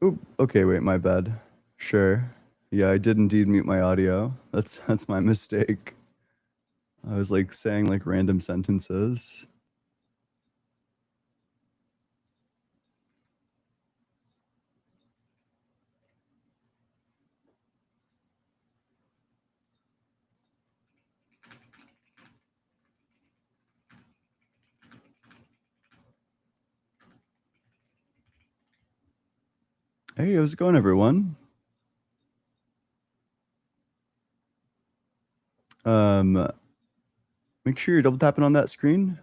Oop, okay, wait, my bad. Sure. Yeah, I did indeed mute my audio. That's my mistake. I was like saying like random sentences. Hey, how's it going, everyone? Make sure you're double tapping on that screen.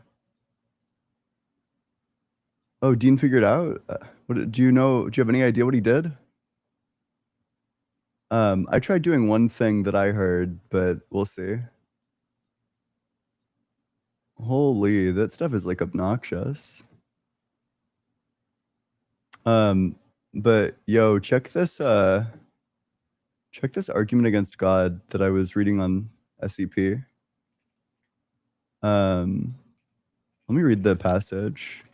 Oh, Dean figured out. What do you know? Do you have any idea what he did? I tried doing one thing that I heard, but we'll see. Holy, that stuff is like obnoxious. But yo, check this argument against God that I was reading on SCP. Let me read the passage.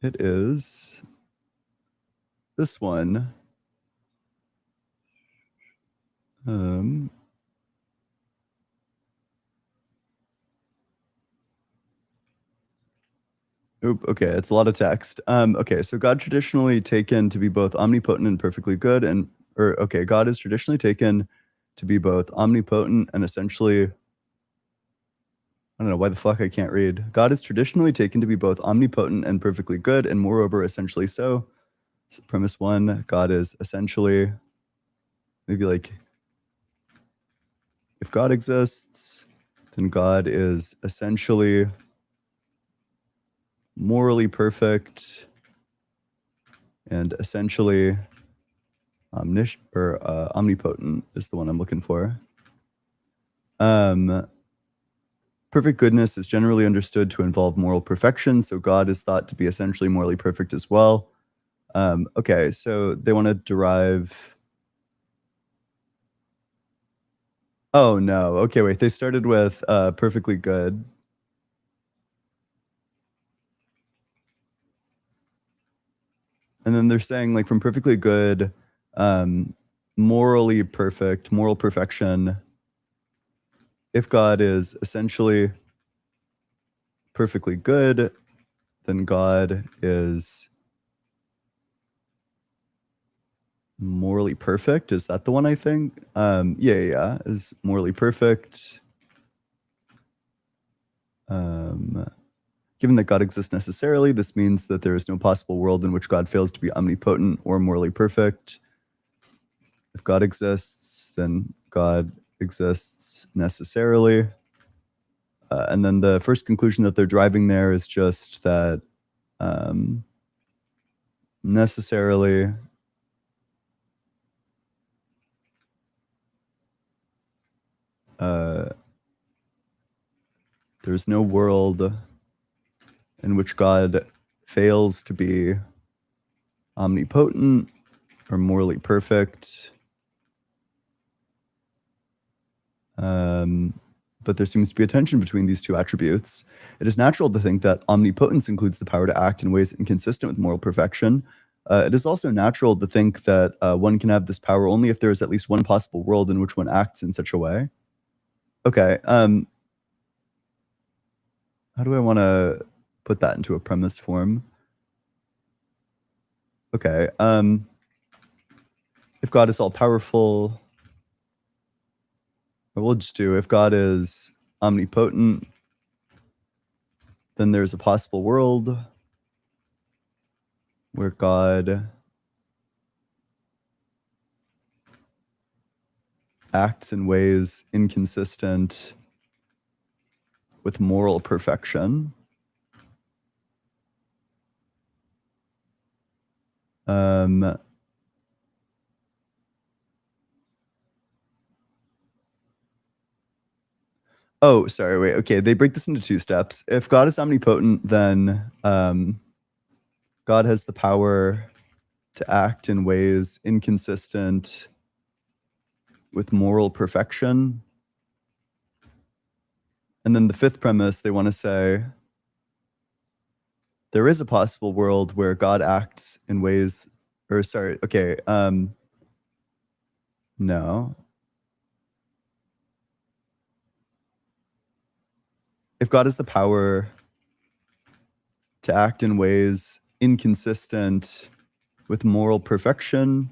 It is this one. Okay, it's a lot of text. Okay, so God traditionally taken to be both omnipotent and perfectly good, God is traditionally taken to be both omnipotent and essentially, I don't know why the fuck I can't read. God is traditionally taken to be both omnipotent and perfectly good, and moreover, essentially so. So premise one, God is essentially, maybe like, if God exists, then God is essentially morally perfect and essentially omnipotent is the one I'm looking for. Perfect goodness is generally understood to involve moral perfection, so God is thought to be essentially morally perfect as well. Okay, so they want to derive. Oh no. Okay, wait. They started with perfectly good. And then they're saying like from perfectly good, morally perfect, moral perfection. If God is essentially perfectly good, then God is morally perfect. Is that the one I think? Yeah, is morally perfect. Given that God exists necessarily, this means that there is no possible world in which God fails to be omnipotent or morally perfect. If God exists, then God exists necessarily. And then the first conclusion that they're driving there is just that necessarily there's no world in which God fails to be omnipotent or morally perfect. But there seems to be a tension between these two attributes. It is natural to think that omnipotence includes the power to act in ways inconsistent with moral perfection. It is also natural to think that one can have this power only if there is at least one possible world in which one acts in such a way. Okay. How do I want to put that into a premise form? Okay. If God is all powerful, or we'll just do if God is omnipotent, then there's a possible world where God acts in ways inconsistent with moral perfection. Oh, sorry, wait. Okay, they break this into two steps. If God is omnipotent, then God has the power to act in ways inconsistent with moral perfection. And then the fifth premise, they want to say there is a possible world where God acts in ways or sorry, okay, no. If God has the power to act in ways inconsistent with moral perfection,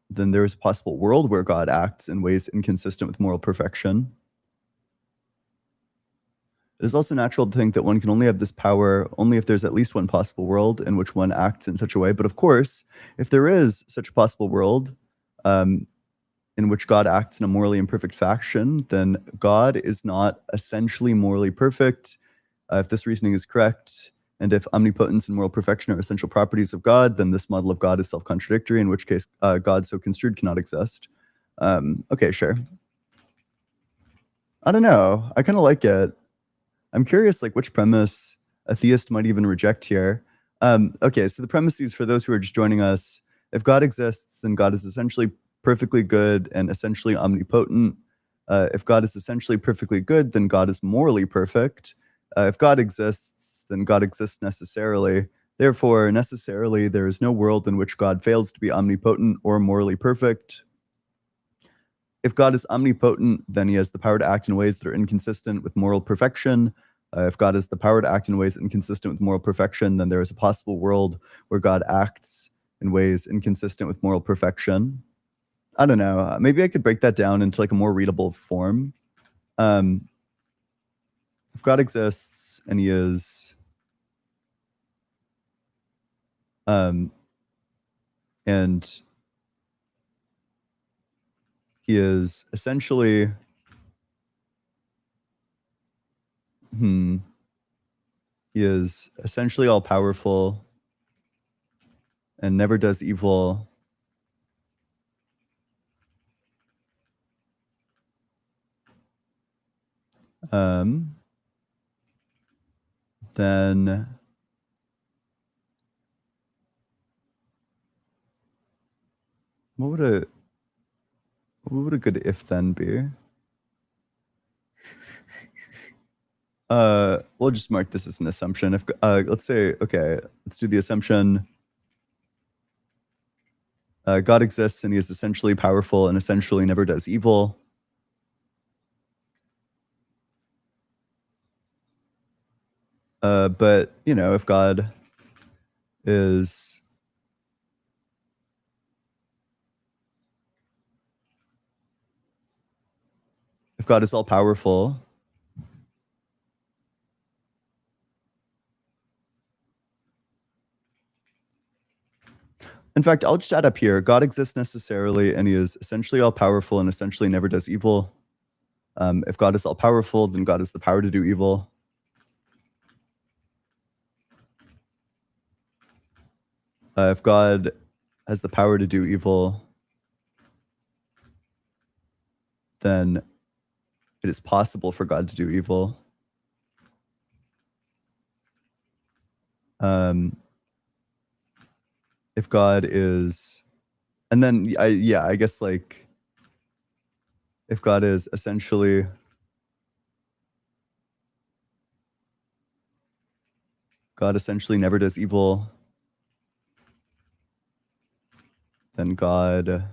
then there is a possible world where God acts in ways inconsistent with moral perfection. It is also natural to think that one can only have this power only if there's at least one possible world in which one acts in such a way. But of course, if there is such a possible world um, in which God acts in a morally imperfect fashion, then God is not essentially morally perfect. If this reasoning is correct, and if omnipotence and moral perfection are essential properties of God, then this model of God is self-contradictory, in which case God so construed cannot exist. Okay, sure. I don't know. I kind of like it. I'm curious, like, which premise a theist might even reject here. Okay, so the premises for those who are just joining us, if God exists, then God is essentially perfectly good and essentially omnipotent. If God is essentially perfectly good, then God is morally perfect. If God exists, then God exists necessarily. Therefore, necessarily, there is no world in which God fails to be omnipotent or morally perfect. If God is omnipotent, then he has the power to act in ways that are inconsistent with moral perfection. If God has the power to act in ways inconsistent with moral perfection, then there is a possible world where God acts in ways inconsistent with moral perfection. I don't know. Maybe I could break that down into like a more readable form. Um, if God exists and he is, um, and he is essentially, hmm, he is essentially all powerful and never does evil. Um, then what would a good if then be? We'll just mark this as an assumption. If let's say, okay, let's do the assumption. God exists and he is essentially powerful and essentially never does evil. But you know, if God is all powerful, in fact, I'll just add up here. God exists necessarily, and he is essentially all powerful and essentially never does evil. If God is all powerful, then God has the power to do evil. If God has the power to do evil, then it is possible for God to do evil. If God is, and then I guess like if God is essentially God essentially never does evil, then God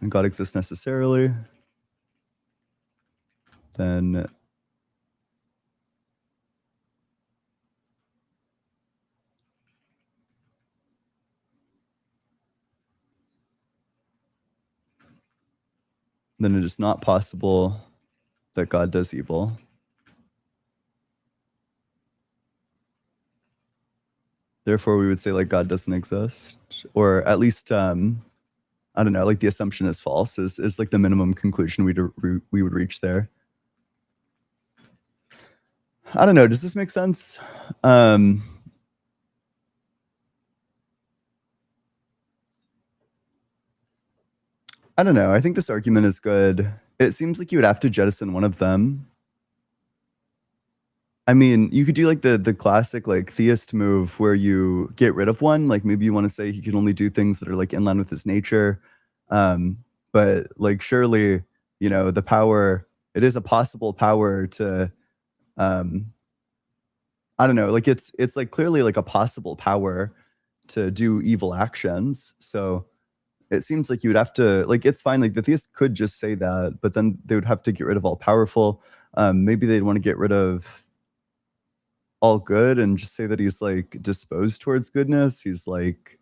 and God exists necessarily, then it is not possible that God does evil. Therefore, we would say like God doesn't exist, or at least I don't know, like the assumption is false is like the minimum conclusion we would reach there. I don't know. Does this make sense? I don't know. I think this argument is good. It seems like you would have to jettison one of them. I mean, you could do like the classic like theist move where you get rid of one. Like maybe you want to say he can only do things that are like in line with his nature. but like surely, the power, it is a possible power to, um I don't know, like it's like clearly like a possible power to do evil actions. So it seems like you would have to, like, it's fine, like the theist could just say that, but then they would have to get rid of all powerful. Maybe they'd want to get rid of all good and just say that he's like disposed towards goodness. He's like,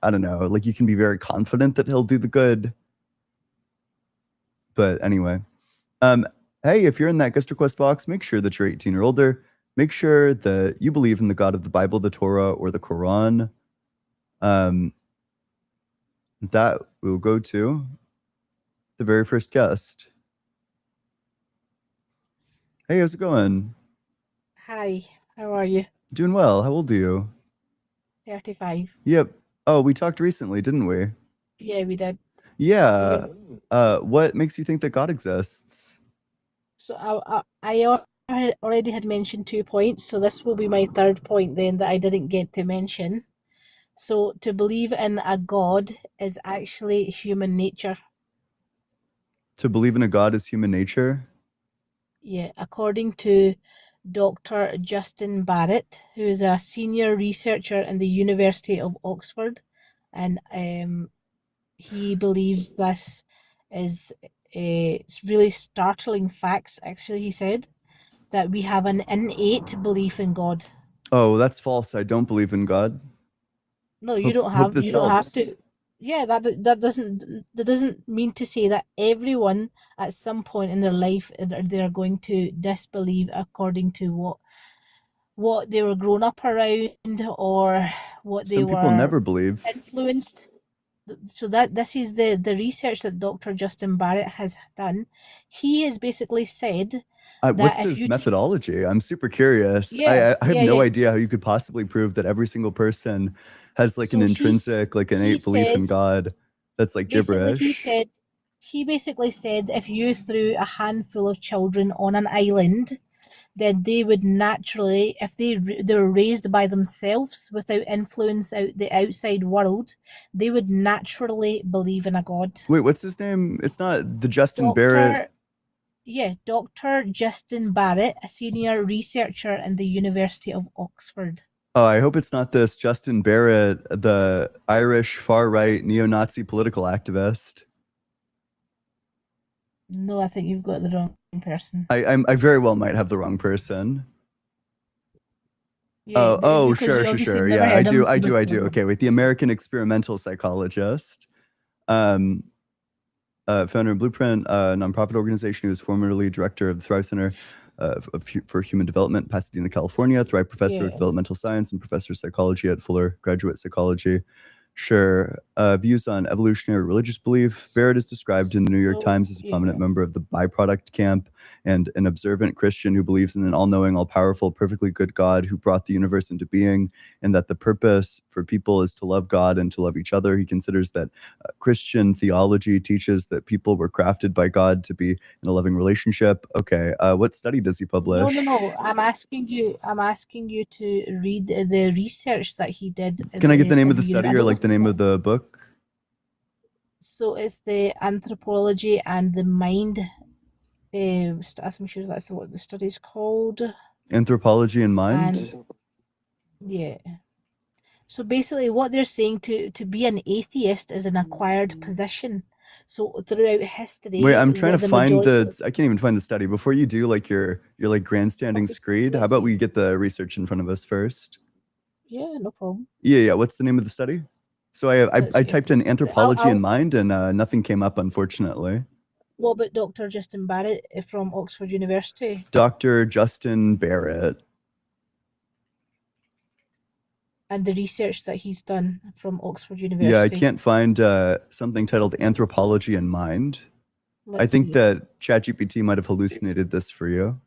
I don't know, like you can be very confident that he'll do the good. But anyway, hey, if you're in that guest request box, make sure that you're 18 or older. Make sure that you believe in the God of the Bible, the Torah, or the Quran. That will go to the very first guest. Hey, how's it going? Hi, how are you? Doing well. How old are you? 35. Yep. Oh, we talked recently, didn't we? Yeah, we did. Yeah. What makes you think that God exists? So I already had mentioned 2 points, so this will be my third point then that I didn't get to mention. So to believe in a God is actually human nature. To believe in a God is human nature? Yeah, according to Dr. Justin Barrett, who is a senior researcher in the University of Oxford, and he believes this is it's really startling facts. Actually, he said that we have an innate belief in God. Oh, that's false. I don't believe in God. No, you don't Hope have this you don't have helps. to. Yeah, that doesn't mean to say that everyone at some point in their life they're going to disbelieve according to what they were grown up around or what they Some people were never believe. influenced. So that this is the research that Dr. Justin Barrett has done. He has basically said What's that if his you take methodology? I'm super curious. yeah I have yeah no yeah idea how you could possibly prove that every single person has like an so intrinsic, like he innate belief in said God that's like basically gibberish. he basically said if you threw a handful of children on an island, then they would naturally, if they were raised by themselves without influence out the outside world, they would naturally believe in a god. Wait, what's his name? It's not the Justin Barrett. Dr. Yeah, Dr. Justin Barrett, a senior researcher in the University of Oxford. Oh, I hope it's not this Justin Barrett, the Irish far-right neo-Nazi political activist. No, I think you've got the wrong person. I very well might have the wrong person. Yeah, Oh, because sure, you sure, obviously sure. never Yeah, heard him I do. before. Okay, wait, the American experimental psychologist, um, founder of Blueprint, a nonprofit organization who was formerly director of the Thrive Center for Human Development, Pasadena, California, Thrive professor of Yeah. developmental science and professor of psychology at Fuller Graduate Psychology. Sure. Views on evolutionary religious belief. Barrett is described in the New York So Times as a yeah. prominent member of the byproduct camp and an observant Christian who believes in an all-knowing, all-powerful, perfectly good God who brought the universe into being, and that the purpose for people is to love God and to love each other. He considers that Christian theology teaches that people were crafted by God to be in a loving relationship. Okay, what study does he publish? No. I'm asking you to read the research that he did Can I get the name in of the study I or don't know like if the name of the book? so it's the anthropology and the mind. I'm sure that's what the study's called. Anthropology and Mind? And yeah. So basically, what they're saying to be an atheist is an acquired position. So throughout Wait, history, I'm trying to the find majority. the. I can't even find the study. Before you do, like your like grandstanding Okay, screed. How let's about see. we get the research in front of us first? Yeah, no problem. Yeah. What's the name of the study? So Let's I see. typed in anthropology in I'll mind and nothing came up, unfortunately. What about Dr. Justin Barrett from Oxford University? Dr. Justin Barrett. And the research that he's done from Oxford Yeah, I University. can't find something titled Anthropology in Mind. I Let's think see. that ChatGPT might have hallucinated this for you.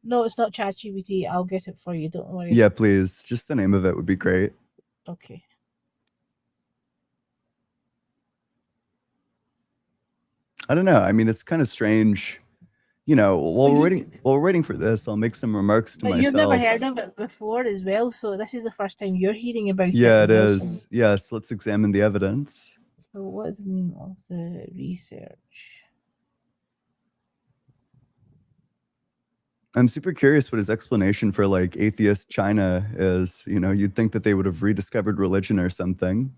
No, it's not ChatGPT. I'll get it for you. Don't worry. Yeah, please. Just the name of it would be great. Okay. I don't know. I mean, it's kind of strange. While we're waiting for this, I'll make some remarks to But you've never myself. heard of it before as well, so this is the first time you're hearing about it Yeah, as it well. is. Yes, let's examine the evidence. So what is the name of the research? I'm super curious what his explanation for like atheist China is. You know, you'd think that they would have rediscovered religion or something.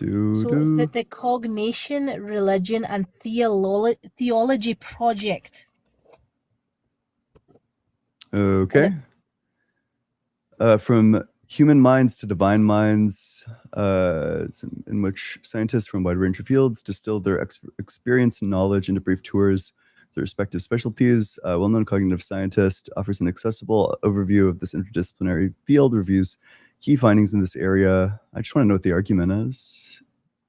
So it's the Cognition, Religion, and Theology Project. Okay. From human minds to divine minds, in which scientists from a wide range of fields distill their experience and knowledge into brief tours of their respective specialties. A well-known cognitive scientist offers an accessible overview of this interdisciplinary field, reviews key findings in this area. I just want to know what the argument is.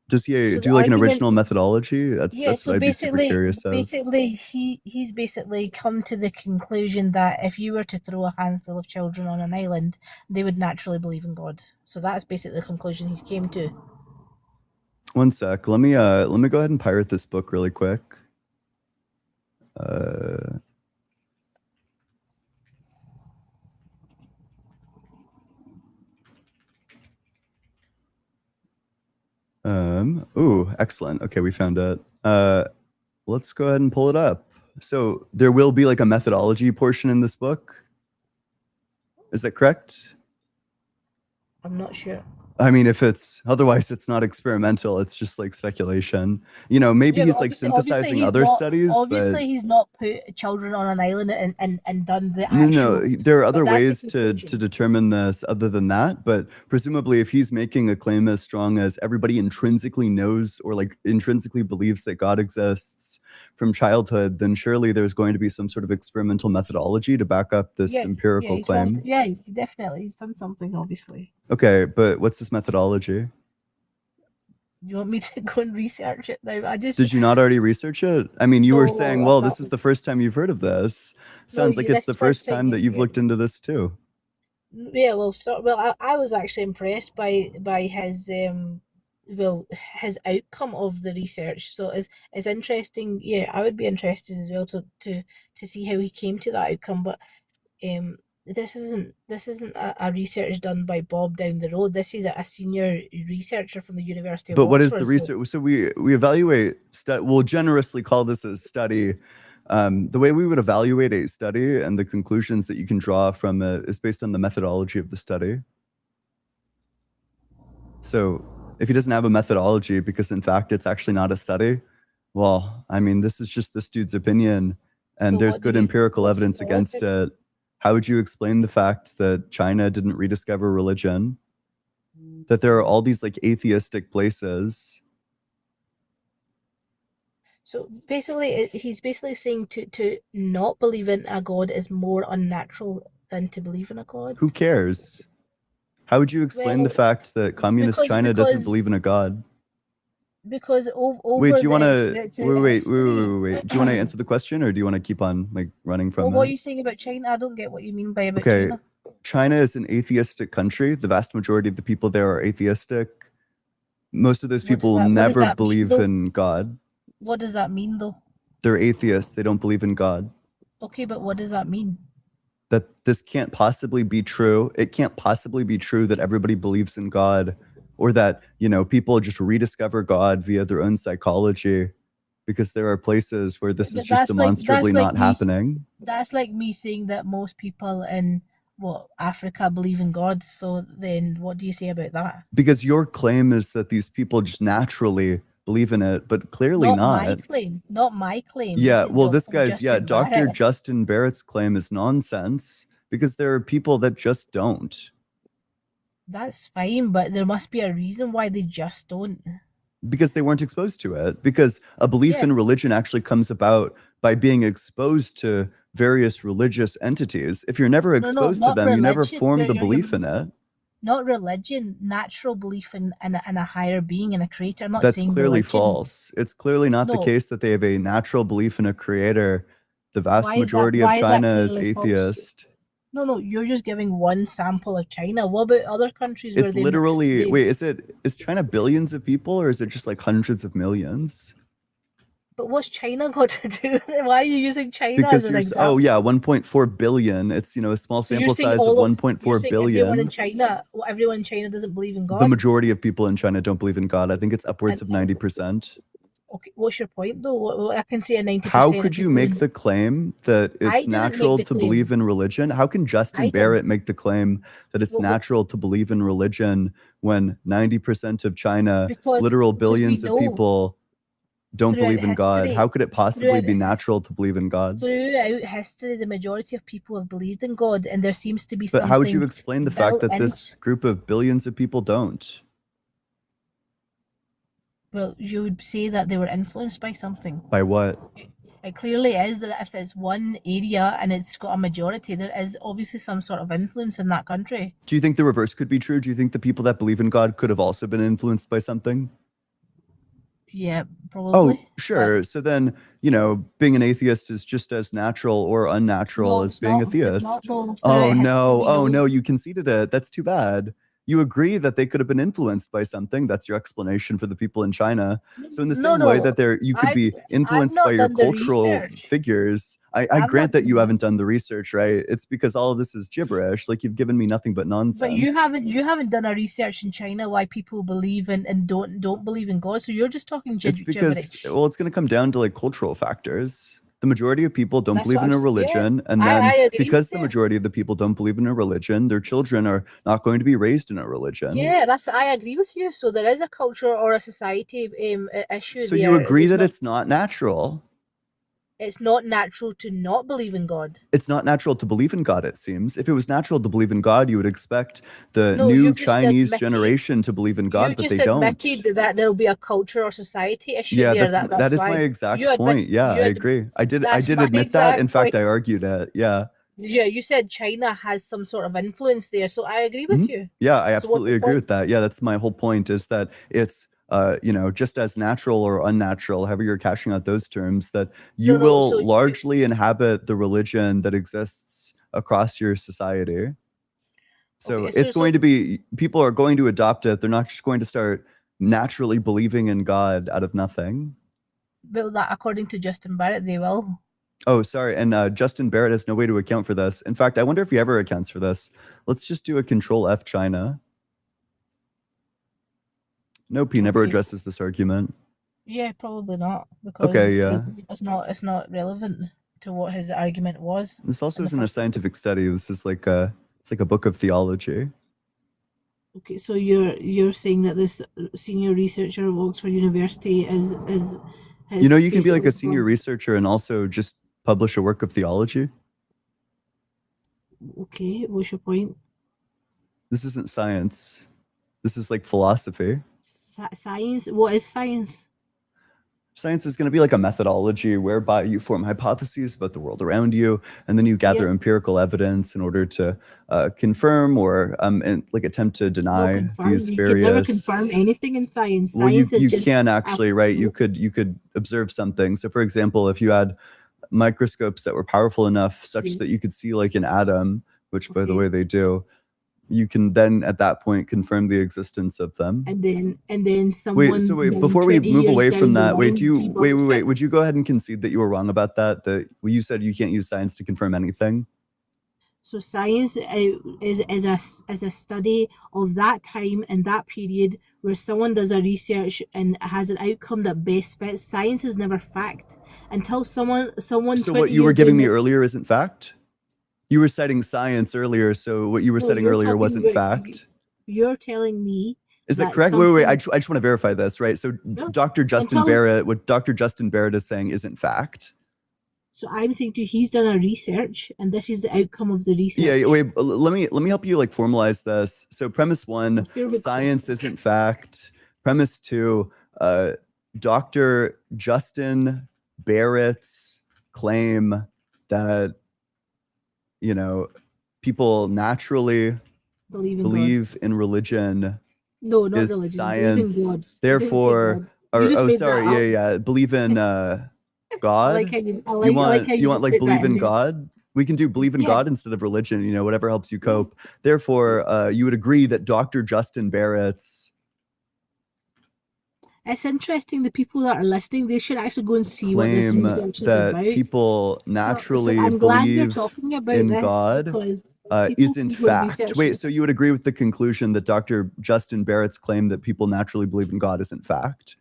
Does he do like an original methodology? That's what I'd be super curious of. Basically, he's basically come to the conclusion that if you were to throw a handful of children on an island, they would naturally believe in God. So that's basically the conclusion he's came to. One sec. Let me go ahead and pirate this book really quick. Ooh, excellent. Okay, we found it. Let's go ahead and pull it up. So there will be like a methodology portion in this book. Is that correct? I'm not sure. I mean, if it's otherwise, it's not experimental. It's just like speculation. You know, maybe he's like synthesizing other studies. Obviously, he's not put children on an island and done the actual. No, there are other ways to determine this other than that. But presumably, if he's making a claim as strong as everybody intrinsically knows or like intrinsically believes that God exists from childhood, then surely there's going to be some sort of experimental methodology to back up this empirical claim. Definitely. He's done something, obviously. Okay, but what's this methodology? You want me to go and research it now? Did you not already research it? I mean, you were saying, well, this is the first time you've heard of this. Sounds like it's the first time that you've looked into this too. Yeah, I was actually impressed by his his outcome of the research. So it's interesting. Yeah, I would be interested as well to see how he came to that outcome. But this isn't a research done by Bob down the road. This is a senior researcher from the University of Oxford. But what is the research? So we evaluate, we'll generously call this a study. The way we would evaluate a study and the conclusions that you can draw from it is based on the methodology of the study. So if he doesn't have a methodology because in fact it's actually not a study, well, I mean, this is just this dude's opinion and there's good empirical evidence against it. How would you explain the fact that China didn't rediscover religion? That there are all these like atheistic places. So basically, he's basically saying to not believe in a God is more unnatural than to believe in a God. Who cares? How would you explain the fact that communist China doesn't believe in a God? Because wait, do you want to wait? Do you want to answer the question, or do you want to keep on like running from? What are you saying about China? I don't get what you mean by about China. China is an atheistic country. The vast majority of the people there are atheistic. Most of those people never believe in God. What does that mean, though? They're atheists. They don't believe in God. Okay, but what does that mean? That this can't possibly be true. It can't possibly be true that everybody believes in God. Or that, you know, people just rediscover God via their own psychology, because there are places where this is just demonstrably not happening. That's like me saying that most people in Africa believe in God. So then what do you say about that? Because your claim is that these people just naturally believe in it, but clearly not. Not my claim. Yeah, well, this guy's, Dr. Justin Barrett's claim is nonsense because there are people that just don't. That's fine, but there must be a reason why they just don't. Because they weren't exposed to it. Because a belief in religion actually comes about by being exposed to various religious entities. If you're never exposed to them, you never form the belief in it. Not religion, natural belief in a higher being, in a creator. I'm not saying that's clearly religion. False. It's clearly not the case that they have a natural belief in a creator. The vast majority of China is atheist. False? No, you're just giving one sample of China. What about other countries where It's literally, they wait, is China billions of people or is it just like hundreds of millions? but what's China got to do with it? Why are you using China as Because an oh example? yeah, 1.4 billion. It's, a small So you're sample saying size of you're 1.4 saying everyone in billion. China, well, everyone in China doesn't believe in The God? majority of people in China don't believe in God. I think it's upwards And of 90%. okay, what's your point though? I can see a 90% How of could you people make in. the claim that I it's didn't make natural the to claim. believe in religion? How can Justin I did. Barrett make the claim that it's What- natural to believe in religion when 90% of China, Because literal because we billions of know people, don't throughout believe in God? history, How could it possibly throughout be natural to believe in God? throughout history, the majority of people have believed in God, and there seems to be But how would you something explain the fact built that in. this group of billions of people don't? Well, you would say that they were influenced by something. By what? It clearly is that if it's one area and it's got a majority, there is obviously some sort of influence in that country. Do you think the reverse could be true? Do you think the people that believe in God could have also been influenced by something? Yeah, Oh, probably. sure. So then, being an atheist is just as natural or unnatural No, as it's being a not. It's not theist. though. Oh Throughout history, no. we Oh know. no, you conceded it. That's too bad. You agree that they could have been influenced by something. That's your explanation for the people in China. So in the No, same way no. that you could I've be I've influenced by not your done the cultural research. figures, I I've grant not that you done haven't done the research, right? It's because all of this is gibberish. Like you've given me nothing but nonsense. But you haven't done a research in China why people believe in and don't believe in God. So you're just talking It's because, gibberish. well, it's going to come down to like cultural factors. The majority of people don't That's believe what in a I'm saying. Yeah, religion, and I then agree because with the you. majority of the people don't believe in a religion, their children are not going to be raised in a religion. Yeah, I agree with you. So there is a culture or a society issue So there. you agree that not, it's not natural. it's not natural to not believe in God. It's not natural to believe in God, it seems. If it was natural to believe in God, you would expect the No, new you've just Chinese admitted generation to believe in God, you've but just they don't. admitted that there'll be a culture or society issue Yeah, there. that That's is why my exact you admit point. Yeah, you I ad, agree. I that's did my admit that. In exact fact, point. I argued it. Yeah. Yeah, you said China has some sort of influence there, so I agree with you. Yeah, I So what's absolutely the agree point? with that. Yeah, that's my whole point is that it's just as natural or unnatural, however you're cashing out those terms, that you No. will So largely inhabit the religion that exists across your society. So okay, it's going to be, people are going to adopt it. They're not just going to start naturally believing in God out of nothing. well, that according to Justin Barrett, they will. Oh, sorry. And Justin Barrett has no way to account for this. In fact, I wonder if he ever accounts for this. Let's just do a Control F China. Nope, he never Okay. addresses this argument. Yeah, probably not because Okay, yeah. it's not relevant to what his argument was. This also in the isn't a first place. scientific study. This is like it's like a book of theology. Okay, so you're saying that this senior researcher of Oxford University is has You can be like a basically senior gone- researcher and also just publish a work of theology. Okay, what's your point? This isn't science. This is like philosophy. Science? What is science? Science is going to be like a methodology whereby you form hypotheses about the world around you, and then you gather Yeah. empirical evidence in order to confirm or and like attempt to deny confirm. these You various. can never confirm anything in science. Well, Science is you just can actually, right? You could observe something. So, for example, if you had microscopes that were powerful enough such Yeah. that you could see like an atom, which by the Okay. way they do, you can then at that point confirm the existence of them. and then someone. Wait, so wait, then before we 20 move years away down from the that, wait, line do you wait, debunks it. would you go ahead and concede that you were wrong about that? That you said you can't use science to confirm anything? So science is a study of that time and that period where someone does a research and has an outcome that best fits. Science is never fact until someone. So 20 what you were years giving down me the- earlier isn't fact? You were citing science earlier, so what you were No, citing you're earlier talking wasn't about- fact. You're telling me. Is that that correct? Wait, I something- just want to verify this, right? So No, Dr. Justin until- Barrett, what Dr. Justin Barrett is saying isn't fact. So I'm saying to you, he's done a research, and this is the outcome of the research. Yeah, wait, let me help you like formalize this. So premise one, Here we go. science isn't fact. Premise two, Dr. Justin Barrett's claim that people naturally Believe in religion No, not is religion. science. Believe in God. I didn't say Therefore, God. or You just oh made sorry, that up. believe in I God. like how you you want just put believe that in there. God? We can do believe in Yeah. God instead of religion, you know, whatever helps you cope. Therefore, you would agree that Dr. Justin Barrett's It's interesting. The people that are listening, they should actually go and see what this claim research is that about. people So naturally I'm glad you're believe talking about in this God because people isn't can go and fact. research Wait, this. so you would agree with the conclusion that Dr. Justin Barrett's claim that people naturally believe in God isn't fact?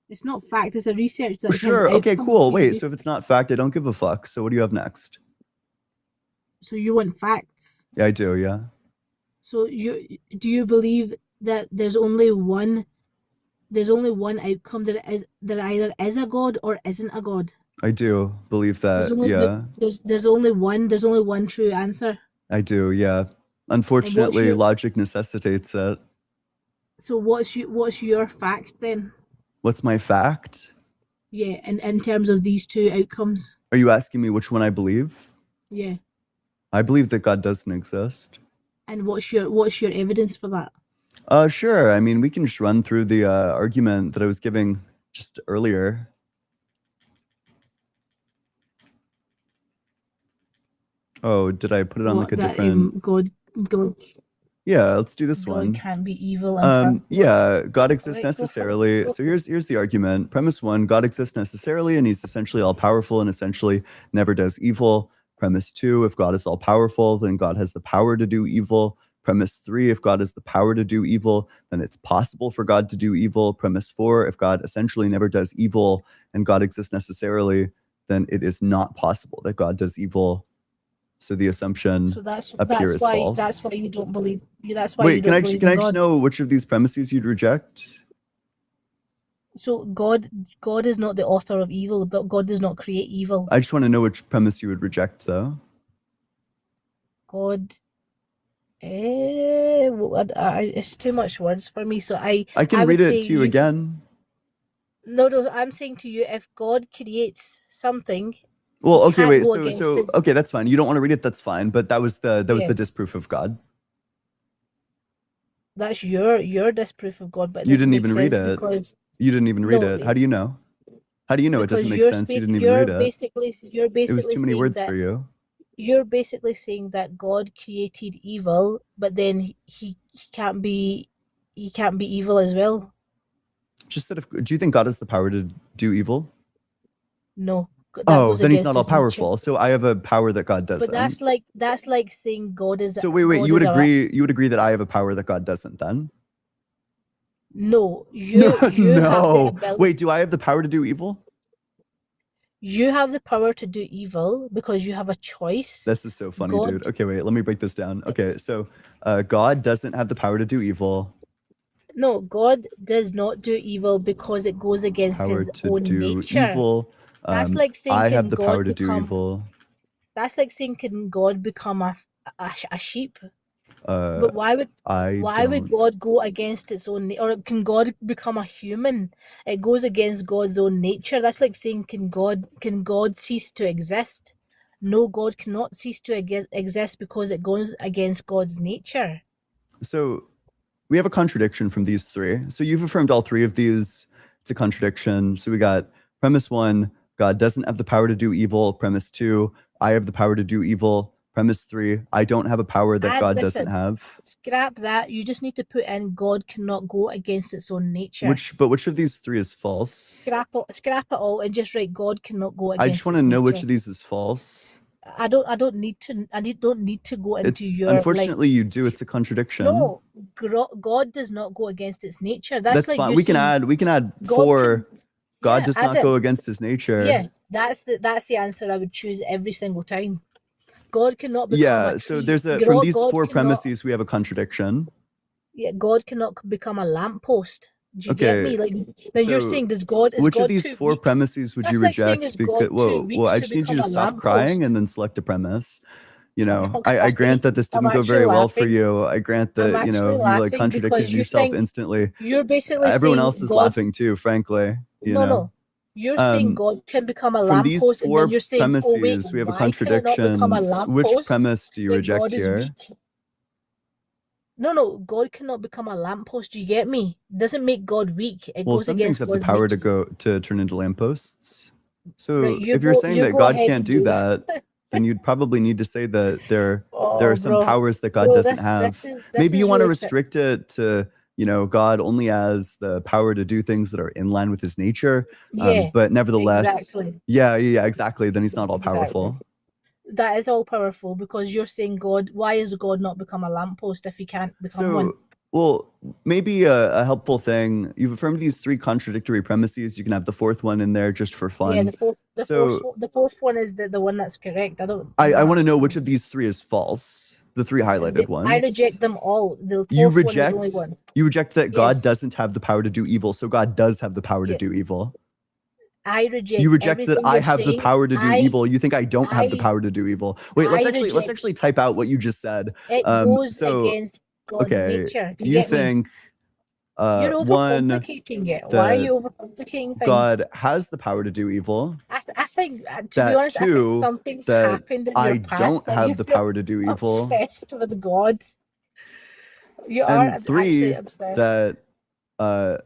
It's not fact. It's a research that Sure. has Okay, outcomes cool. for Wait, you. so if it's not fact, I don't give a fuck. So what do you have next? So you want facts. Yeah, I do. Yeah. So do you believe that there's only one outcome that either is a god or isn't a god? I do believe There's that. only Yeah, there's only one true answer. I do. Yeah. Unfortunately, your- logic necessitates it. So what's your fact then? What's my fact? Yeah, in terms of these two outcomes. Are you asking me which one I believe? Yeah. I believe that God doesn't exist. And what's your evidence for that? Sure. I mean, we can just run through the argument that I was giving just earlier. Oh, did I put it on like a different? God Yeah, let's do this God one. can be evil and Yeah, God exists Alright, go for it, necessarily. go So for here's the argument. Premise 1, God exists necessarily and he's essentially all powerful and essentially never does evil. Premise 2, if God is all powerful, then God has the power to do evil. Premise 3, if God has the power to do evil, then it's possible for God to do evil. Premise 4, if God essentially never does evil and God exists necessarily, then it is not possible that God does evil. So the assumption So that's appears why false. that's why you don't believe. That's why you Wait, can don't I believe can I in just God. know which of these premises you'd reject? So God is not the author of evil. God does not create evil. I just want to know which premise you would reject, though. God, it's too much words for me. So I can would read say it to you again. No, I'm saying to you, if God creates something, Well, he okay, can't wait. go So against so his- okay, that's fine. You don't want to read it. That's fine. But that was the Yeah. disproof of God. that's your disproof of God. But it You doesn't didn't make even read sense it. because You didn't even read No, it. How do you know? How do you know it doesn't make you're sense? You spe- didn't even you're read it. basically you're It was basically too many saying words that for you. you're basically saying that God created evil, but then he can't be evil as well. Just that. Do you think God has the power to do evil? No. That Oh, goes then he's against not all his nature. powerful. So I have a power that God doesn't. But that's like saying God is. So wait. God You would is agree? You would agree that I have a power that God doesn't? Then? No, you have the No. ability. Wait. Do I have the power to do evil? You have the power to do evil because you have a choice. This is so funny, God- dude. Okay, wait, let me break this down. Okay, so God doesn't have the power to do evil. No, God does not do evil because it goes against Power his to own do nature. evil. That's like saying I have can the God power to do become- evil. That's like saying can God become a sheep? Uh, But why would don't. God go against its own or can God become a human? It goes against God's own nature. That's like saying can God cease to exist? No, God cannot cease to exist because it goes against God's nature. So we have a contradiction from these three. So you've affirmed all three of these. It's a contradiction. So we got premise 1, God doesn't have the power to do evil. Premise 2, I have the power to do evil. Premise 3, I don't have a power that And God listen, doesn't have. Scrap that. You just need to put in God cannot go against its own nature. Which of these three is false? Scrap it all and just write God cannot go against. I just want to know which of these is false. I don't need to. I don't need to go into your. Unfortunately, you do. It's a contradiction. No, God does not go against its nature. That's like fine. you We can saying add God 4. God yeah, does add not it. go against his nature. Yeah, that's the answer I would choose every single time. God cannot become Yeah. a So tree. there's a God- from these God 4 cannot- premises we have a contradiction. Yeah, God cannot become a lamppost. Do you get me? Like then you're so saying does God is which God of these too 4 weak? premises would That's you like saying, reject? is Because God too weak I to just need you become to a stop crying lamppost? and then select a premise. You know, not I grant that this I'm didn't go actually very well for laughing. you. I grant that I'm you know actually you like laughing contradicted because you yourself think instantly. You're basically Everyone saying else is God, laughing too, frankly. You know? No. You're saying God can become a From these lamppost, and 4 then you're saying, premises, "Oh wait, we have a why can it not become a contradiction. lamppost? Which premise do you when reject God is here? weak?" No, God cannot become a lamppost. Do you get me? Doesn't make God weak. It Well, goes some things against have the God's power nature. to turn into lampposts. So Right, if you're saying that go God ahead can't and do that, then you'd probably need to say that there Oh, are some bro. powers that God Bro, doesn't this have. is Maybe you want to really restrict it to, God only has the power to do things that are in line with his nature. Yeah, But nevertheless, exactly. yeah, exactly. Then he's not all powerful. That is all powerful because you're saying God. Why is God not become a lamppost if he can't become one? Well, maybe a helpful thing. You've affirmed these 3 contradictory premises. You can have the 4th one in there just for fun. Yeah, the fourth one is the one that's correct. I want to know which of these 3 is false. The 3 highlighted ones. I reject them all. The fourth one is the only one. You reject that God Yes. doesn't have the power to do evil, so God does have the power to Yeah. do evil. I reject. You reject that everything I you're have the saying. power to do evil. You think I don't have the I- power to do evil. Wait, let's I actually type out what you just said. It goes so against God's okay, nature. Do you get me? think You're one overcomplicating it. Why are you overcomplicating things? God has the power to do evil? I think, to be That honest, I think two, something's that happened in I your past. don't and have you're the power to do evil. Obsessed with God. You are And actually 3, obsessed. that I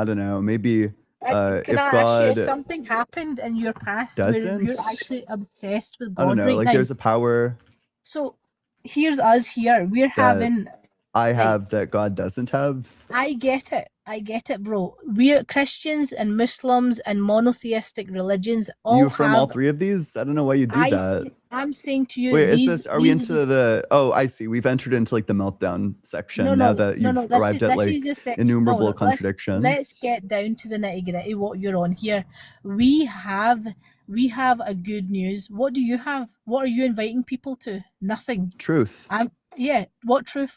don't know, maybe Can if I ask God you, has something happened in your past where doesn't, you're actually obsessed with God I don't know, right like now? there's a power So here's us here. We're having. I have that God doesn't have. I get it, bro. We're Christians and Muslims and monotheistic religions all You affirm have. all 3 of these? I don't know why you do that. I'm saying to you. Wait, are we into the? Oh, I see. We've entered into like the meltdown section now that you've arrived at like innumerable contradictions. Let's get down to the nitty-gritty. What you're on here. We have a good news. What do you have? What are you inviting people to? Nothing. Truth. Yeah. What truth?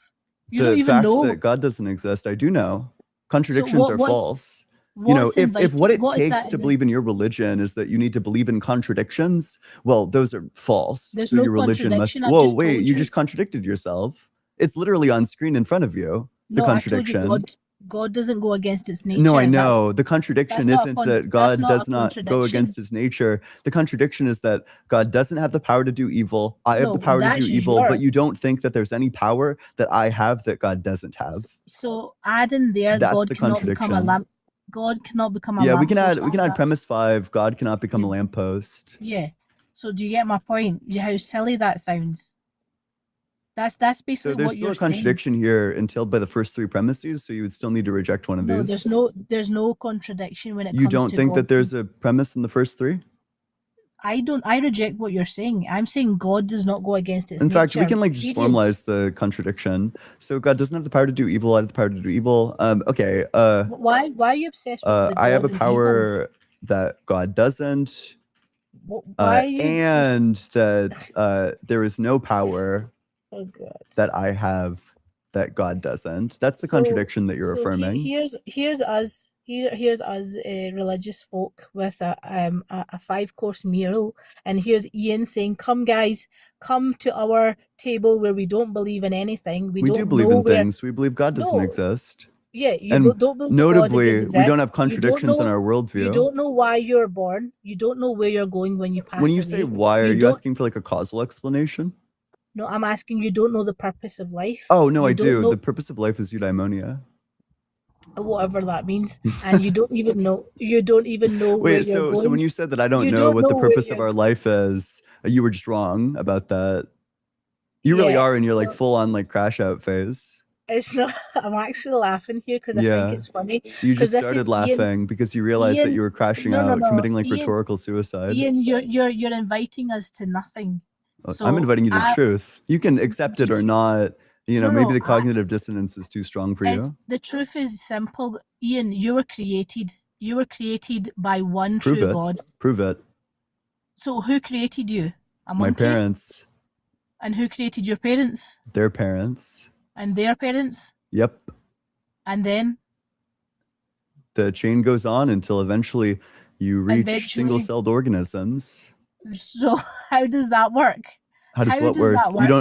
You the don't even fact know that God doesn't exist. I do know. Contradictions are false. If what it takes to believe in your religion is that you need to believe in contradictions, well, those are false. There's so no your religion must. contradiction, Whoa, wait! You just contradicted yourself. It's literally on screen in front of you. The contradiction. I told you God doesn't go against its nature. No, I know. The contradiction isn't that God does not go contradiction. against his nature. The contradiction is that God doesn't have the power to do evil. I have the power to do evil, but you don't think that there's any power that I have that God doesn't have. So add in there, That's God the cannot become a lamp. God cannot become a Yeah, lamppost. we can add premise 5. God cannot become a lamppost. Yeah. So do you get my point? How silly that sounds. That's basically so there's what still you're a contradiction saying. here entailed by the first 3 premises, so you would still need to reject one of these. There's no contradiction when it comes to You don't think God. that there's a premise in the first 3? I reject what you're saying. I'm saying God does not go against its nature. In fact, we can just formalize the contradiction. So God doesn't have the power to do evil. I have the power to do evil. Okay. Why are you obsessed with I have a power that God doesn't. And that there is no power that I have that God doesn't. That's the contradiction that you're affirming. Here's us religious folk with a 5-course meal, and here's Ian saying, "Come guys, come to our table where we don't believe in anything. We do believe in things. We believe God doesn't exist." Yeah, don't believe notably, we don't have contradictions in our worldview. You don't know why you're born. You don't know where you're going when you pass away. When you say why, are you asking for like a causal explanation? No, I'm asking you don't know the purpose of life. Oh, no, I do. The purpose of life is eudaimonia. Whatever that means. And you don't even know. Wait, so when you said that I don't know what the purpose of our life is, you were just wrong about that. You really are in your like full on like crash out phase. It's not. I'm actually laughing here because I think it's funny. You just started laughing because you realized that you were crashing out, committing like rhetorical suicide. Ian, you're inviting us to nothing. So I'm inviting you to truth. You can accept it or not. Maybe the cognitive dissonance is too strong for you. The truth is simple. Ian, you were created. You were created by one true God. Prove it. So who created you? My parents. And who created your parents? Their parents. And their parents? Yep. And then? The chain goes on until eventually you reach single-celled organisms. So how does that work? How does what work?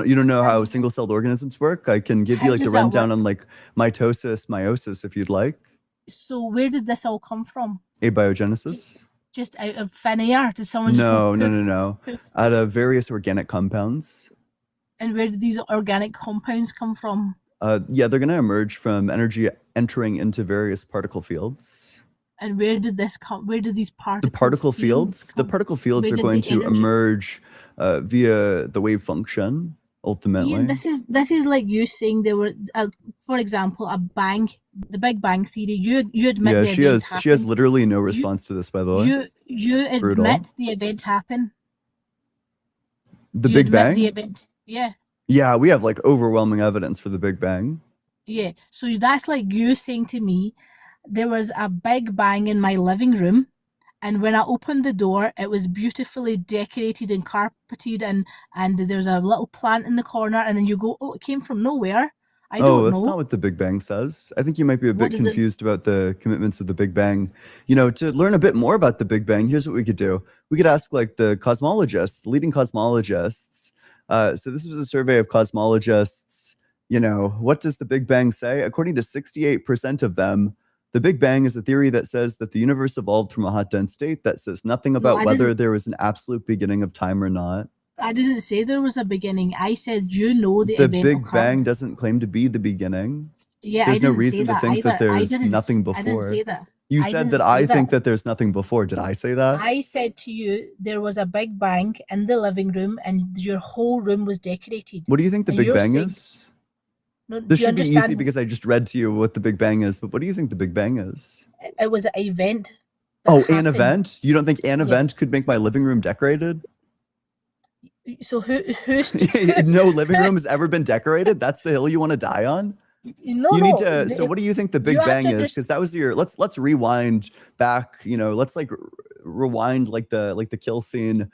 You don't know how single-celled organisms work? I can give you like the rundown on like mitosis, meiosis if you'd like. So where did this all come from? Abiogenesis. Just out of thin air? Did someone No. Out of various organic compounds. And where did these organic compounds come from? Yeah, they're going to emerge from energy entering into various particle fields. And where did this come? Where did these The particle fields, the come? particle fields Where are did going the to energy? emerge via the wave function, Ian, ultimately. this is like you saying there were, for example, a bang, the Big Bang Theory. You admit Yeah, the event she has happened. literally no You response to this, by the way. you Brutal. admit the event happened. The You Big admit the Bang? event. Yeah. Yeah, we have like overwhelming evidence for the Big Bang. Yeah. So that's like you saying to me, there was a big bang in my living room, and when I opened the door, it was beautifully decorated and carpeted, and there's a little plant in the corner, and then you go, oh, it came from nowhere. I Oh, don't that's not know. what the Big Bang says. I think you might be a What bit does it? confused about the commitments of the Big Bang. You know, to learn a bit more about the Big Bang, here's what we could do. We could ask like the cosmologists, the leading cosmologists. So this was a survey of cosmologists. You know, what does the Big Bang say? According to 68% of them, the Big Bang is a theory that says that the universe evolved from a hot, dense state that says nothing No, about I whether didn't. there was an absolute beginning of time or not. I didn't say there was a beginning. I said you know the The event Big occurred. Bang doesn't claim to be the beginning. Yeah, I There's no didn't say reason to that think that either. there's nothing I didn't say before. that. You I said didn't that say I think that. that there's nothing before. Did I say that? I said to you there was a big bang in the living room and your whole room was decorated. What do you think the And Big you're Bang saying, is? no, This do you should be easy understand? because I just read to you what the Big Bang is, but what do you think the Big Bang is? It was an event that Oh, an happened. event? You don't think an Yeah. event could make my living room decorated? So who's No living room has ever been decorated? That's the hill you want to die on? no, You need no. to. So, what do you think the You Big have Bang to is? Because that was your. Let's rewind back. You know, let's like rewind like the kill scene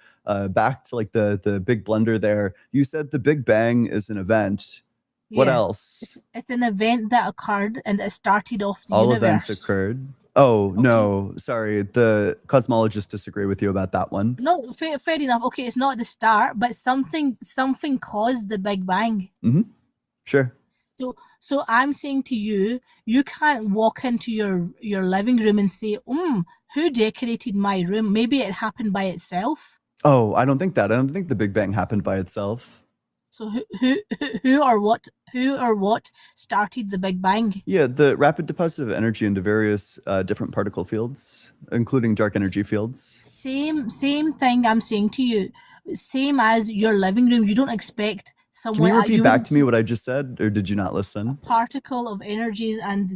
back to like the big blunder there. You said the Big Bang is an event. What Yeah. else? It's an event that occurred and it started off the All universe. events occurred. Oh Okay. no, sorry. The cosmologists disagree with you about that one. No, fair enough. Okay, it's not the start, but something caused the Big Bang. Sure. So I'm saying to you, you can't walk into your living room and say, who decorated my room? Maybe it happened by itself. Oh, I don't think that. I don't think the Big Bang happened by itself. So who or what started the Big Bang? Yeah, the rapid deposit of energy into various different particle fields, including dark energy fields. Same thing I'm saying to you. Same as your living room. You don't expect Can someone. you repeat you back wouldn't to me see what I just said, or did you not listen? particle of energies and Oh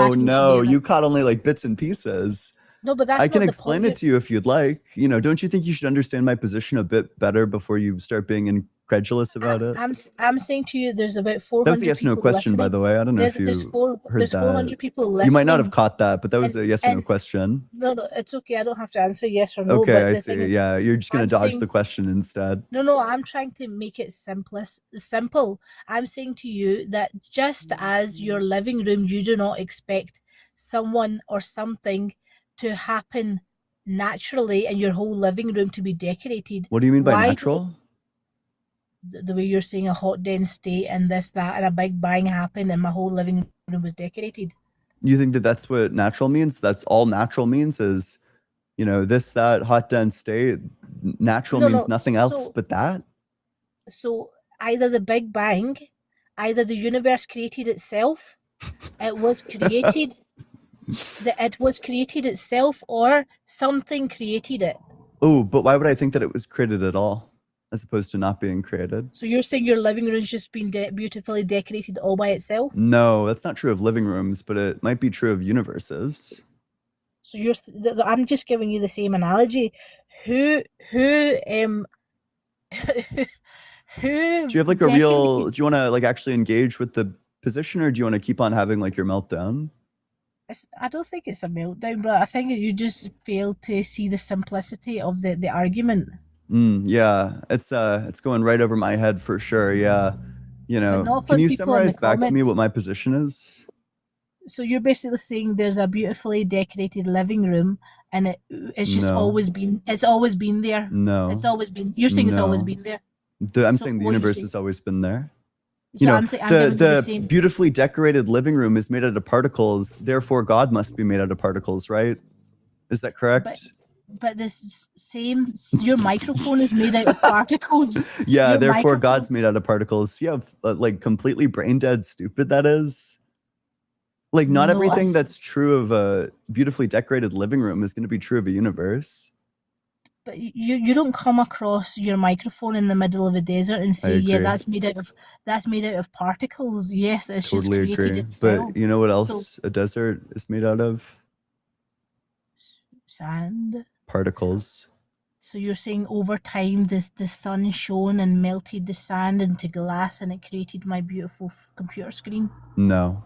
smashing no, together. you caught only like bits and pieces. No, but that's I can not the explain point. it to you if you'd like. You know, don't you think you should understand my position a bit better before you start being incredulous about it? I'm saying to you, there's about 400 That was a yes or no people question, by listening. the way. I don't know if There's you heard 400 that. people listening. You might not have caught that, but that was and, a yes or no question. No, it's okay. I don't have to answer yes or no. Okay, but I the thing see. is, Yeah, you're just gonna I'm dodge saying, the question instead. No, I'm trying to make it simple. I'm saying to you that just as your living room, you do not expect someone or something to happen naturally and your whole living room to be decorated. What do you mean by Why natural? the way you're saying a hot dense state and this that and a big bang happened and my whole living room was decorated? You think that that's what natural means? That's all natural means is, you know, this, that, hot, dense state. Natural means nothing else but that? So either the big bang, either the universe created itself, it was created itself, or something created it. Oh, but why would I think that it was created at all, as opposed to not being created? So you're saying your living room's just been beautifully decorated all by itself? No, that's not true of living rooms, but it might be true of universes. So I'm just giving you the same analogy. Who who Do you have like a real, do you want to like actually engage with the position, or do you want to keep on having like your meltdown? I don't think it's a meltdown, but I think you just fail to see the simplicity of the argument. Yeah, it's going right over my head for sure. Yeah, you know, can you summarize back to me what my position is? So you're basically saying there's a beautifully decorated living room, and it's just always been there. No, it's always been. You're saying it's always been there. I'm saying the universe has always been there. So you know, the beautifully decorated living room is made out of particles. Therefore, God must be made out of particles, right? Is that correct? But this same, your microphone is made out of particles. Yeah, therefore God's made out of particles. See how like completely brain dead stupid that is? Like, not No, everything that's true of a beautifully decorated living room is going to be true of a universe. but you don't come across your microphone in the middle of a desert and I say, yeah, agree. that's made out of particles. Yes, it's just Totally created agree. itself. But you know what So else a desert is made out of? sand. Particles. So you're saying over time the sun shone and melted the sand into glass and it created my beautiful computer screen? No,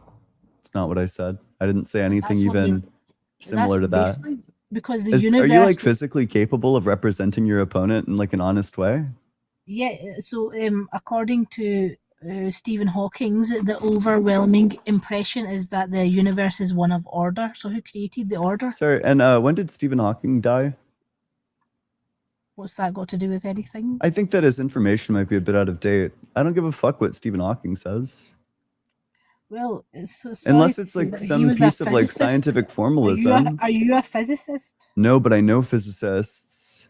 it's not what I said. I didn't say anything That's what you're. even similar to that. Basically because the Are you like universe. physically capable of representing your opponent in like an honest way? Yeah. So according to Stephen Hawking's, the overwhelming impression is that the universe is one of order. So who created the order? Sorry, and when did Stephen Hawking die? What's that got to do with anything? I think that his information might be a bit out of date. I don't give a fuck what Stephen Hawking says. Well, it's so Unless sorry it's to say like that he some was a piece of like physicist. scientific formalism. Are you a physicist? No, but I know physicists,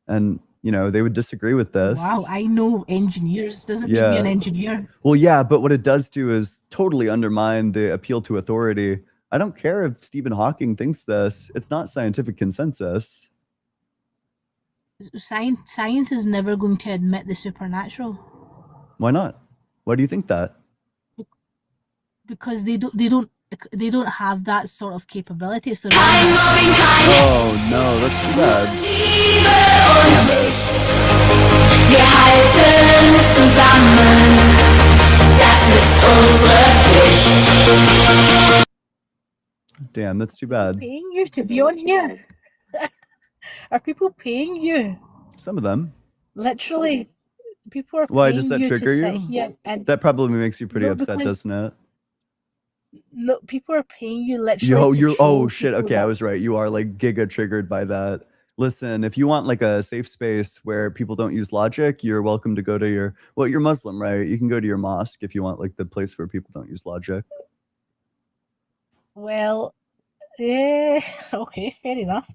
and you know they would disagree with this. Wow, I know engineers. Doesn't make me an Yeah. engineer. Well, yeah, but what it does do is totally undermine the appeal to authority. I don't care if Stephen Hawking thinks this. It's not scientific consensus. Science is never going to admit the supernatural Why not? Why do you think that? because they don't have that sort of capability. It's the Oh no, that's too bad. Wir halten zusammen, das ist unsere Pflicht. Damn, that's too bad. Paying you to be on here? Are people paying you? Some of them. Literally, people are Why paying does that you trigger to sit you? here and That probably makes you pretty No, upset, because- doesn't it? no, people are paying you literally. Yo, to you're troll oh shit. people Okay, I that- was right. You are like giga triggered by that. Listen, if you want like a safe space where people don't use logic, you're welcome to go to your well, you're Muslim, right? You can go to your mosque if you want like the place where people don't use logic. Well, yeah, okay, fair enough.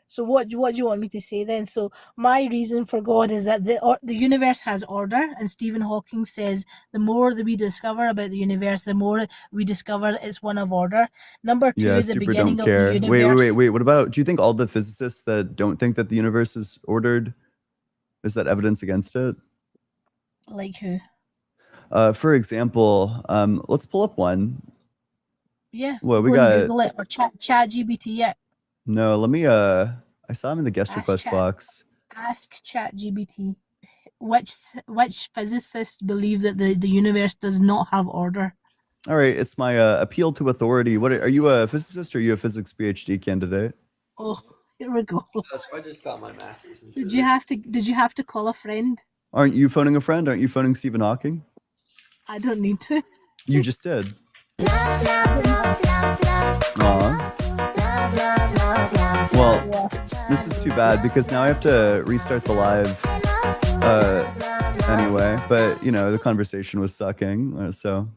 So what do you want me to say then? So my reason for God is that the universe has order, and Stephen Hawking says the more that we discover about the universe, the more we discover it's one of order. Number two, Yeah, the super beginning don't of care. the universe. Wait. What about do you think all the physicists that don't think that the universe is ordered, is that evidence against it? Like who? For example, let's pull up one. Yeah. Well, we go and got Google it or chat GBT. Yeah. no, let me I saw him in the guest Ask request Chat. box. Ask Chat GBT. Which physicists believe that the universe does not have order? All right, it's my appeal to authority. What are you a physicist or are you a physics PhD candidate? Oh, here we go. So I just got my master's in Did you have to call a friend? Aren't you phoning a friend? Aren't you phoning Stephen Hawking? I don't need to. You just did. Well, Yeah. this is too bad because now I have to restart the live anyway, but you know, the conversation was sucking, so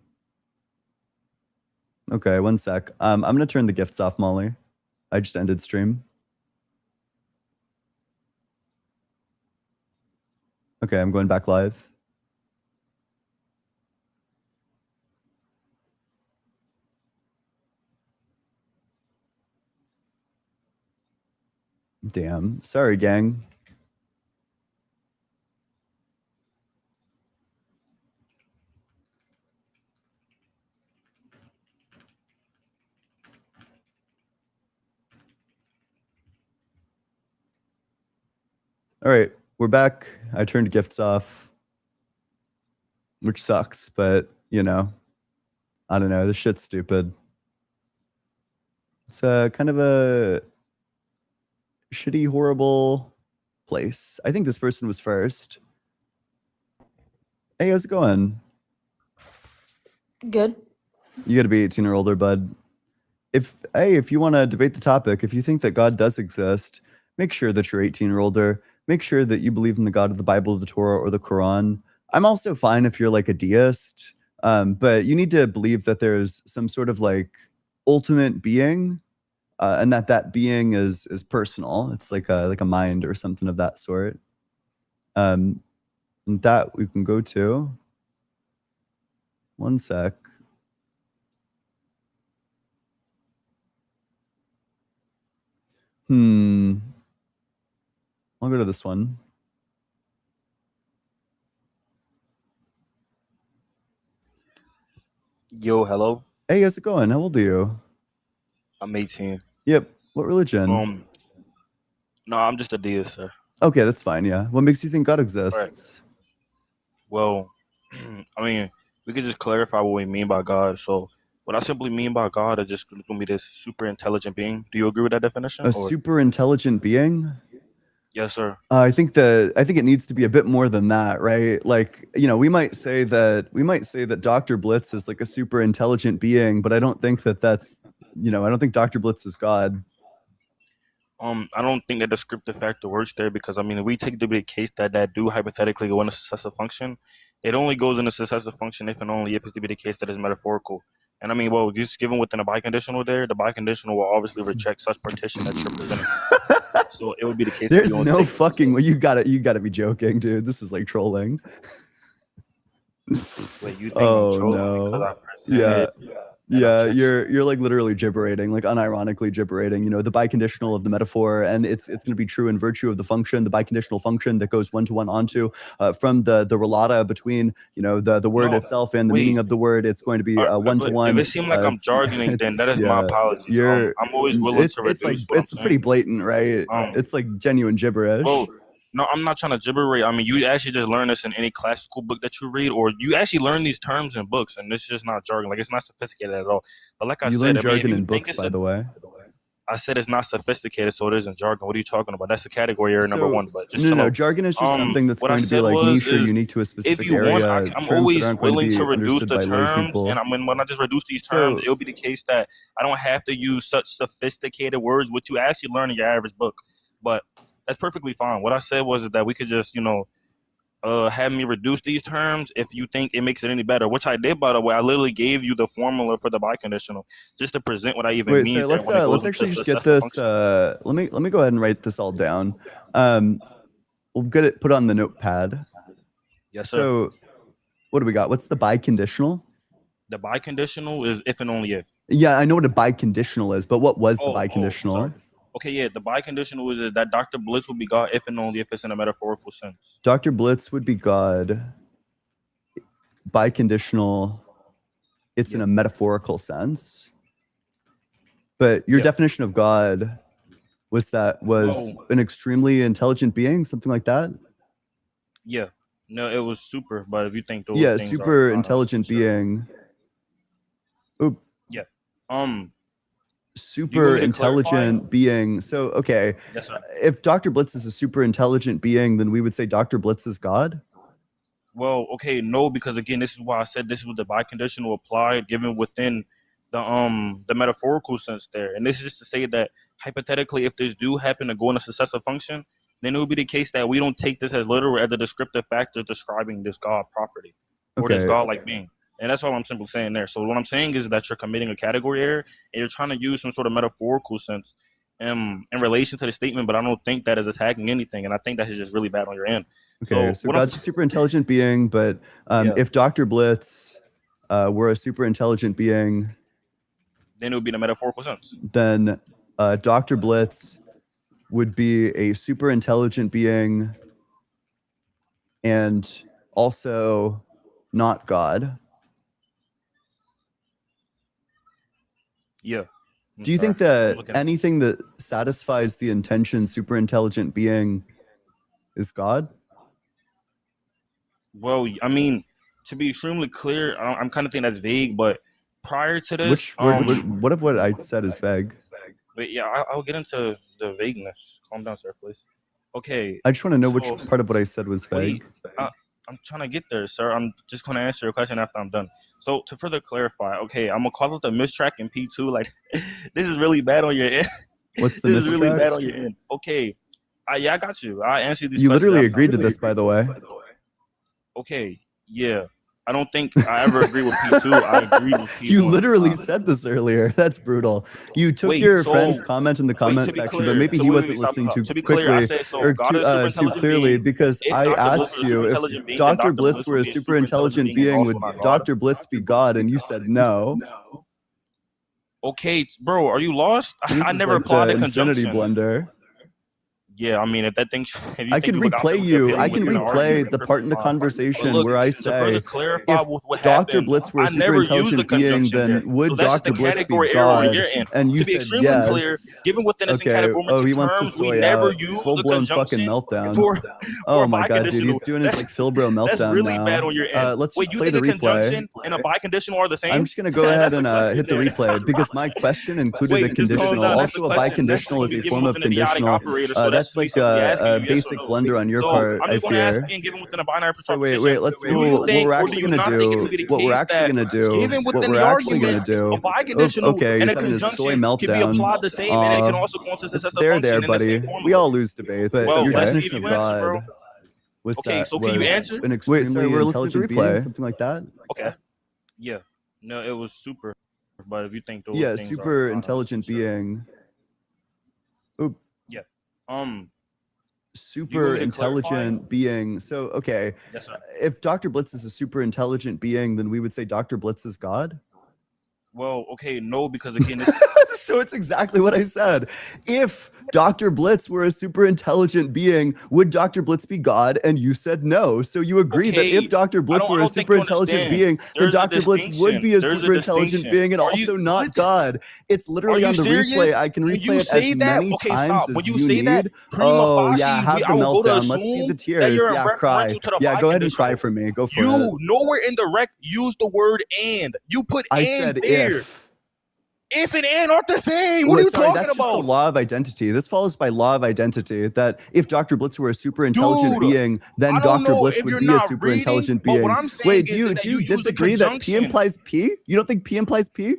okay, one sec. I'm gonna turn the gifts off, Molly. I just ended stream. Okay, I'm going back live. Damn. Sorry, gang. All right, we're back. I turned gifts off, which sucks, but you know, I don't know. This shit's stupid. It's a kind of a shitty, horrible place. I think this person was first. Hey, how's it going? Good. You gotta be 18 or older, bud. If you want to debate the topic, if you think that God does exist, make sure that you're 18 or older. Make sure that you believe in the God of the Bible, the Torah, or the Quran. I'm also fine if you're like a deist, but you need to believe that there's some sort of like ultimate being, and that being is personal. It's like a mind or something of that sort. And that we can go to. One sec. I'll go to this one. Yo, hello. Hey, how's it going? How old are you? I'm 18. Yep. What religion? No, I'm just a deist, sir. Okay, that's fine. Yeah. What makes you think God Right. exists? Well, I mean, we could just clarify what we mean by God. So, what I simply mean by God is just going to be this super intelligent being. Do you agree with that definition? A Or super intelligent being? yes, sir. I think it needs to be a bit more than that, right? Like, we might say that Dr. Blitz is like a super intelligent being, but I don't think that's, I don't think Dr. Blitz is God. I don't think that descriptive factor works there because I mean, if we take the big case that do hypothetically go in a successive function, it only goes in a successive function if and only if it's to be the case that is metaphorical. And I mean, well, just given within a biconditional there, the biconditional will obviously reject such partition that you're presenting. So it would be the case. There's that you no take fucking way. You gotta be joking, dude. This is like trolling. Wait, you think Oh, I'm trolling because no. I presented? Yeah, objects. you're like literally gibberating, like unironically gibberating. The biconditional of the metaphor, and it's going to be true in virtue of the function, the biconditional function that goes one to one onto from the relata between the word No, itself and the wait. meaning of the word. It's going to be one to But one. if it seems like I'm jargoning, then that is my apologies. You're I'm always willing it's to it's like reduce what I'm it's pretty saying. blatant, right? It's like genuine gibberish. Well, no, I'm not trying to gibberate. I mean, you actually just learn this in any classical book that you read, or you actually learn these terms in books, and it's just not jargon. Like, it's not sophisticated at all. But like I You said, learn I mean, if jargon you in think books, it's by the way. I said it's not sophisticated, so it isn't jargon. What are you talking about? That's a category error number one. But just chill no, out. jargon is just something that's what I going to be said like was niche or is unique to a specific if you area. want, I'm terms that always aren't going willing to to be reduce understood the by lay terms, people. and when I just reduce these So- terms, it'll be the case that I don't have to use such sophisticated words, which you actually learn in your average book. But that's perfectly fine. What I said was that we could just, have me reduce these terms if you think it makes it any better, which I did, by the way. I literally gave you the formula for the biconditional just to present what I even Wait, mean. so there when it goes let's into actually just successive get this. function. Let me go ahead and write this all down. We'll get it put on the notepad. Yes, sir. So, what do we got? What's the biconditional? The biconditional is if and only if. Yeah, I know what a biconditional is, but what was the Oh, biconditional? sorry. Okay, yeah, the biconditional is that Dr. Blitz will be God if and only if it's in a metaphorical sense. Dr. Blitz would be God. Biconditional, it's in a metaphorical sense. But your definition of God was an extremely intelligent being, something like that? Yeah. No, it was super, but if you think those Yeah, things super are intelligent being. Oop. Yeah. Super me to intelligent being. So, okay. Yes, sir. If Dr. Blitz is a super intelligent being, then we would say Dr. Blitz is God? Well, okay, no, because again, this is why I said this is what the biconditional applied given within the metaphorical sense there. And this is just to say that hypothetically, if this do happen to go in a successive function, then it would be the case that we don't take this as literal as a descriptive factor describing this God property or this Okay. God-like being. And that's all I'm simply saying there. So what I'm saying is that you're committing a category error and you're trying to use some sort of metaphorical sense in relation to the statement, but I don't think that is attacking anything. And I think that is just really bad on your end. Okay, so what I'm God's a super intelligent being, but Yeah. if Dr. Blitz were a super intelligent being, then it would be in a metaphorical sense. then Dr. Blitz would be a super intelligent being and also not God. Yeah. Do you think that anything that satisfies the intention super intelligent being is God? Well, I mean, to be extremely clear, I'm kind of thinking that's vague, but prior to this, What if what I said is vague? but yeah, I'll get into the vagueness. Calm down, sir, please. Okay. I just want to know which So- part of what I said was vague. Wait, I'm trying to get there, sir. I'm just going to answer your question after I'm done. So to further clarify, okay, I'm going to call it the mistrack in P2. Like, this is really bad on your end. What's the This is really mistrack? bad on your end. Okay. I got you. I answered these You questions literally after- agreed to this, by the way. Okay, yeah. I don't think I ever agree with P2. I agree with P1. You literally said this earlier. That's brutal. You took Wait, your so- friend's comment in the comment to be section, clear, but maybe so he wait, wasn't stop, listening stop. too To be quickly clear, I said, so or God is super too intelligent clearly being. because If I Dr. Blitz asked was a you super if intelligent being, Dr. then Blitz Blitz were a would be super intelligent being, and would also not God. Dr. Blitz be God? And you said no. Okay, bro, are you lost? This I is never like applied the the infinity conjunction. blender. Yeah, I mean, if that thing, if you I think can people got there replay with the you. opinion, I we're can gonna argue. replay That's the part in perfectly the fine. But conversation look, where I to further say, clarify if what Dr. happened, Blitz were a I super never used the intelligent being, conjunction there. then So would that's just the Dr. Blitz be category error on God? your end. And you To be said extremely clear, yes. given within the Okay. Oh, he categorical wants to terms, we soy never out. use Full the blown fucking conjunction meltdown. for Oh a my god, dude, biconditional. he's doing his like Philbro That's meltdown really now. bad on your end. Let's Wait, just you play think the a replay. conjunction and a biconditional are the same? I'm just gonna go ahead That's and the question hit the there. replay because my question included a Wait, just calm conditional. down. That's the Also, a question. That's biconditional is me a giving form of within the idiotic conditional. operator. So That's that's me like simply asking a you yes or basic no. blunder on your So part, I'm I just going to ask fear. again, given within the binary So wait, interpretation, let's do you what think we're or do actually you gonna not think it to do. be the What we're case actually that gonna do. given What within we're the actually gonna argument, do. a biconditional Okay, and he's a having a soy conjunction can be meltdown. applied the same and it can also go into successive There, function in the buddy. same We formula? all lose debates. But Well, your let's see if definition you of answer, bro. God was Okay, that so can you was answer? an Wait, extremely sorry, we're listening to intelligent being, replay. something like that. Okay. Yeah. No, it was super. But if you think those Yeah, things super are synonymous, intelligent sure. being. Oop. Yeah. Super me to clarify? intelligent being. So, okay, Yes, sir. if Dr. Blitz is a super intelligent being, then we would say Dr. Blitz is God. Well, okay, no, because again, this So it's exactly what I said. If Dr. Blitz were a super intelligent being, would Dr. Blitz be God? And you said no. So you agree that Okay, if Dr. Blitz I were a don't think super you intelligent understand. being, then There's a Dr. Blitz would be a distinction. There's a super intelligent distinction. being and Are you also not what? God. It's Are literally you on the serious? replay. I can When replay you it as say that, many okay, times stop. as When you you say need. that, prima Oh, facie, yeah, have the I will go to meltdown. Let's see the assume tears. that you're Yeah, cry. referential to the Yeah, go ahead and cry biconditional. for me. Go for it. You nowhere in the rec use the word and. You put I and said there. if. If and and aren't the same. What Well, are you sorry, talking that's just the about? law of identity. This follows by law of identity that if Dr. Blitz were a super intelligent Dude, being, then I don't Dr. know Blitz if would you're be a not super reading, intelligent but being. what I'm saying Wait, is do that you use the disagree that P conjunction. implies P? You don't think P implies P?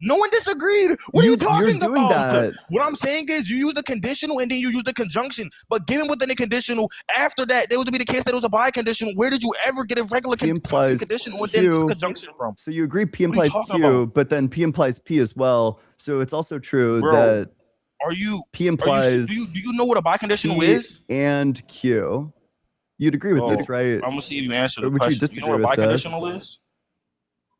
No one disagreed. What are you You're talking doing about? that. What I'm saying is you use the conditional and then you use the conjunction. But given within the conditional, after that, there was to be the case that it was a biconditional. Where did you ever get a regular P implies conditional and then Q. conjunction from? So you agree P What are you implies talking Q, about? but then P implies P as well. So it's also true Bro, that Are you P do implies you know what a biconditional P is? and Q. You'd agree with Oh, this, right? I'm gonna see if you answer Or the would you question. Do you know disagree what a with biconditional this? is?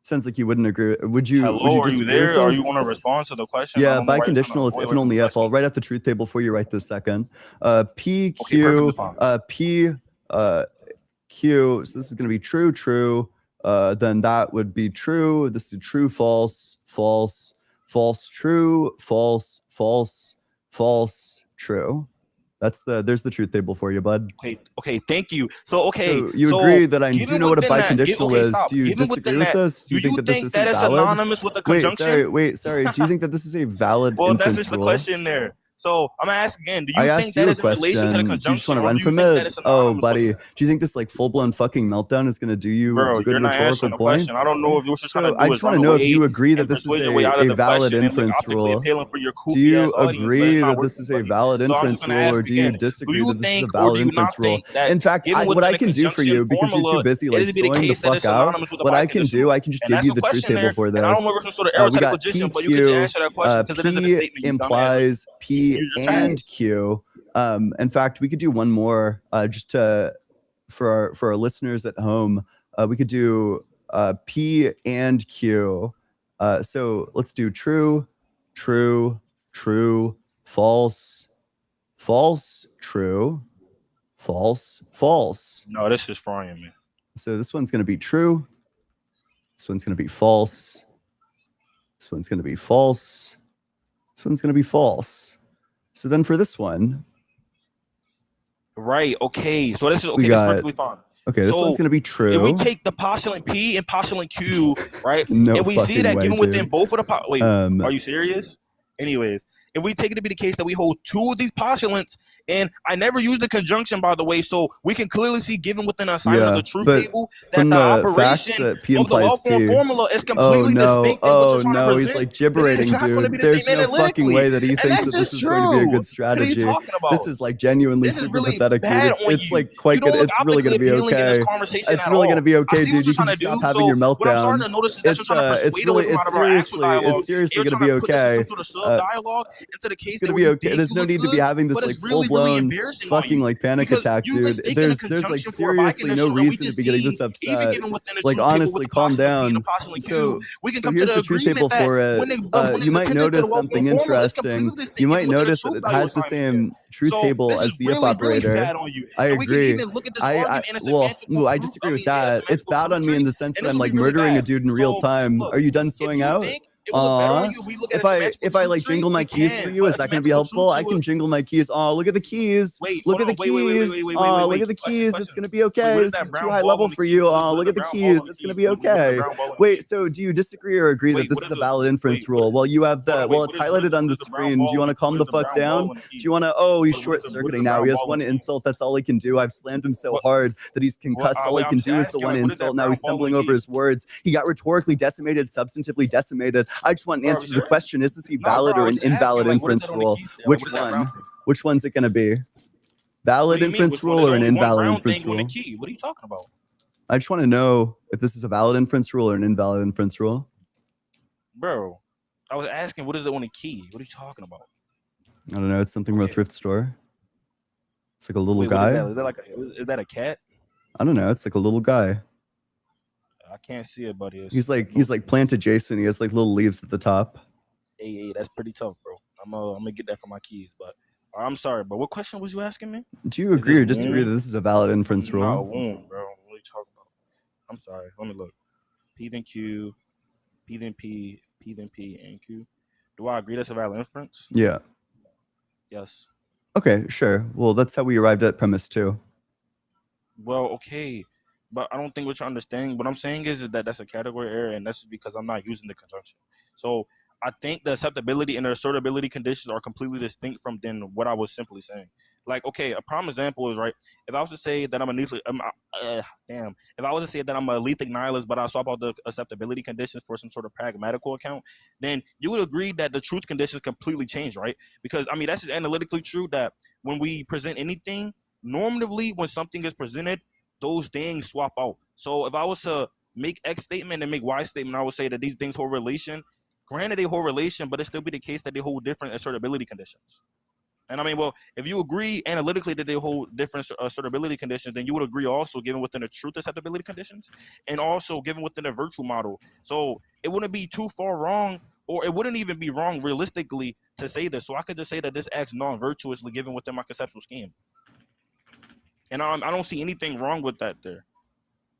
Sounds like you wouldn't agree. Would you Hello, are you disagree there? with Are this? you going to respond to the question? Yeah, I don't know why you're trying to biconditional is avoid if and only the if. I'll question. write out the truth table for you right this second. P, Okay, perfectly Q, fine. P, Q. So this is going to be true, true. Then that would be true. This is true, false, false, false, true, false, false, false, true. There's the truth table for you, bud. Okay, thank you. So So you agree that I do given know what a within that, biconditional okay, is. stop. Do you Given disagree within with that, this? Do you think that this think isn't that it's valid? synonymous with the Wait, conjunction? sorry. Do you think that this is a valid Well, that's inference just the rule? question there. So I'm gonna ask again. Do I you asked think you that a is in relation to the question. Do you just conjunction, want to or run do you from think that it? it's Oh, synonymous with buddy. it? Do you think this like full-blown fucking meltdown is going to do you Bro, good you're not rhetorical answering the points? question. I don't know if what you're trying So to I do just is want run to know if away you agree that and this is persuade your way out a of the valid question and like inference optically rule. appealing for your Do goofy you ass audience, but it's agree not that working, this is a buddy. valid So I'm just inference gonna rule, or ask do you again. Do disagree you that this is a think or valid do you inference not rule? think that In fact, given what within I the can do for conjunction you, because you're too formula, busy it like is to be the sewing the case that fuck it's out, synonymous with a what I can do, biconditional? I can just And give that's you the the truth question table there. for And I don't know this. if it's some sort of We arithmetical got position, but you can just PQ, answer that question because it is in a P statement, you dumbass. implies P Use your and tags. Q. In fact, we could do one more just for our listeners at home. We could do P and Q. So let's do true, true, true, false, false, true, false, false. No, this is frying, man. So this one's going to be true. This one's going to be false. This one's going to be false. This one's going to be false. So then for this one, Right. Okay. So this is we okay. That's got perfectly fine. okay. This So, one's going to be If true. we take the postulant P and postulant Q, right, No and we see fucking that way, given within dude. both of the wait, Um, are you serious? Anyways, if we take it to be the case that we hold two of these postulants, and I never use the conjunction, by the way, so we can clearly see, given within the assignment of Yeah, the truth but table, that from the the facts operation that P of the implies well-formed P. formula is Oh completely no! distinct than what Oh you're trying to no! He's present. like Then gibberating, it's not going to dude. be the There's same no fucking analytically, way that he and thinks that's that this just is going to be a true. good What are you strategy. talking about? This is like genuinely This is super really pathetic, dude. bad on It's you. like quite You good. don't look It's really going to optically be appealing in this okay. conversation It's at really all. going to be I okay, see dude. what You you're can trying just to do. stop having So your what I'm starting meltdown. to notice is that you're trying to It's persuade away really, from out of our actual dialogue. seriously You're going to trying be to put this okay. into sort of sub dialogue, into the case It's that gonna where be you okay. think There's you no look need to be good, having this but like it's really, full really blown embarrassing on fucking you like panic because attack, you dude. mistaken a There's like conjunction for a seriously no biconditional, and we reason to just be getting see this even upset. given within the Like truth table with honestly, the calm postulate P and the down. postulate Q, So we can so come to here's the the truth agreement table that for it. when You it's might attended to the notice well-formed something formula, it's interesting. completely distinct You might even within the notice that truth it value has the assignment there. same truth So table this as is the if really, really operator. bad on you. I And we can agree. even look at this argument in a Well, semantical I proof, disagree with yeah, that. It's semantical bad on me in proof the tree, sense and that this I'm will like be really murdering a bad. dude in real So time. look, Are you done if sewing you out? think it would look better on you, we look at a semantical If I truth like tree, jingle my we keys for can. you, But is a that going to be semantical truth helpful? I tree can jingle my keys. Oh, look at the keys. wait, Look hold at the on, keys. Oh, look at the question, keys. It's question. going to be okay. What is This that is too brown high ball level on the for key? you. Oh, What look is at the the brown ball on keys. the It's going to key? be What is that okay. brown ball on the Wait, key? so do you disagree or agree that Wait, this what is is a valid the inference wait? What rule? Well, you have hold the on, wait, well, it's highlighted on what the is the brown screen. Do you ball want on to calm what the is the fuck brown ball down? on the Do key? you want to? Oh, he's What short is the circuiting now. brown He has ball on one the key? insult. That's all he can do. I've slammed him so What? hard that he's What? concussed. All he Wait, can I'm just do is the asking, one like, what is that insult. Now brown he's ball on stumbling the over key? his words. He got rhetorically decimated, substantively decimated. I just want an Bro, answer you to the serious? question: is this a No, valid bro, I or was an just asking, invalid like, what is inference that on the rule? key still? Like, Which what is that brown one? thing? Which one's it going to be? What Valid do you mean, inference which one? rule There's or an only one invalid brown inference thing on the rule? key. What are you talking about? I just want to know if this is a valid inference rule or an invalid inference rule. Bro, I was asking, what is it on the key? What are you talking about? I don't know. It's something about Okay. thrift store. It's like a little Wait, what is guy. that? Is that like is that a cat? I don't know. It's like a little guy. I can't see it, buddy. He's like plant adjacent. He has like little leaves at the top. Hey, that's pretty tough, bro. I'm gonna get that for my keys, but I'm sorry, but what question was you asking me? Do you Is agree this or disagree that womb? this is a valid inference Not a rule? womb, bro. What are you talking about? I'm sorry. Let me look. P then Q, P then P, P then P, and Q. Do I agree that's a valid inference? Yeah. Yes. Okay, sure. Well, that's how we arrived at premise 2. Well, okay, but I don't think what you're understanding. What I'm saying is that that's a category error, and that's because I'm not using the conjunction. So I think the acceptability and the assertability conditions are completely distinct from then what I was simply saying. Like, okay, a prime example is right. If I was to say that I'm a if I was to say that I'm a lethic nihilist, but I swap out the acceptability conditions for some sort of pragmatical account, then you would agree that the truth conditions completely change, right? Because I mean that's just analytically true that when we present anything, normatively when something is presented, those things swap out. So if I was to make X statement and make Y statement, I would say that these things hold relation. Granted, they hold relation, but it still be the case that they hold different assertability conditions. And I mean, well, if you agree analytically that they hold different assertability conditions, then you would agree also given within the truth acceptability conditions and also given within the virtual model. So it wouldn't be too far wrong, or it wouldn't even be wrong realistically to say this. So I could just say that this acts non-virtuously given within my conceptual scheme. And I don't see anything wrong with that there.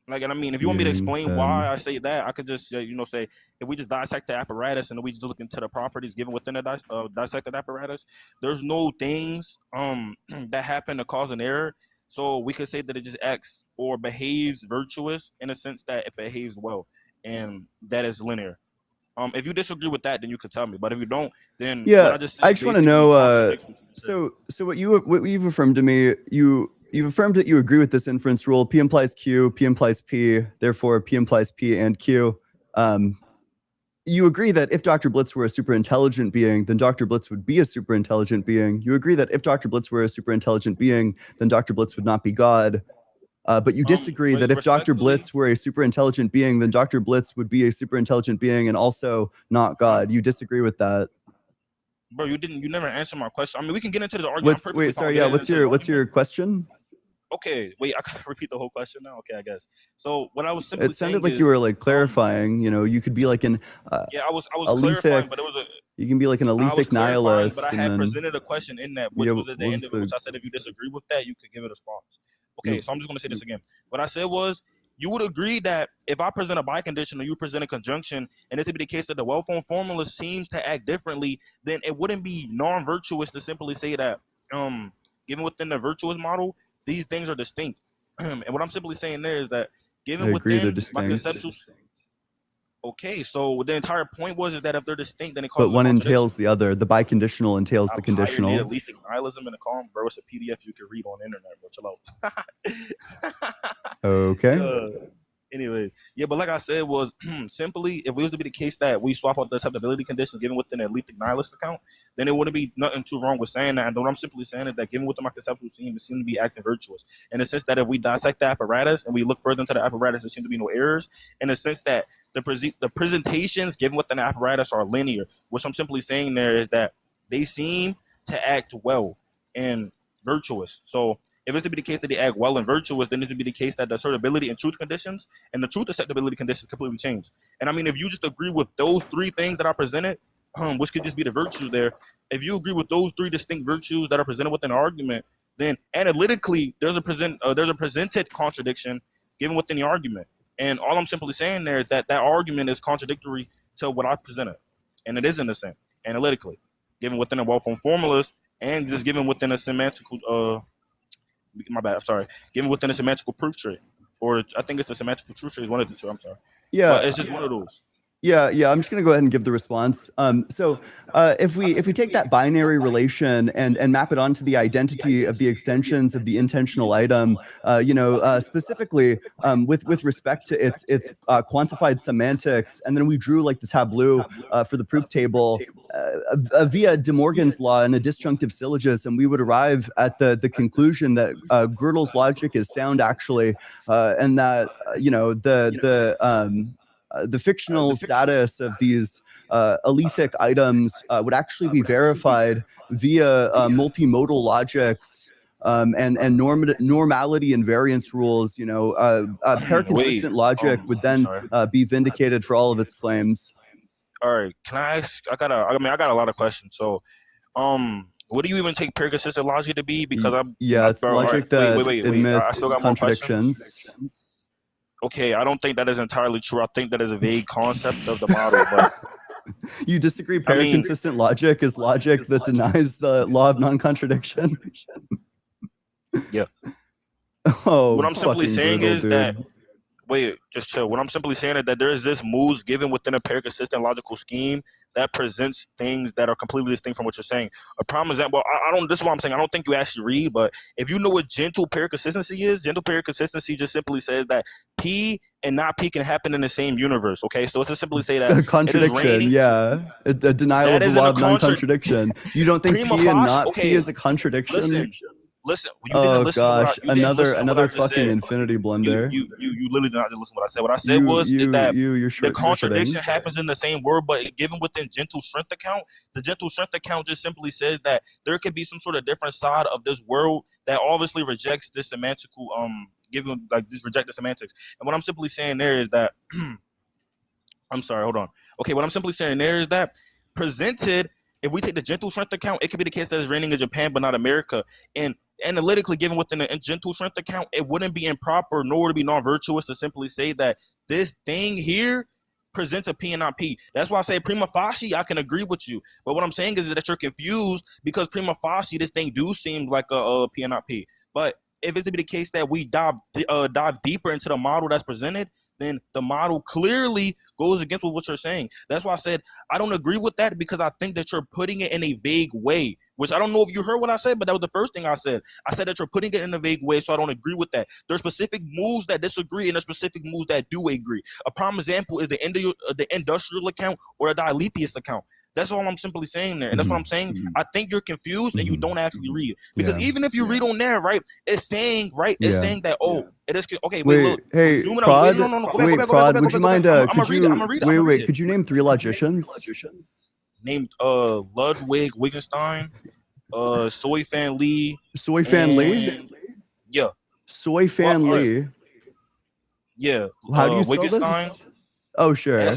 Like, and I mean, if you want me to explain why I say that, I could just, say if we just dissect the apparatus and we just look into the properties given within the dissected apparatus, there's no things that happen to cause an error. So we could say that it just acts or behaves virtuous in a sense that it behaves well, and that is linear. If you disagree with that, then you could tell me. But if you don't, then Yeah, what I just said I just want to basically know. contradicts what you just said. So what you've affirmed to me, you've affirmed that you agree with this inference rule. P implies Q, P implies P. Therefore, P implies P and Q. You agree that if Dr. Blitz were a super intelligent being, then Dr. Blitz would be a super intelligent being. You agree that if Dr. Blitz were a super intelligent being, then Dr. Blitz would not be God. But you disagree that if Dr. Blitz were a super intelligent being, then Dr. Blitz would be a super intelligent being and also not God. You disagree with that. Bro, you never answered my question. I mean, we can get into this argument. What's your question? Okay, wait, I gotta repeat the whole question now. Okay, I guess. So what I was simply It sounded like you were like clarifying. You could be like an yeah, I was clarifying, but it was you can be like an alethic nihilist. But I had presented a question in that, which was at the end of it, which I said if you disagree with that, you could give it a response. Okay, so I'm just gonna say this again. What I said was, you would agree that if I present a bicondition or you present a conjunction, and it to be the case that the well-formed formula seems to act differently, then it wouldn't be non-virtuous to simply say that, given within the virtuous model, these things are distinct. And what I'm simply saying there is that given within my conceptual. Okay, so the entire point was is that if they're distinct, then it causes. But one entails the other. The biconditional entails the conditional. Lethic nihilism in a column, bro. It's a PDF you can read on the internet, bro. Chill out. Okay. Anyways, yeah, but like I said, was simply if it was to be the case that we swap out the acceptability conditions given within a lethic nihilist account, then it wouldn't be nothing too wrong with saying that. And what I'm simply saying is that given within my conceptual scheme, it seems to be acting virtuous. In the sense that if we dissect the apparatus and we look further into the apparatus, there seem to be no errors. In the sense that the presentations given within the apparatus are linear. What I'm simply saying there is that they seem to act well and virtuous. So if it's to be the case that they act well and virtuous, then it would be the case that the assertability and truth conditions and the truth acceptability conditions completely change. And I mean, if you just agree with those three things that I presented, which could just be the virtues there, if you agree with those three distinct virtues that are presented within an argument, then analytically there's a presented contradiction given within the argument. And all I'm simply saying there is that that argument is contradictory to what I presented, and it is in the same analytically, given within a well-formed formulas and just given within a semantical given within a semantical proof tree, or I think it's the semantical truth tree is one of the two. I'm sorry. Yeah, but it's just one of those. Yeah, I'm just gonna go ahead and give the response. So if we take that binary relation and map it onto the identity of the extensions of the intentional item, specifically with respect to its quantified semantics, and then we drew like the tableau for the proof table via De Morgan's law and a disjunctive syllogism, we would arrive at the conclusion that Gödel's logic is sound actually, and that the fictional status of these alethic items would actually be verified via multimodal logics and normality and variance rules. Pair-consistent logic would then be vindicated for all of its claims. All right, can I ask? I got a lot of questions. So, what do you even take pair-consistent logic to be? Because it's logic that admits I still got more contradictions. questions. Okay, I don't think that is entirely true. I think that is a vague concept of the model. But you disagree? Pair-consistent logic is logic that denies the law of non-contradiction. Yeah. Oh, what I'm simply saying brutal, is dude. that just chill. What I'm simply saying is that there is this moves given within a pair-consistent logical scheme that presents things that are completely distinct from what you're saying. A prime example, I don't. This is what I'm saying. I don't think you actually read, but if you know what gentle pair consistency is, gentle pair consistency just simply says that P and not P can happen in the same universe. Okay, so it's just simply say that a contradiction. Yeah, a denial of the law of non-contradiction. You don't think P and not P is a contradiction? Listen. You Oh didn't listen gosh, you didn't listen to what I another just fucking said. infinity blender. You literally did not listen to what I said. What I said you're the contradiction happens in the same word, but given within gentle strength account, the gentle strength account just simply says that there could be some sort of different side of this world that obviously rejects this semantical reject the semantics. And what I'm simply saying there is that I'm sorry, hold on. Okay, what I'm simply saying there is that presented, if we take the gentle strength account, it could be the case that it's raining in Japan but not America. And analytically, given within the gentle strength account, it wouldn't be improper nor would it be non-virtuous to simply say that this thing here presents a P and not P. That's why I say prima facie, I can agree with you. But what I'm saying is that you're confused because prima facie, this thing do seem like a P and not P. But if it to be the case that we dive deeper into the model that's presented, then the model clearly goes against what you're saying. That's why I said I don't agree with that, because I think that you're putting it in a vague way, which I don't know if you heard what I said, but that was the first thing I said. I said that you're putting it in a vague way, so I don't agree with that. There's specific moves that disagree, and there's specific moves that do agree. A prime example is the industrial account or the Diolepius account. That's all I'm simply saying there. And that's what I'm saying. I think you're confused and you don't actually read. Because even if you read on there, right, it's saying, saying that, it is, okay, wait, look. Hey, Prod, Prod, would you mind, could you name 3 logicians? Named Ludwig Wittgenstein, Soy Fan Lee. Soy Fan Lee? Yeah. Soy Fan Lee? Yeah. How do you spell Wittgenstein? this? Oh, sure.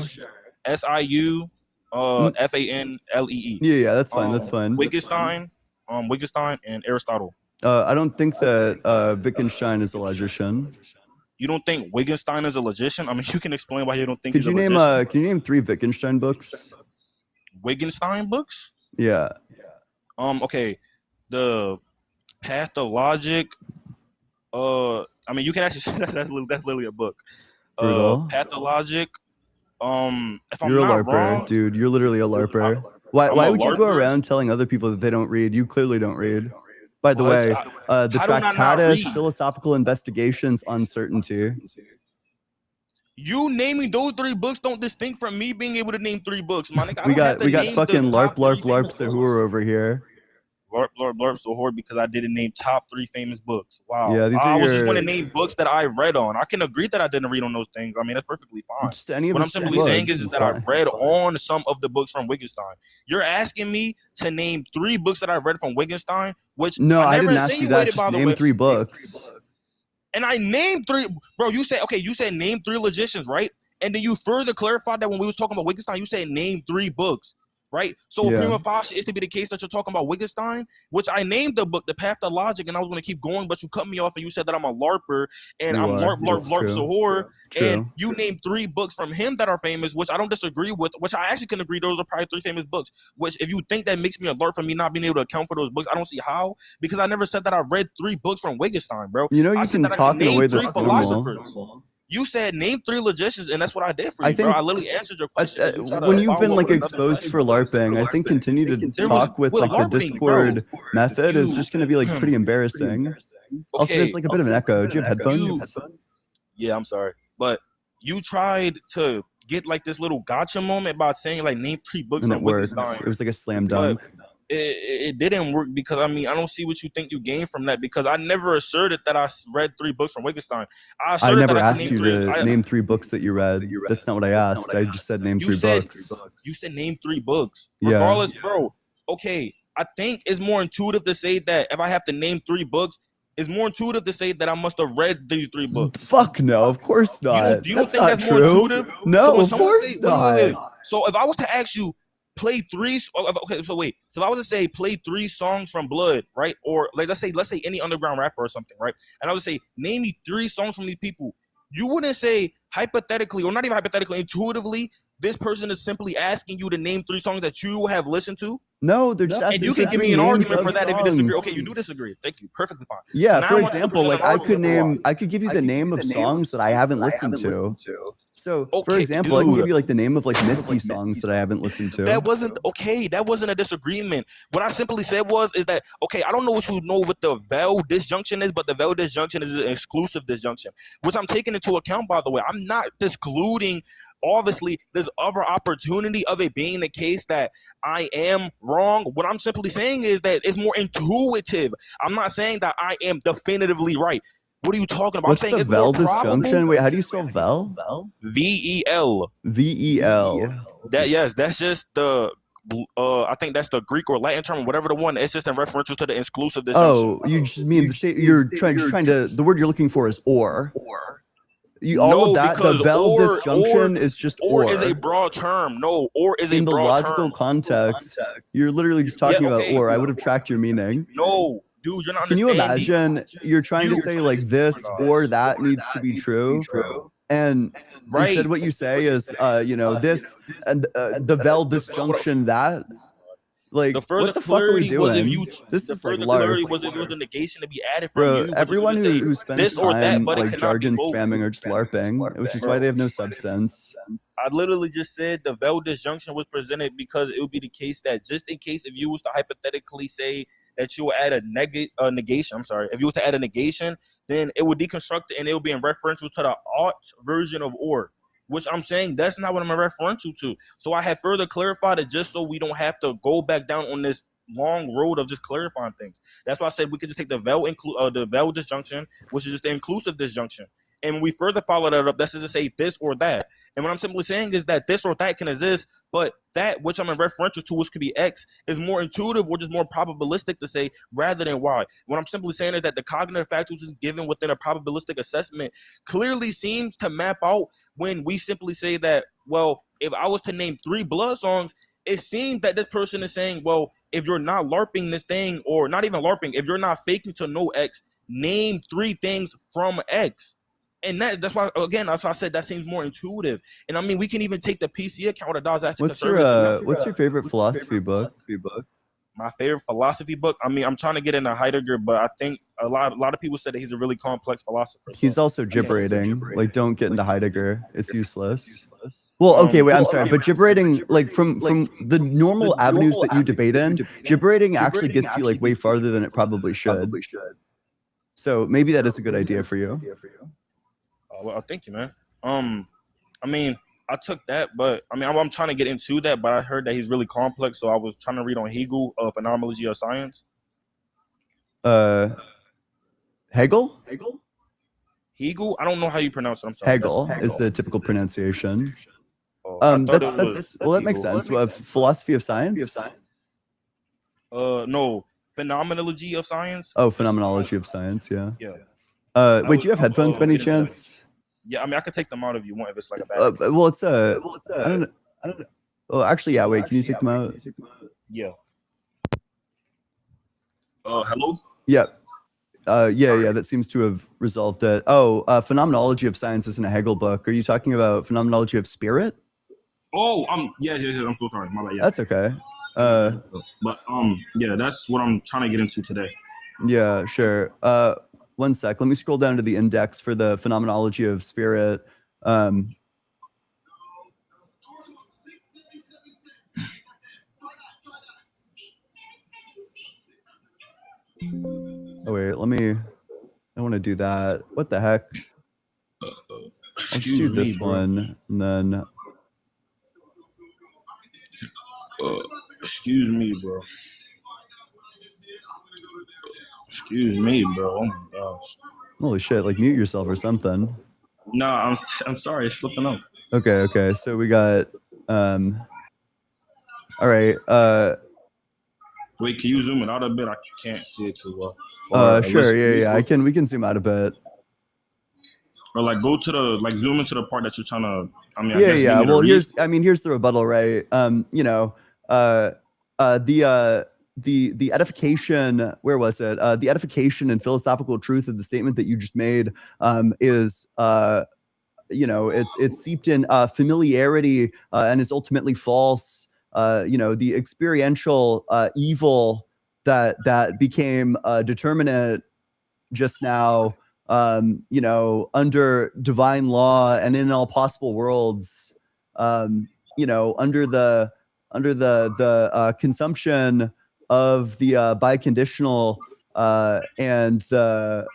SIU. FANLEE. Yeah, that's fine. That's fine. Wittgenstein, and Aristotle. I don't think that Wittgenstein is a logician. You don't think Wittgenstein is a logician? I mean, you can explain why you don't think Can he's a logician. Can you name 3 Wittgenstein books? Wittgenstein books? Yeah. Okay. The Path of Logic. I mean, you can actually that's literally a book. Brutal. Path of Logic. If I'm You're not a LARPer, wrong, dude. You're literally a LARPer. Why would you go around telling other people that they don't read? You clearly don't read. By the way, the Tractatus Philosophical Investigations on Certainty. You naming those 3 books don't distinct from me being able to name 3 books, my nigga. We got fucking LARPs who are over here. blurp, blurp, blurp so hard because I didn't name top 3 famous books. Wow. Yeah, these are I was just your going to name books that I read on. I can agree that I didn't read on those things. I mean, that's perfectly fine. just any of What I'm his 3 simply saying books is is that I fine. read on some of the books from Wittgenstein. You're asking me to name 3 books that I read from Wittgenstein, which No, I never didn't ask you that. insinuated, Just by the name way. 3 books. And I named 3. Bro, you said, okay, you said name 3 logicians, right? And then you further clarified that when we was talking about Wittgenstein, you said name 3 books, right? So Yeah. prima facie is to be the case that you're talking about Wittgenstein, which I named the book, The Path to Logic, and I was going to keep going, but you cut me off and you said that I'm a LARPer and You I'm are. LARP, LARP, That's LARP, true. Sahor. And True. you named 3 books from him that are famous, which I don't disagree with, which I actually can agree those are probably 3 famous books, which if you think that makes me a LARP for me not being able to account for those books, I don't see how, because I never said that I read 3 books from Wittgenstein, bro. You know, I you said can that I talk in a named way 3 that's normal. philosophers. You said name 3 logicians, and that's what I did for I you, bro. think I literally answered your question. and you try to when you've follow been up like with another exposed question. for LARPing, I think continue to There was talk with with like the LARPing, bro. Discord method is You just going to be like pretty embarrassing. Also, there's okay? like a bit of an echo. Do you have headphones? Yeah, I'm sorry, but you tried to get like this little gotcha moment by saying like name 3 books And from it worked. Wittgenstein. It was like a slam But dunk. it didn't work because I mean I don't see what you think you gained from that because I never asserted that I read 3 books from Wittgenstein. I I asserted never that I could asked name you 3. to name 3 books that you read. That's not what I asked. I just said name You 3 said books. you said name 3 books. Yeah. Regardless, bro. Okay, I think it's more intuitive to say that if I have to name 3 books, it's more intuitive to say that I must have read these 3 books. Fuck no, of course You not. don't, you don't That's think not that's more true. intuitive? No, So when of someone course say, not. wait. So if I was to ask you, play 3. Okay, so wait. So if I was to say play 3 songs from Blood, right? Or like let's say any underground rapper or something, right? And I would say name me 3 songs from these people. You wouldn't say hypothetically, or not even hypothetically, intuitively, this person is simply asking you to name 3 songs that you have listened to. No, they're just asking. And you they're can give me giving an names argument for of that if you disagree. songs. Okay, you do disagree. Thank you. Perfectly fine. Yeah, now for I want you to example, present like an argument for why. I could give you the name of songs that I haven't listened to. So, for Okay, example, I can dude. give you like the name of like Mitski songs that I haven't listened to. That wasn't okay. That wasn't a disagreement. What I simply said is that okay. I don't know what you know what the Vel disjunction is, but the Vel disjunction is an exclusive disjunction, which I'm taking into account. By the way, I'm not excluding. Obviously, there's other opportunity of it being the case that I am wrong. What I'm simply saying is that it's more intuitive. I'm not saying that I am definitively right. What are you talking about? What's I'm saying the it's Vel more probable. disjunction? Wait, how do you spell Vel? VEL. VEL. That's just the I think that's the Greek or Latin term, whatever the one. It's just in reference to the exclusive disjunction. Oh, you just mean the state. You're trying to. The word you're looking for is or. All No, of that. The because Vel or disjunction is just or is a broad term. No, or is a in the broad logical term. context. You're literally just talking Yeah, about okay. or. I would have tracked your meaning. No, dude, you're not Can you understanding. imagine you're trying to say like this or that needs to be true, and Right. instead what you say is this and the Vel disjunction that. Like, The further what the fuck are we clarity was if doing? you. This The is like further clarity LARP. was if it was the negation to be added from Bro, you. which is everyone to say who spends this or that, time but it like cannot be jargon both. spamming or just LARPing, which is why they have no substance. I literally just said the Vel disjunction was presented because it would be the case that just in case if you was to hypothetically say that you will add a negation, I'm sorry, if you was to add a negation, then it would deconstruct it and it would be in referential to the ought version of or, which I'm saying that's not what I'm referential to. So I have further clarified it just so we don't have to go back down on this long road of just clarifying things. That's why I said we could just take the Vel disjunction, which is just the inclusive disjunction. And when we further follow that up, that's just to say this or that. And what I'm simply saying is that this or that can exist, but that which I'm in referential to, which could be X, is more intuitive or just more probabilistic to say rather than Y. What I'm simply saying is that the cognitive factors is given within a probabilistic assessment clearly seems to map out when we simply say that, well, if I was to name 3 Blood songs, it seems that this person is saying, well, if you're not LARPing this thing, or not even LARPing, if you're not faking to know X, name 3 things from X. And that's why, again, that's why I said that seems more intuitive. And I mean, we can even take the PC account of didactic What's service. your what's your favorite philosophy book? My favorite philosophy book. I mean, I'm trying to get into Heidegger, but I think a lot of people said that he's a really complex philosopher. So. He's also gibberating. Like, don't get into Heidegger. It's useless. Well, okay, wait, I'm sorry, but gibberating, like from the normal avenues that you debate in, gibberating actually gets you like way farther than it probably should. So maybe that is a good idea for you. Well, thank you, man. I mean, I took that, but I mean, I'm trying to get into that, but I heard that he's really complex, so I was trying to read on Hegel, Phenomenology of Science. Hegel? Hegel? I don't know how you pronounce it. I'm sorry. Hegel is the typical pronunciation. Oh, I thought it was That's well, that makes sense. Well, philosophy of science. no, phenomenology of science. Oh, phenomenology of science. Yeah. Yeah. Wait, do you have headphones by any chance? Yeah, I mean, I could take them out if you want. If it's like a bad. Well, it's I don't know. Oh, actually, yeah. Wait, can you take them out? Yeah. Hello. Yeah. Yeah. That seems to have resolved it. Oh, phenomenology of science isn't a Hegel book. Are you talking about phenomenology of spirit? Oh, yeah. I'm so sorry. My bad. Yeah. That's okay. But yeah, that's what I'm trying to get into today. Yeah, sure. One sec. Let me scroll down to the index for the phenomenology of spirit. Oh wait, I want to do that. What the heck? I'll just do this one and then. Excuse me, bro. Excuse me, bro. Oh my gosh. Holy shit! Like mute yourself or something. No, I'm sorry. It's slipping up. Okay. So we got. All right. Wait, can you zoom it out a bit? I can't see it too well. Sure. Yeah. We can zoom out a bit. Or like go to the zoom into the part that you're trying to. I mean, yeah. Well, here's the rebuttal, right? The edification. Where was it? The edification and philosophical truth of the statement that you just made is it's seeped in familiarity and is ultimately false. The experiential evil that became determinate just now, under divine law and in all possible worlds, under the consumption of the biconditional and the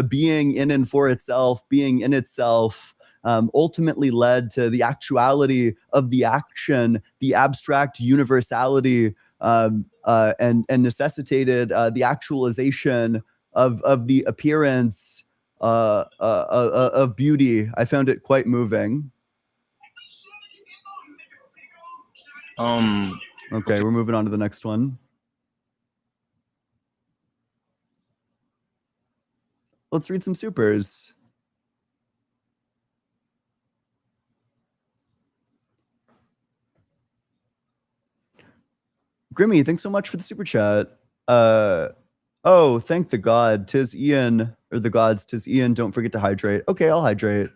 being in and for itself, being in itself, ultimately led to the actuality of the action, the abstract universality, and necessitated the actualization of the appearance of beauty. I found it quite moving. Okay, we're moving on to the next one. Let's read some supers. Grimmy, thanks so much for the super chat. Oh, thank the god. Tis Ian, or the gods. Tis Ian. Don't forget to hydrate. Okay, I'll hydrate.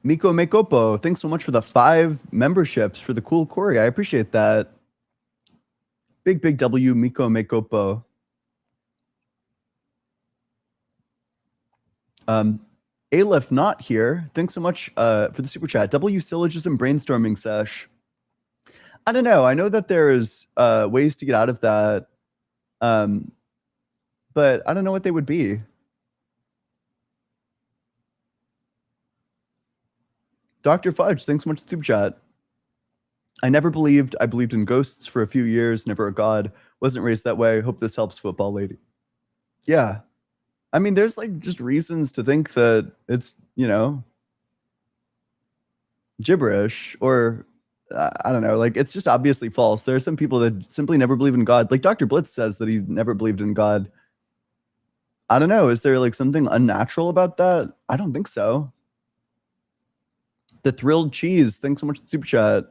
Miko Mekopo, thanks so much for the 5 memberships for the cool Corey. I appreciate that. Big W, Miko Mekopo. Aleph not here. Thanks so much for the super chat. W syllogism brainstorming sesh. I don't know. I know that there's ways to get out of that, but I don't know what they would be. Dr. Fudge, thanks so much for the super chat. I believed in ghosts for a few years, never a god. Wasn't raised that way. Hope this helps, football lady. Yeah. I mean, there's like just reasons to think that it's, gibberish, or I don't know, like it's just obviously false. There are some people that simply never believe in God. Like Dr. Blitz says that he never believed in God. I don't know. Is there like something unnatural about that? I don't think so. The Thrilled Cheese, thanks so much for the super chat.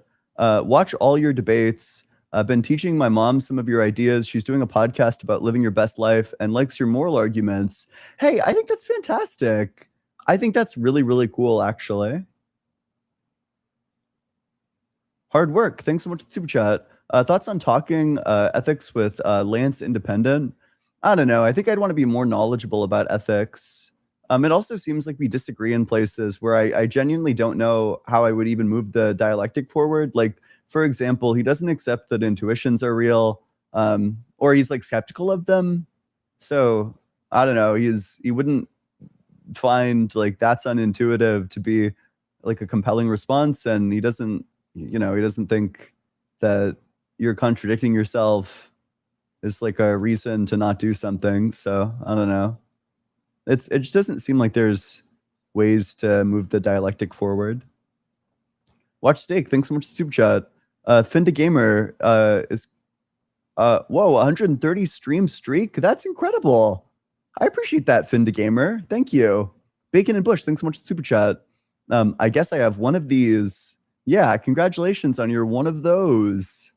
Watch all your debates. I've been teaching my mom some of your ideas. She's doing a podcast about living your best life and likes your moral arguments. Hey, I think that's fantastic. I think that's really, really cool, actually. Hard work. Thanks so much for the super chat. Thoughts on talking ethics with Lance Independent? I don't know. I think I'd want to be more knowledgeable about ethics. It also seems like we disagree in places where I genuinely don't know how I would even move the dialectic forward. Like, for example, he doesn't accept that intuitions are real, or he's like skeptical of them. So I don't know. He wouldn't find like that's unintuitive to be like a compelling response, and he doesn't think that you're contradicting yourself is like a reason to not do something. So I don't know. It just doesn't seem like there's ways to move the dialectic forward. Watch Steak, thanks so much for super chat. Finda Gamer is whoa, 130 stream streak. That's incredible. I appreciate that, Finda Gamer. Thank you. Bacon and Bush, thanks so much for super chat. I guess I have one of these. Yeah, congratulations on your one of those.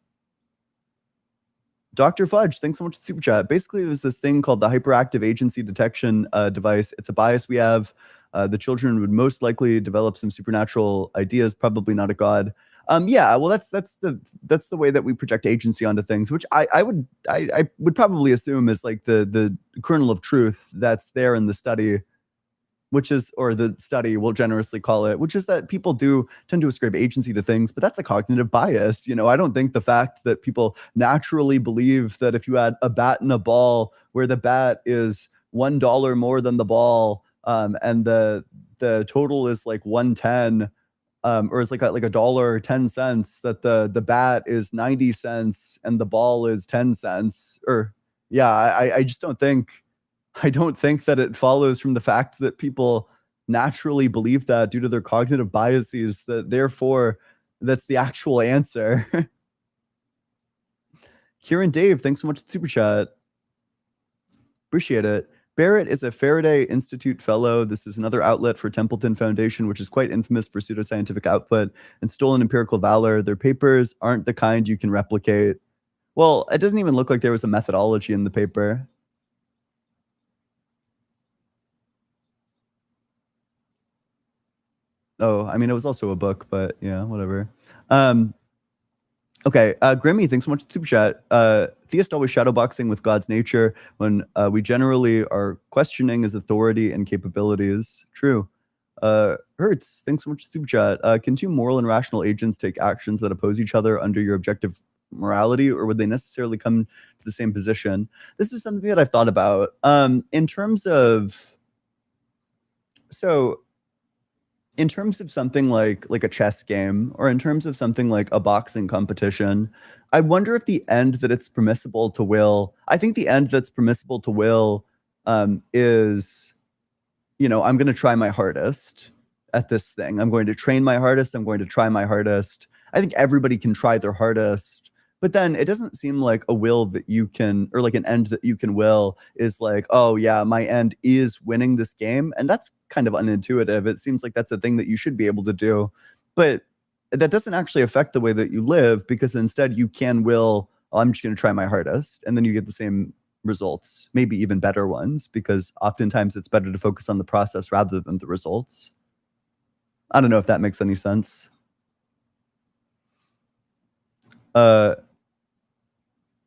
Dr. Fudge, thanks so much for super chat. Basically, there's this thing called the hyperactive agency detection device. It's a bias we have. The children would most likely develop some supernatural ideas, probably not a god. Yeah, well, that's the way that we project agency onto things, which I would probably assume is like the kernel of truth that's there in the study, which is, or the study we'll generously call it, which is that people do tend to ascribe agency to things, but that's a cognitive bias. You know, I don't think the fact that people naturally believe that if you add a bat and a ball, where the bat is $1 more than the ball, and the total is like 110, or it's like a dollar 10 cents, that the bat is 90 cents and the ball is 10 cents. Or yeah, I just don't think that it follows from the fact that people naturally believe that due to their cognitive biases, that therefore that's the actual answer. Kieran Dave, thanks so much for the super chat. Appreciate it. Barrett is a Faraday Institute fellow. This is another outlet for Templeton Foundation, which is quite infamous for pseudoscientific output and stolen empirical valor. Their papers aren't the kind you can replicate. Well, it doesn't even look like there was a methodology in the paper. Oh, I mean, it was also a book, but yeah, whatever. Okay, Grimmy, thanks so much for the super chat. Theist always shadowboxing with God's nature when we generally are questioning his authority and capabilities. True. Hertz, thanks so much for the super chat. Can two moral and rational agents take actions that oppose each other under your objective morality, or would they necessarily come to the same position? This is something that I've thought about. In terms of something like a chess game, or in terms of something like a boxing competition, I wonder if the end that it's permissible to will, I think the end that's permissible to will is, I'm going to try my hardest at this thing. I'm going to train my hardest. I'm going to try my hardest. I think everybody can try their hardest. But then it doesn't seem like a will that you can, or like an end that you can will is like, oh yeah, my end is winning this game. And that's kind of unintuitive. It seems like that's a thing that you should be able to do. But that doesn't actually affect the way that you live, because instead you can will, oh, I'm just going to try my hardest. And then you get the same results, maybe even better ones, because oftentimes it's better to focus on the process rather than the results. I don't know if that makes any sense.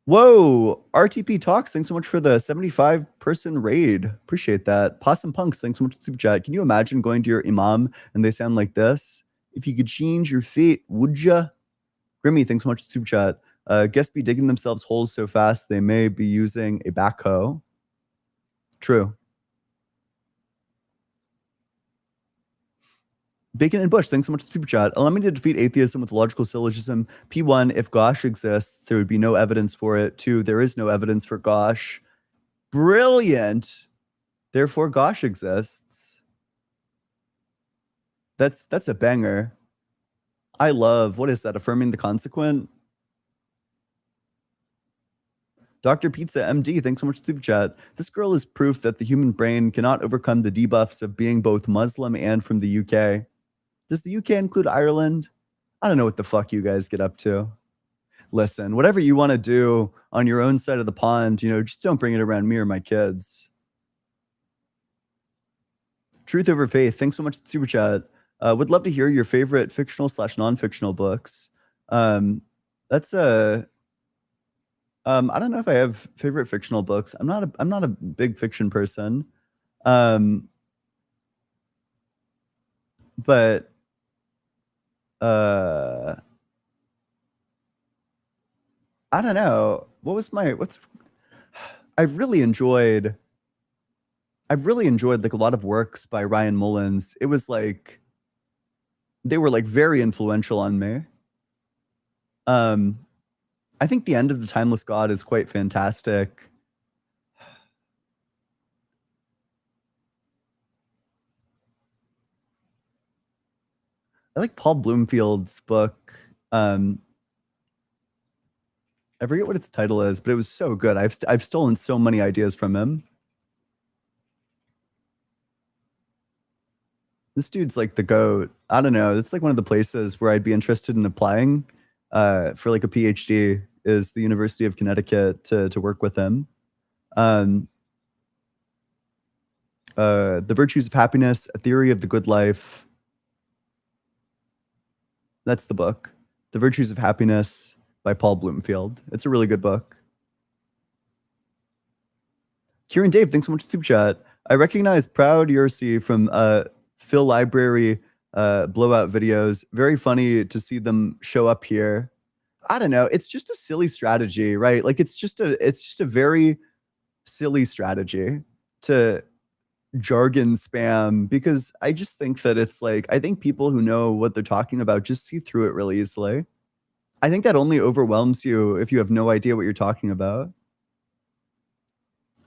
Whoa, RTP Talks, thanks so much for the 75-person raid. Appreciate that. Possum Punks, thanks so much for the super chat. Can you imagine going to your imam and they sound like this? If you could change your fate, would ya? Grimmy, thanks so much for the super chat. Guests be digging themselves holes so fast they may be using a backhoe. True. Bacon and Bush, thanks so much for the super chat. Allow me to defeat atheism with logical syllogism. P1, if Gosh exists, there would be no evidence for it. 2, there is no evidence for Gosh. Brilliant. Therefore, Gosh exists. That's a banger. I love, what is that, affirming the consequent? Dr. Pizza MD, thanks so much for the super chat. This girl is proof that the human brain cannot overcome the debuffs of being both Muslim and from the UK. Does the UK include Ireland? I don't know what the fuck you guys get up to. Listen, whatever you want to do on your own side of the pond, just don't bring it around me or my kids. Truth Over Faith, thanks so much for the super chat. Would love to hear your favorite fictional/non-fictional books. That's a... I don't know if I have favorite fictional books. I'm not a big fiction person. but I don't know. I've really enjoyed like a lot of works by Ryan Mullins. It was like they were like very influential on me. I think The End of the Timeless God is quite fantastic. I like Paul Bloomfield's book. I forget what its title is, but it was so good. I've stolen so many ideas from him. This dude's like the GOAT. I don't know. It's like one of the places where I'd be interested in applying for like a PhD is the University of Connecticut to work with him. The Virtues of Happiness, A Theory of the Good Life. That's the book. The Virtues of Happiness by Paul Bloomfield. It's a really good book. Kieran Dave, thanks so much for Super Chat. I recognize Proud Yersi from Phil Library blowout videos. Very funny to see them show up here. I don't know. It's just a silly strategy, right? Like it's just a very silly strategy to jargon spam, because I just think that it's like, I think people who know what they're talking about just see through it really easily. I think that only overwhelms you if you have no idea what you're talking about.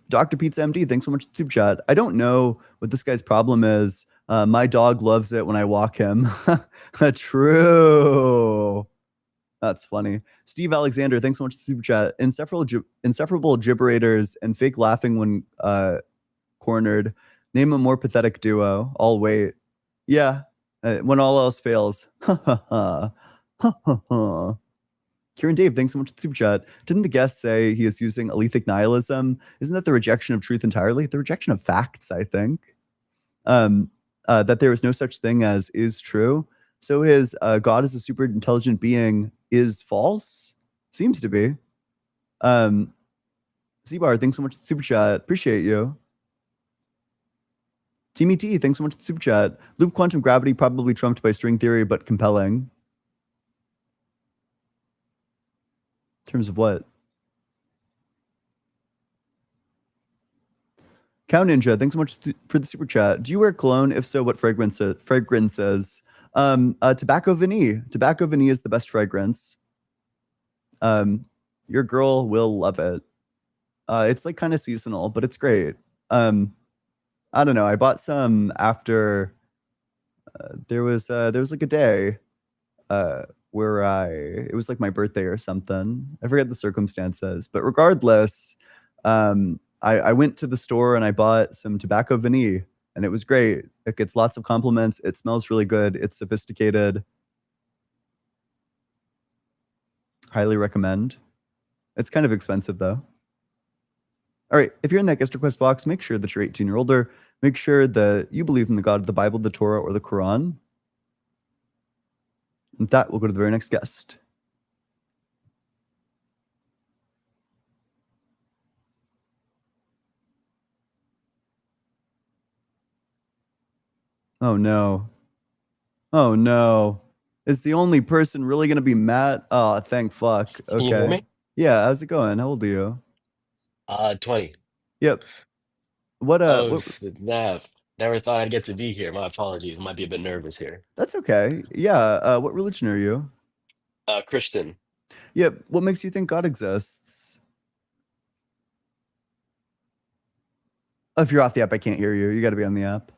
Dr. Pizza MD, thanks so much for the Super Chat. I don't know what this guy's problem is. My dog loves it when I walk him. True. That's funny. Steve Alexander, thanks so much for the Super Chat. Insufferable gibberators and fake laughing when cornered. Name a more pathetic duo. I'll wait. Yeah, when all else fails. Ha ha ha. Ha ha ha. Kieran Dave, thanks so much for the Super Chat. Didn't the guest say he is using alethic nihilism? Isn't that the rejection of truth entirely? The rejection of facts, I think. That there is no such thing as is true. So his God is a super intelligent being is false? Seems to be. Z-Bar, thanks so much for the Super Chat. Appreciate you. Teamy T, thanks so much for the Super Chat. Loop quantum gravity probably trumped by string theory, but compelling. In terms of what? Cow Ninja, thanks so much for the Super Chat. Do you wear cologne? If so, what fragrances? Tobacco Vanille. Tobacco Vanille is the best fragrance. Your girl will love it. It's like kind of seasonal, but it's great. I don't know. I bought some after there was like a day where it was like my birthday or something. I forget the circumstances, but regardless, I went to the store and I bought some Tobacco Vanille, and it was great. It gets lots of compliments. It smells really good. It's sophisticated. Highly recommend. It's kind of expensive though. All right, if you're in that guest request box, make sure that you're 18 or older. Make sure that you believe in the God of the Bible, the Torah, or the Quran. With that, we'll go to the very next guest. Oh no. Oh no. Is the only person really going to be Matt? Oh, thank fuck. Okay. Can you hear me? Yeah, how's it going? How old are you? 20. Yep. What Snap. Never thought I'd get to be here. My apologies. Might be a bit nervous here. That's okay. Yeah, what religion are you? Christian. Yep. What makes you think God exists? Oh, if you're off the app, I can't hear you. You got to be on the app.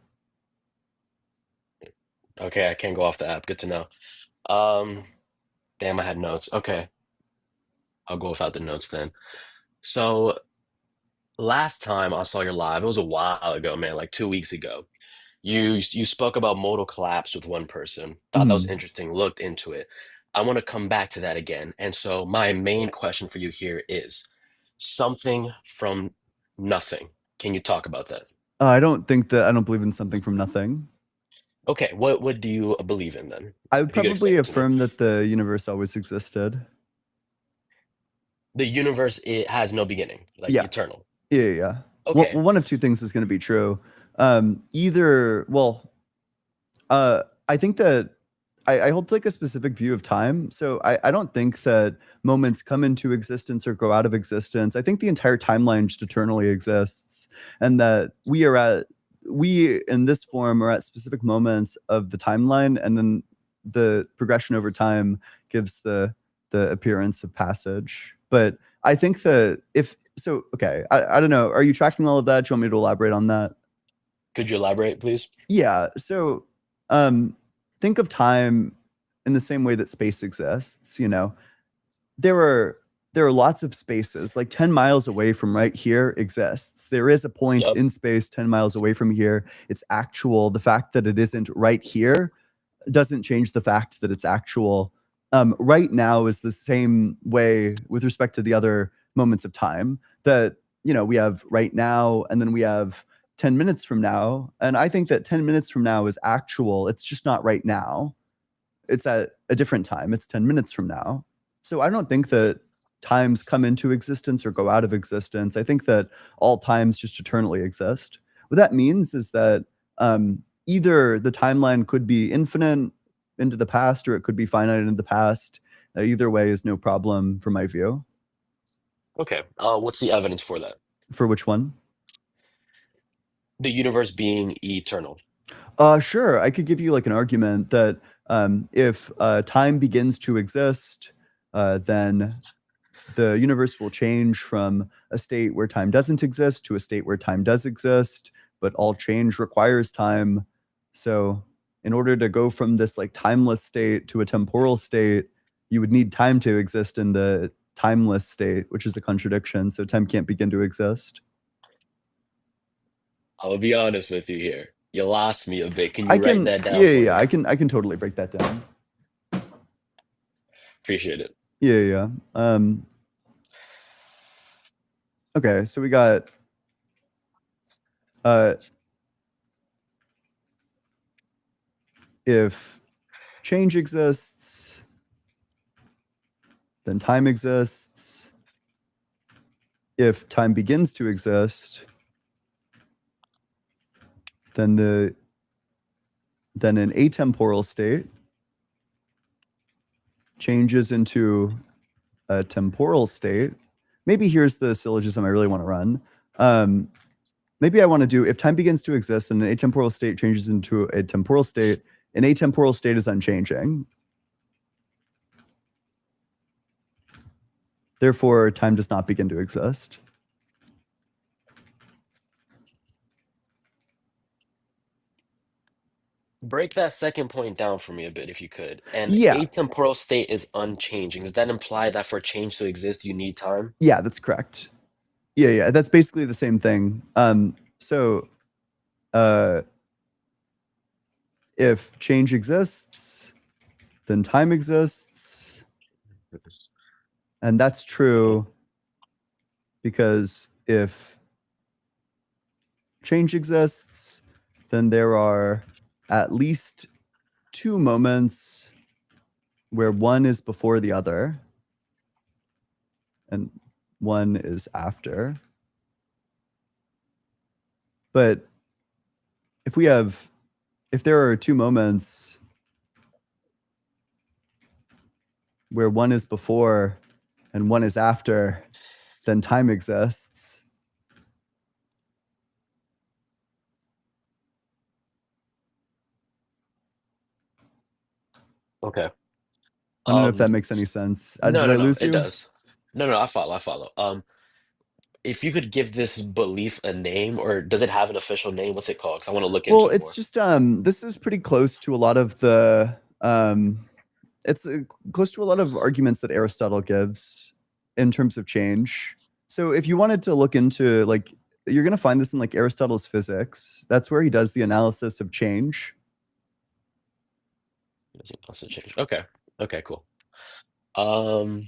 Okay, I can't go off the app. Good to know. Damn, I had notes. Okay. I'll go without the notes then. So last time I saw your live, it was a while ago, man, like 2 weeks ago. You spoke about modal collapse with one person. Thought that was interesting. Looked into it. I want to come back to that again. And so my main question for you here is something from nothing. Can you talk about that? I don't believe in something from nothing. Okay, what do you believe in then? I would If you could probably explain it to me. affirm that the universe always existed. The universe, it has no beginning, like Yeah. eternal. Yeah. Okay. Well, one of two things is going to be true. I think that I hold like a specific view of time. So I don't think that moments come into existence or go out of existence. I think the entire timeline just eternally exists, and that we in this form are at specific moments of the timeline, and then the progression over time gives the appearance of passage. But I think that okay, I don't know. Are you tracking all of that? Do you want me to elaborate on that? Could you elaborate, please? Yeah. So think of time in the same way that space exists. There are lots of spaces. Like 10 miles away from right here exists. There is a point Yep. in space 10 miles away from here. It's actual. The fact that it isn't right here doesn't change the fact that it's actual. Right now is the same way with respect to the other moments of time, that we have right now, and then we have 10 minutes from now. And I think that 10 minutes from now is actual. It's just not right now. It's at a different time. It's 10 minutes from now. So I don't think that times come into existence or go out of existence. I think that all times just eternally exist. What that means is that either the timeline could be infinite into the past, or it could be finite into the past. Either way is no problem from my view. Okay. What's the evidence for that? For which one? The universe being eternal. Sure. I could give you like an argument that if time begins to exist, then the universe will change from a state where time doesn't exist to a state where time does exist, but all change requires time. So in order to go from this like timeless state to a temporal state, you would need time to exist in the timeless state, which is a contradiction. So time can't begin to exist. I'll be honest with you here. You lost me a bit. Can you I write can, that down yeah, for me? yeah, I can totally break that down. Appreciate it. Yeah. Okay, so we got if change exists, then time exists. If time begins to exist, then an atemporal state changes into a temporal state. Maybe here's the syllogism I really want to run. Maybe I want to do, if time begins to exist and an atemporal state changes into a temporal state, an atemporal state is unchanging. Therefore, time does not begin to exist. Break that second point down for me a bit, if you could. And Yeah. atemporal state is unchanging. Does that imply that for change to exist, you need time? Yeah, that's correct. Yeah, that's basically the same thing. So if change exists, then time exists. And that's true because if change exists, then there are at least two moments where one is before the other and one is after. But if there are two moments where one is before and one is after, then time exists. Okay. I don't know if that makes any sense. Did I lose you? It does. No, I follow. If you could give this belief a name, or does it have an official name? What's it called? Because I want to look into Well, it it's more. just this is pretty close to a lot of the it's close to a lot of arguments that Aristotle gives in terms of change. So if you wanted to look into like, you're going to find this in like Aristotle's Physics. That's where he does the analysis of change. Also change. Okay, cool. All You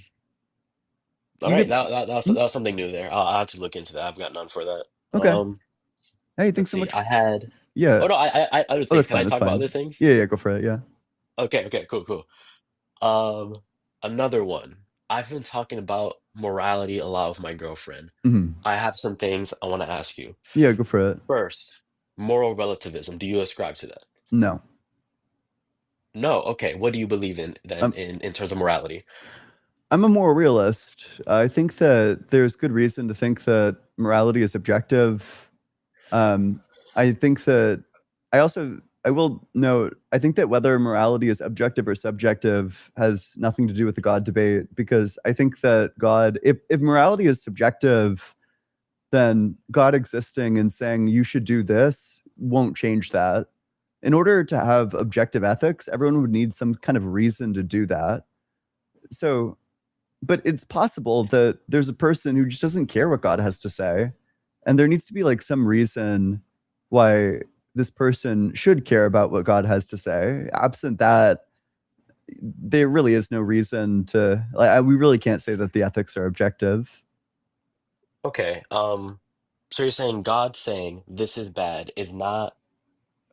right, could- that was something new there. I'll have to look into that. I've got none for that. Okay. Hey, Let's thanks so see. much. I had. Yeah. Oh no, I other Oh, things. that's Can I fine. That's talk about fine. other things? Yeah, go for it. Yeah. Okay, cool. Another one. I've been talking about morality a lot with my girlfriend. Mhm. I have some things I want to ask you. Yeah, go for it. First, moral relativism. Do you ascribe to that? No. No, okay. What do you believe in then Um, in terms of morality? I'm a moral realist. I think that there's good reason to think that morality is objective. I think that I will note, I think that whether morality is objective or subjective has nothing to do with the God debate, because I think that if morality is subjective, then God existing and saying you should do this won't change that. In order to have objective ethics, everyone would need some kind of reason to do that. So, but it's possible that there's a person who just doesn't care what God has to say. And there needs to be like some reason why this person should care about what God has to say. Absent that, there really is no reason to, we really can't say that the ethics are objective. Okay. So you're saying God saying this is bad is not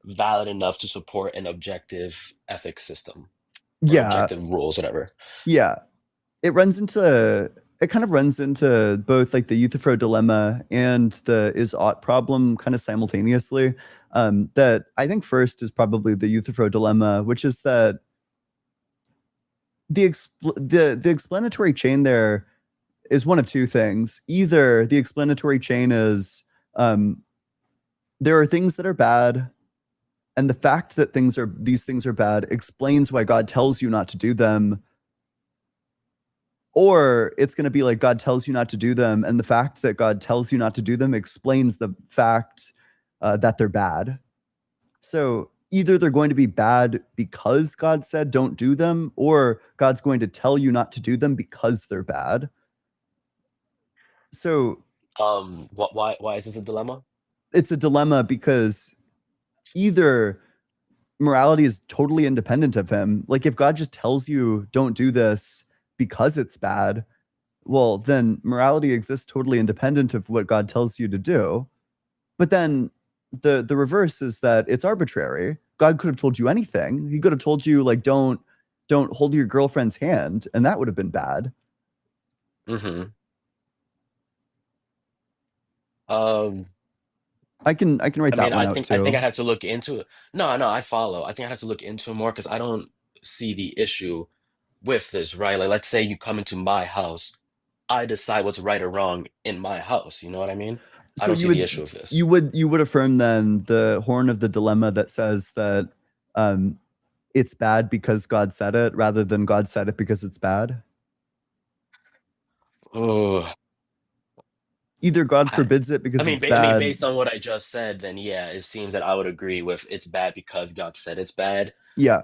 valid enough to support an objective ethics system or Yeah. objective rules, whatever. Yeah. It kind of runs into both like the Euthyphro dilemma and the is ought problem kind of simultaneously. That I think first is probably the Euthyphro dilemma, which is that the explanatory chain there is one of two things. Either the explanatory chain is there are things that are bad, and the fact that these things are bad explains why God tells you not to do them. Or it's going to be like God tells you not to do them, and the fact that God tells you not to do them explains the fact that they're bad. So either they're going to be bad because God said don't do them, or God's going to tell you not to do them because they're bad. So Why is this a dilemma? it's a dilemma because either morality is totally independent of him. Like if God just tells you don't do this because it's bad, well, then morality exists totally independent of what God tells you to do. But then the reverse is that it's arbitrary. God could have told you anything. He could have told you like don't hold your girlfriend's hand, and that would have been bad. Mm-hmm. Um, I can write I that mean, one I out think I too. have to look into it. No, I follow. I think I have to look into it more because I don't see the issue with this, right? Like, let's say you come into my house, I decide what's right or wrong in my house. You know what I mean? I So don't see the issue with this. you would affirm then the horn of the dilemma that says that it's bad because God said it rather than God said it because it's bad? Oh, Either God I, forbids it because it's I mean, bad. based on what I just said, then yeah, it seems that I would agree with it's bad because God said it's bad. Yeah.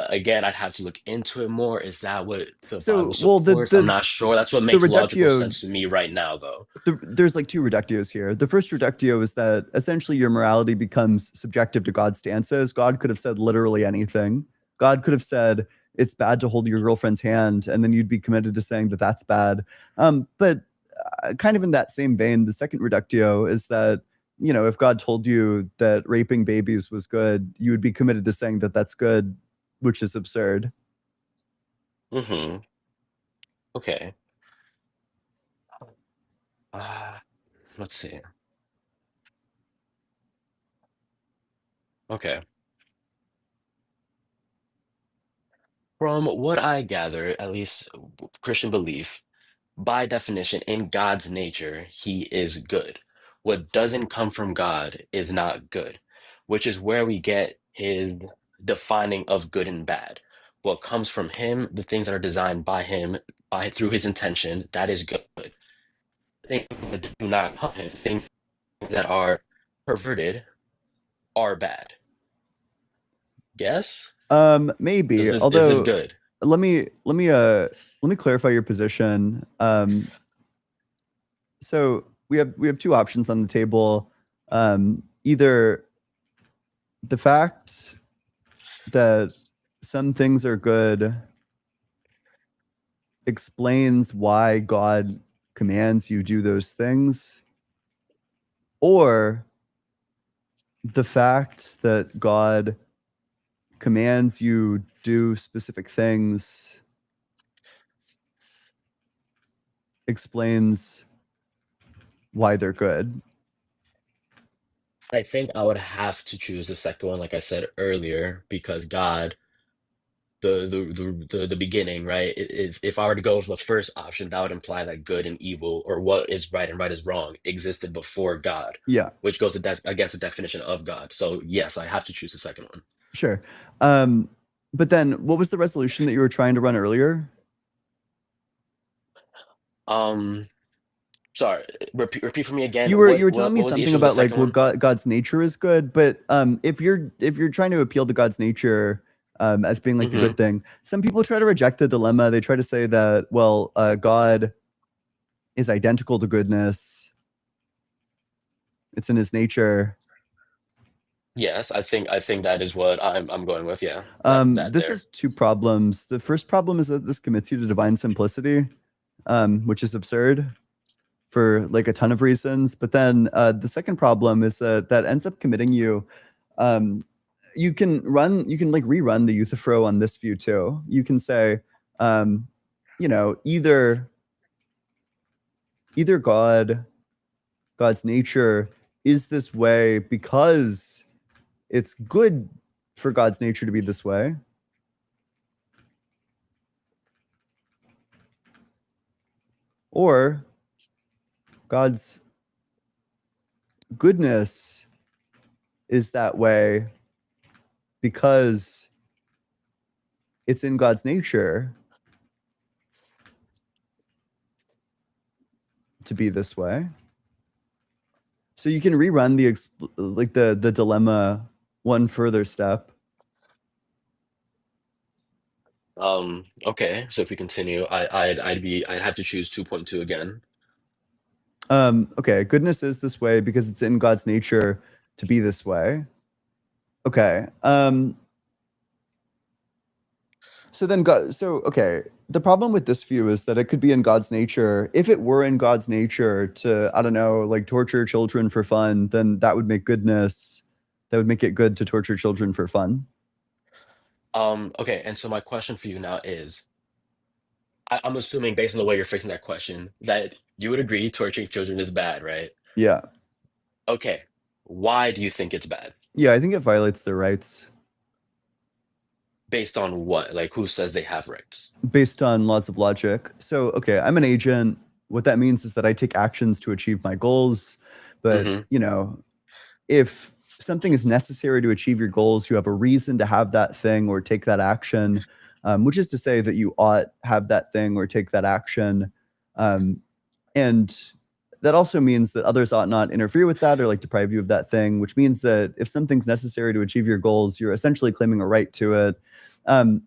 Again, I'd have to look into it more. Is that what the Bible So, well, supports? I'm not sure. That's what the makes logical reductio sense to me right now, though. there's like two reductios here. The first reductio is that essentially your morality becomes subjective to God's stances. God could have said literally anything. God could have said it's bad to hold your girlfriend's hand, and then you'd be committed to saying that that's bad. But kind of in that same vein, the second reductio is that if God told you that raping babies was good, you would be committed to saying that that's good, which is absurd. Mm-hmm. Okay. Uh, let's see. Okay. From what I gather, at least Christian belief, by definition, in God's nature, he is good. What doesn't come from God is not good, which is where we get his defining of good and bad. What comes from him, the things that are designed by him, by through his intention, that is good. Things that do not come from him, things that are perverted, are bad. Yes? Maybe. Is this Although good? let me clarify your position. So we have two options on the table. Either the fact that some things are good explains why God commands you do those things, or the fact that God commands you do specific things explains why they're good. I think I would have to choose the second one, like I said earlier, because God the beginning, right? If I were to go with the first option, that would imply that good and evil, or what is right and right is wrong, existed before God, Yeah, which goes against the definition of God. So yes, I have to choose the second one. sure. But then what was the resolution that you were trying to run earlier? Sorry, repeat for me again. You were telling me What was the something issue with the about like second one? God's nature is good, but if you're trying to appeal to God's nature as being like the Hmm. good thing, some people try to reject the dilemma. They try to say that, well, God is identical to goodness. It's in his nature. Yes, I think that is what I'm going with. Yeah, that This there. has two problems. The first problem is that this commits you to divine simplicity, which is absurd for like a ton of reasons. But then the second problem is that ends up committing you. You can like rerun the Euthyphro on this view too. You can say, either God's nature is this way because it's good for God's nature to be this way. Or God's goodness is that way because it's in God's nature to be this way. So you can rerun the dilemma one further step. Okay, so if we continue, I'd have to choose 2.2 again. Okay, goodness is this way because it's in God's nature to be this way. Okay. Okay, the problem with this view is that it could be in God's nature. If it were in God's nature to, I don't know, like torture children for fun, then that would make it good to torture children for fun. Okay, and so my question for you now is, I'm assuming based on the way you're phrasing that question, that you would agree torturing children is bad, right? Yeah. Okay, why do you think it's bad? Yeah, I think it violates their rights Based on what? Like, who says they have rights? based on laws of logic. So, okay, I'm an agent. What that means is that I take actions to achieve my goals. But, Hmm. if something is necessary to achieve your goals, you have a reason to have that thing or take that action, which is to say that you ought have that thing or take that action. And that also means that others ought not interfere with that or like deprive you of that thing, which means that if something's necessary to achieve your goals, you're essentially claiming a right to it.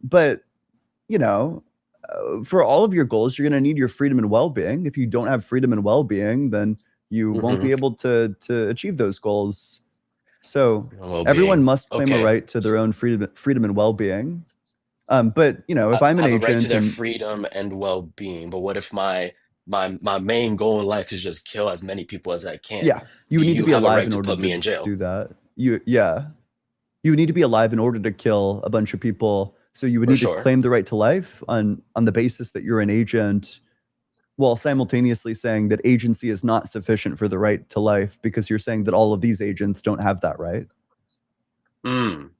But, for all of your goals, you're going to need your freedom and well-being. If you don't have freedom and well-being, then you won't be able to achieve those goals. So everyone Well-being. must claim a Okay. right to their own freedom and well-being. But if I'm an Have a right to agent their and freedom and well-being, but what if my main goal in life is just kill as many people as I can? yeah, you would need to You be have a alive right in to order put me to in jail. do that. You would need to be alive in order to kill a bunch of people. So you would For need to sure. claim the right to life on the basis that you're an agent, while simultaneously saying that agency is not sufficient for the right to life because you're saying that all of these agents don't have that right. Mm.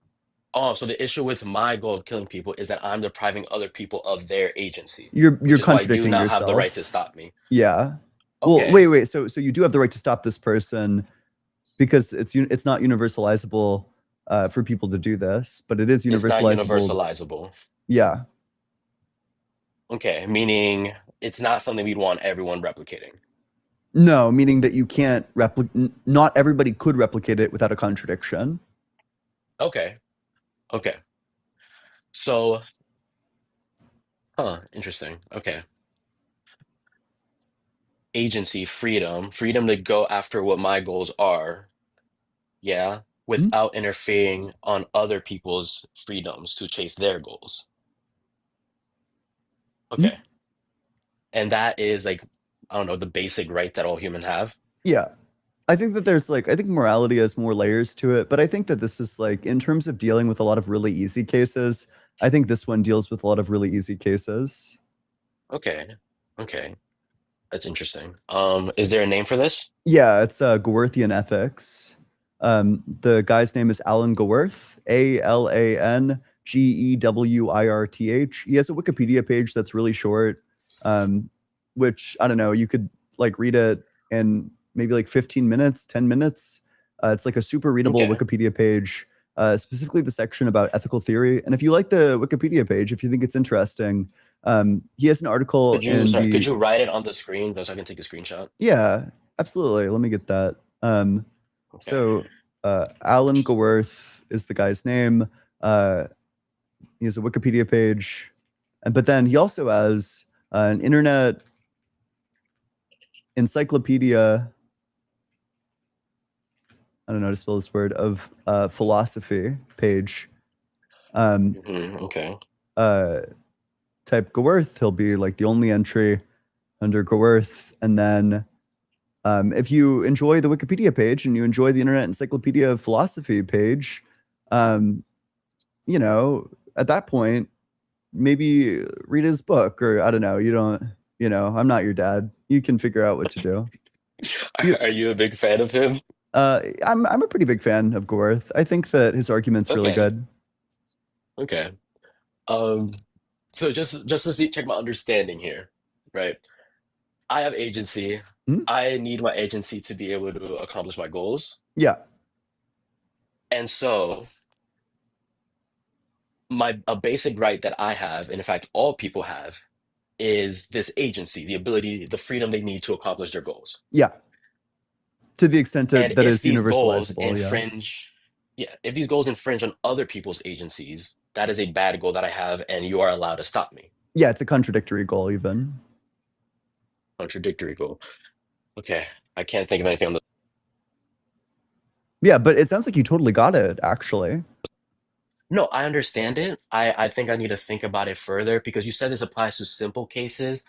Oh, so the issue with my goal of killing people is that I'm depriving other people of their agency, You're which is why you contradicting now have the right to yourself. stop me. Yeah. Well, Okay. wait. So you do have the right to stop this person because it's not universalizable for people to do this, but it is It's not universalizable. universalizable. Yeah. Okay, meaning it's not something we'd want everyone replicating. No, meaning that you can't not everybody could replicate it without a contradiction. Okay. Okay. So, interesting. Okay. Agency, freedom to go after what my goals are, yeah, without interfering on other people's freedoms to chase their goals. Okay. And that is like, I don't know, the basic right that all humans have. Yeah. I think that I think morality has more layers to it, but I think that this is like, in terms of dealing with a lot of really easy cases, I think this one deals with a lot of really easy cases. Okay. Okay. That's interesting. Is there a name for this? Yeah, it's Goworthian ethics. The guy's name is Alan Goworth, Alan Gewirth. He has a Wikipedia page that's really short, which I don't know, you could like read it in maybe like 15 minutes, 10 minutes. It's like a super readable Okay. Wikipedia page, specifically the section about ethical theory. And if you like the Wikipedia page, if you think it's interesting, he has an article Could you, in sorry, could the you write it on the screen so I can take a screenshot? yeah, absolutely. Let me get that. Okay. So Alan Gaworth is the guy's name. He has a Wikipedia page, but then he also has an internet encyclopedia. I don't know how to spell this word of philosophy page. Okay. Type Gaworth, he'll be like the only entry under Gaworth, and then if you enjoy the Wikipedia page and you enjoy the Internet Encyclopedia of Philosophy page, you know, at that point, maybe read his book, or I don't know. You don't, you know, I'm not your dad. You can figure out what to do. Are you a big fan of him? I'm a pretty big fan of Gaworth. I think that his argument's really Okay. good. Okay. So just to see, check my understanding here, right? I have agency. Mhm. I need my agency to be able to accomplish my goals. Yeah. And so a basic right that I have, and in fact all people have, is this agency, the ability, the freedom they need to accomplish their goals. Yeah. To the extent And that if is these goals universalizable, if these goals infringe on other people's agencies, that is a bad goal that I have, and you are allowed to stop me. yeah, it's a contradictory goal even. Contradictory goal. Okay, I can't think of anything on the. Yeah, but it sounds like you totally got it, actually. No, I understand it. I think I need to think about it further because you said this applies to simple cases,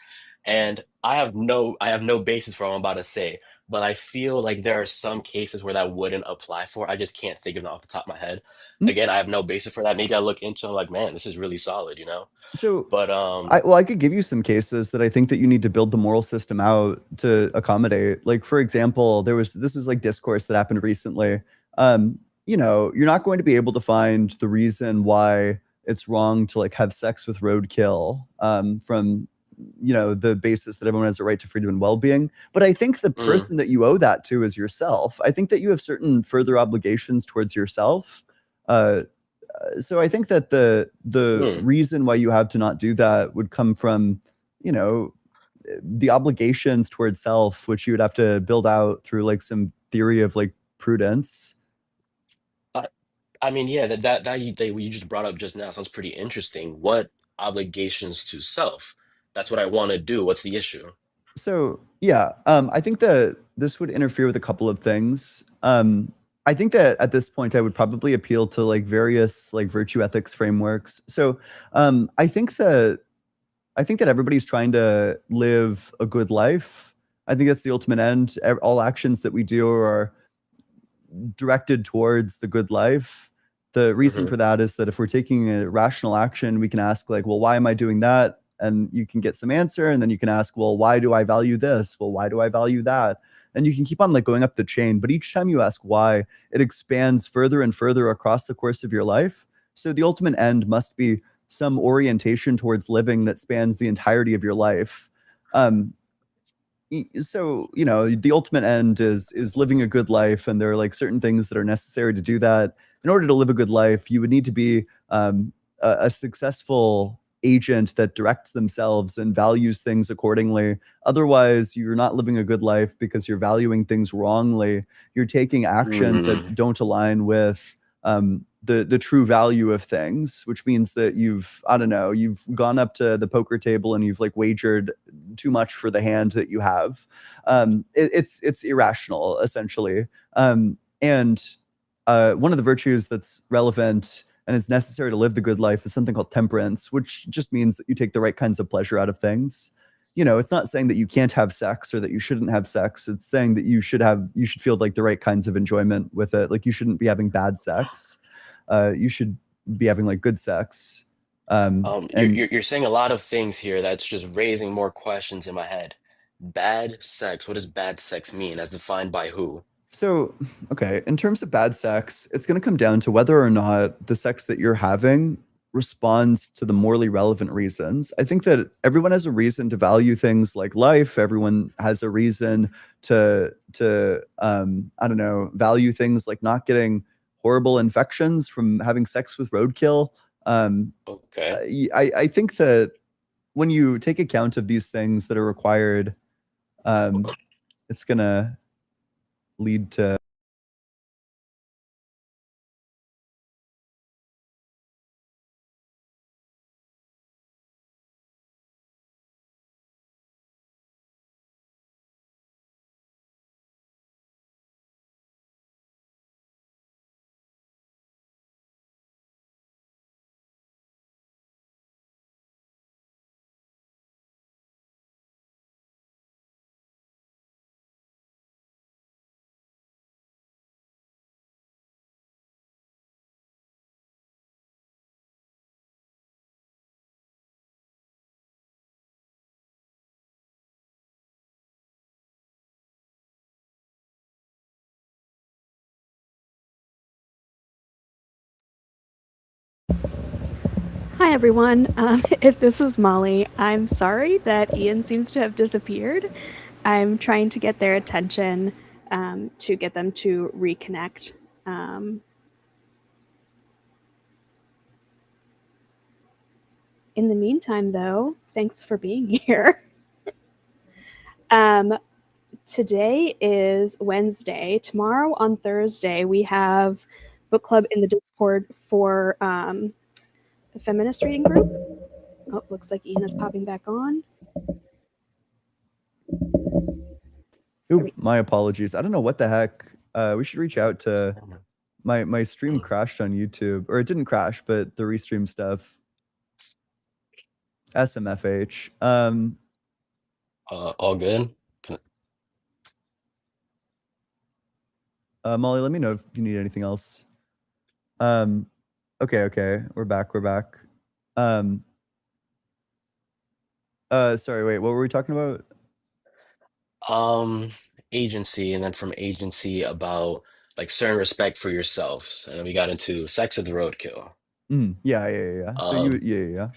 and I have no basis for what I'm about to say, but I feel like there are some cases where that wouldn't apply for. I just can't think of them off the top of my head. Mm. Again, I have no basis for that. Maybe I look into it like, man, this is really solid, you know? So But I could give you some cases that I think that you need to build the moral system out to accommodate. Like, for example, this is like discourse that happened recently. You know, you're not going to be able to find the reason why it's wrong to like have sex with roadkill from, you know, the basis that everyone has a right to freedom and well-being. But I think the person that you owe that to is yourself. I think that you have certain further obligations towards yourself. So I think that the reason why you have to not do that would come from, you know, the obligations towards self, which you would have to build out through like some theory of like prudence. I mean, yeah, that you just brought up just now sounds pretty interesting. What obligations to self? That's what I want to do. What's the issue? So yeah, I think that this would interfere with a couple of things. I think that at this point I would probably appeal to like various like virtue ethics frameworks. So I think that everybody's trying to live a good life. I think that's the ultimate end. All actions that we do are directed towards the good life. The reason for that is that if we're taking a rational action, we can ask like, well, why am I doing that? And you can get some answer, and then you can ask, well, why do I value this? Well, why do I value that? And you can keep on like going up the chain, but each time you ask why, it expands further and further across the course of your life. So the ultimate end must be some orientation towards living that spans the entirety of your life. So, you know, the ultimate end is living a good life, and there are like certain things that are necessary to do that. In order to live a good life, you would need to be a successful agent that directs themselves and values things accordingly. Otherwise, you're not living a good life because you're valuing things wrongly. You're taking actions that don't align with the true value of things, which means that you've gone up to the poker table and you've like wagered too much for the hand that you have. It's irrational, essentially. And one of the virtues that's relevant and it's necessary to live the good life is something called temperance, which just means that you take the right kinds of pleasure out of things. You know, it's not saying that you can't have sex or that you shouldn't have sex. It's saying that you should feel like the right kinds of enjoyment with it. Like you shouldn't be having bad sex. You should be having like good sex. You're saying a lot of things here that's just raising more questions in my head. Bad sex. What does bad sex mean, as defined by who? So, okay, in terms of bad sex, it's going to come down to whether or not the sex that you're having responds to the morally relevant reasons. I think that everyone has a reason to value things like life. Everyone has a reason to I don't know, value things like not getting horrible infections from having sex with roadkill. Okay. I think that when you take account of these things that are required, it's gonna lead to Hi everyone, if this is Molly, I'm sorry that Ian seems to have disappeared. I'm trying to get their attention to get them to reconnect. In the meantime, though, thanks for being here. Today is Wednesday. Tomorrow on Thursday, we have book club in the Discord for the feminist reading group. Oh, looks like Ian is popping back on. Oop, my apologies. I don't know what the heck. We should reach out to my stream crashed on YouTube, or it didn't crash, but the restream stuff. SMFH. All good. Molly, let me know if you need anything else. Okay, we're back. Sorry, wait, what were we talking about? Agency, and then from agency about like certain respect for yourselves, and then we got into sex with roadkill. Yeah. So yeah.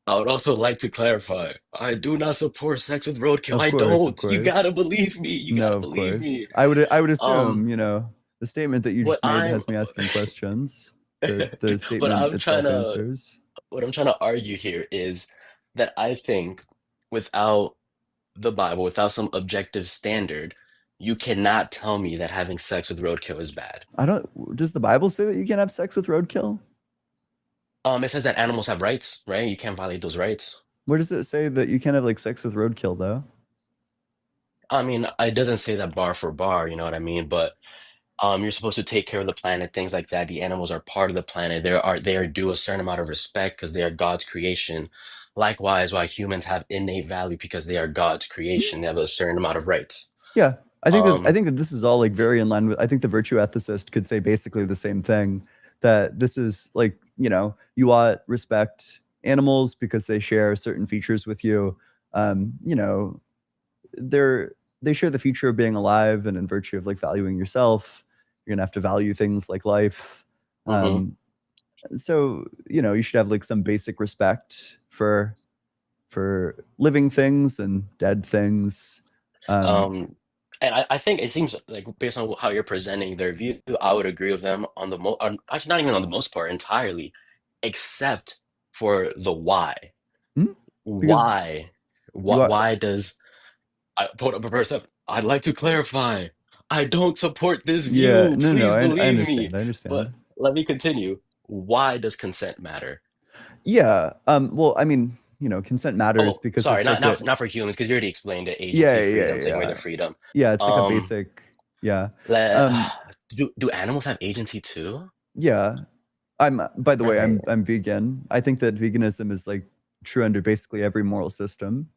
I would also like to clarify, I do not support sex with roadkill. Of I course, of don't. You gotta course. believe me. You No, gotta of believe me. course. I would assume, Um, you know, the statement that you what just made I'm has me asking questions. The what statement I'm trying itself to answers. what I'm trying to argue here is that I think without the Bible, without some objective standard, you cannot tell me that having sex with roadkill is bad. Does the Bible say that you can't have sex with roadkill? It says that animals have rights, right? You can't violate those rights. Where does it say that you can't have like sex with roadkill though? I mean, it doesn't say that bar for bar, you know what I mean? But you're supposed to take care of the planet, things like that. The animals are part of the planet. They are due a certain amount of respect because they are God's creation. Likewise, why humans have innate value because they are God's creation. They have a certain amount of rights. Yeah. I think Um, that this is all like very in line with, I think the virtue ethicist could say basically the same thing, that this is like, you know, you ought respect animals because they share certain features with you. You know, they share the feature of being alive, and in virtue of like valuing yourself, you're gonna have to value things like life. mhm. So, you know, you should have like some basic respect for living things and dead things. And I think it seems like based on how you're presenting their view, I would agree with them on actually not even on the most part entirely, except for the why. Hmm? Because Why? you are, Why does I put up a verse up? I'd like to clarify. I don't support this yeah, view. no, Please I believe me. understand, But I understand. let me continue. Why does consent matter? Yeah, well, I mean, you know, consent matters Oh, because sorry, it's like not for humans, because you already explained it. yeah, Agency, yeah, freedom, taking away yeah, their freedom. yeah. It's like a Um, basic, yeah, let, um, do animals have agency too? yeah. By the way, Right. I'm vegan. I think that veganism is like true under basically every moral system.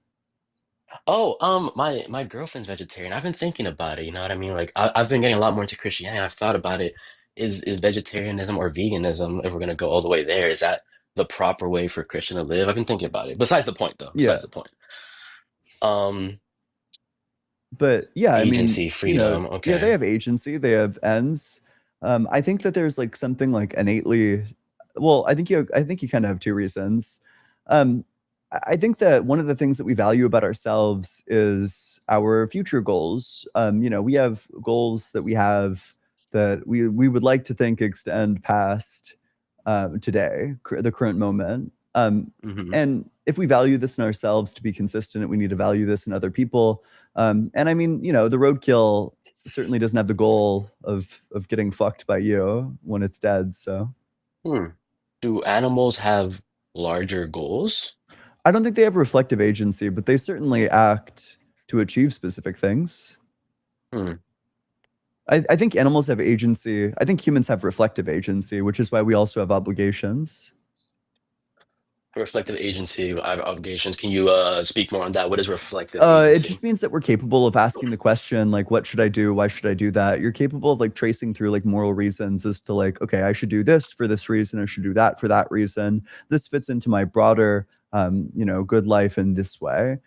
Oh, my girlfriend's vegetarian. I've been thinking about it. You know what I mean? Like, I've been getting a lot more into Christianity. I've thought about it. Is vegetarianism or veganism, if we're gonna go all the way there, is that the proper way for a Christian to live? I've been thinking about it. Besides the point, though. Yeah, Besides the point. Um, but yeah, I mean, agency, you know, freedom. yeah, they Okay. have agency, they have ends. I think that there's like something like innately well, I think you kind of have two reasons. I think that one of the things that we value about ourselves is our future goals. We have goals that we have that we would like to think extend past today, the current moment. Hmm. And if we value this in ourselves to be consistent, we need to value this in other people. And I mean, the roadkill certainly doesn't have the goal of getting fucked by you when it's dead. So Hmm. Do animals have larger goals? I don't think they have reflective agency, but they certainly act to achieve specific things. Hmm. I think animals have agency. I think humans have reflective agency, which is why we also have obligations. Reflective agency, I have obligations. Can you speak more on that? What is reflective It agency? just means that we're capable of asking the question, like, what should I do? Why should I do that? You're capable of like tracing through like moral reasons as to like, okay, I should do this for this reason. I should do that for that reason. This fits into my broader, good life in this way.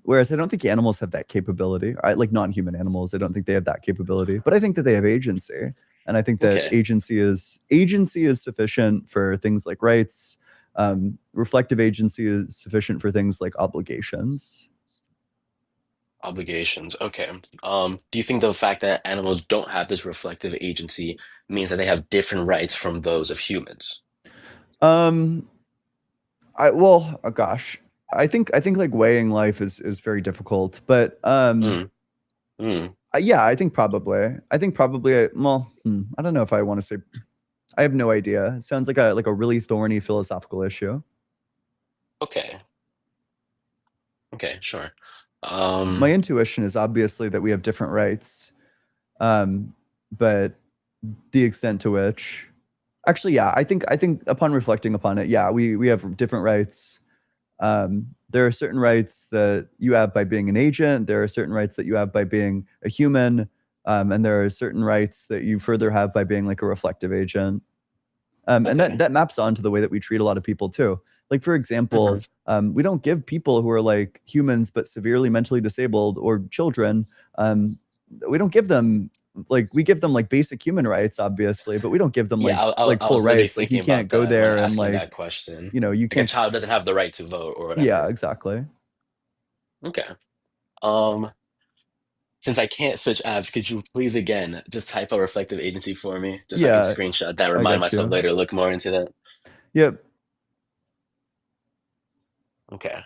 Whereas I don't think animals have that capability. Like non-human animals, I don't think they have that capability. But I think that they have agency, and I think that Okay. agency is sufficient for things like rights. Reflective agency is sufficient for things like obligations. Obligations. Okay. Do you think the fact that animals don't have this reflective agency means that they have different rights from those of humans? Oh gosh, I think like weighing life is very difficult, but Mm. Mm. yeah, I think probably. Well, I don't know if I want to say. I have no idea. It sounds like a really thorny philosophical issue. Okay. Okay, sure. My intuition is obviously that we have different rights, but the extent to which, actually, yeah, I think upon reflecting upon it, yeah, we have different rights. There are certain rights that you have by being an agent. There are certain rights that you have by being a human, and there are certain rights that you further have by being like a reflective agent. And Okay. that maps onto the way that we treat a lot of people too. Like for example, Mhm. we don't give people who are like humans but severely mentally disabled or children, we don't give them we give them like basic human rights, obviously, but we don't give them Yeah, like I full was literally rights. Like you thinking can't about go that when there and asking like that question. you Like a can't. child doesn't have the right to vote or Yeah, whatever. exactly. Okay. Um, since I can't switch apps, could you please again just type a reflective agency for me, just so I can Yeah, screenshot that, I remind got myself you. later to look more into that? Yep. Okay.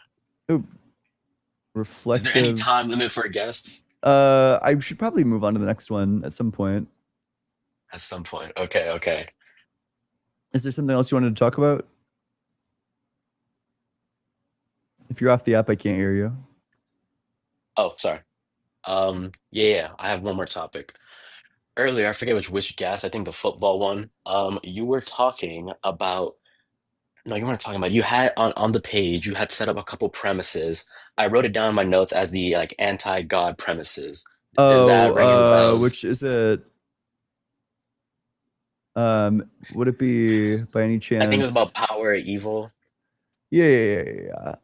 Ooh, Is there any reflective. time limit for guests? I should probably move on to the next one at some point. At some point. Okay, okay. Is there something else you wanted to talk about? If you're off the app, I can't hear you. Oh, sorry. Yeah, I have one more topic. Earlier, I forget which guest, I think the football one. You were talking about No, you weren't talking about, you had on the page, you had set up a couple premises. I wrote it down in my notes as the like anti-God premises. Does that ring any bells? Which is it? Would it be by any I think it was chance? about power or evil. Yeah.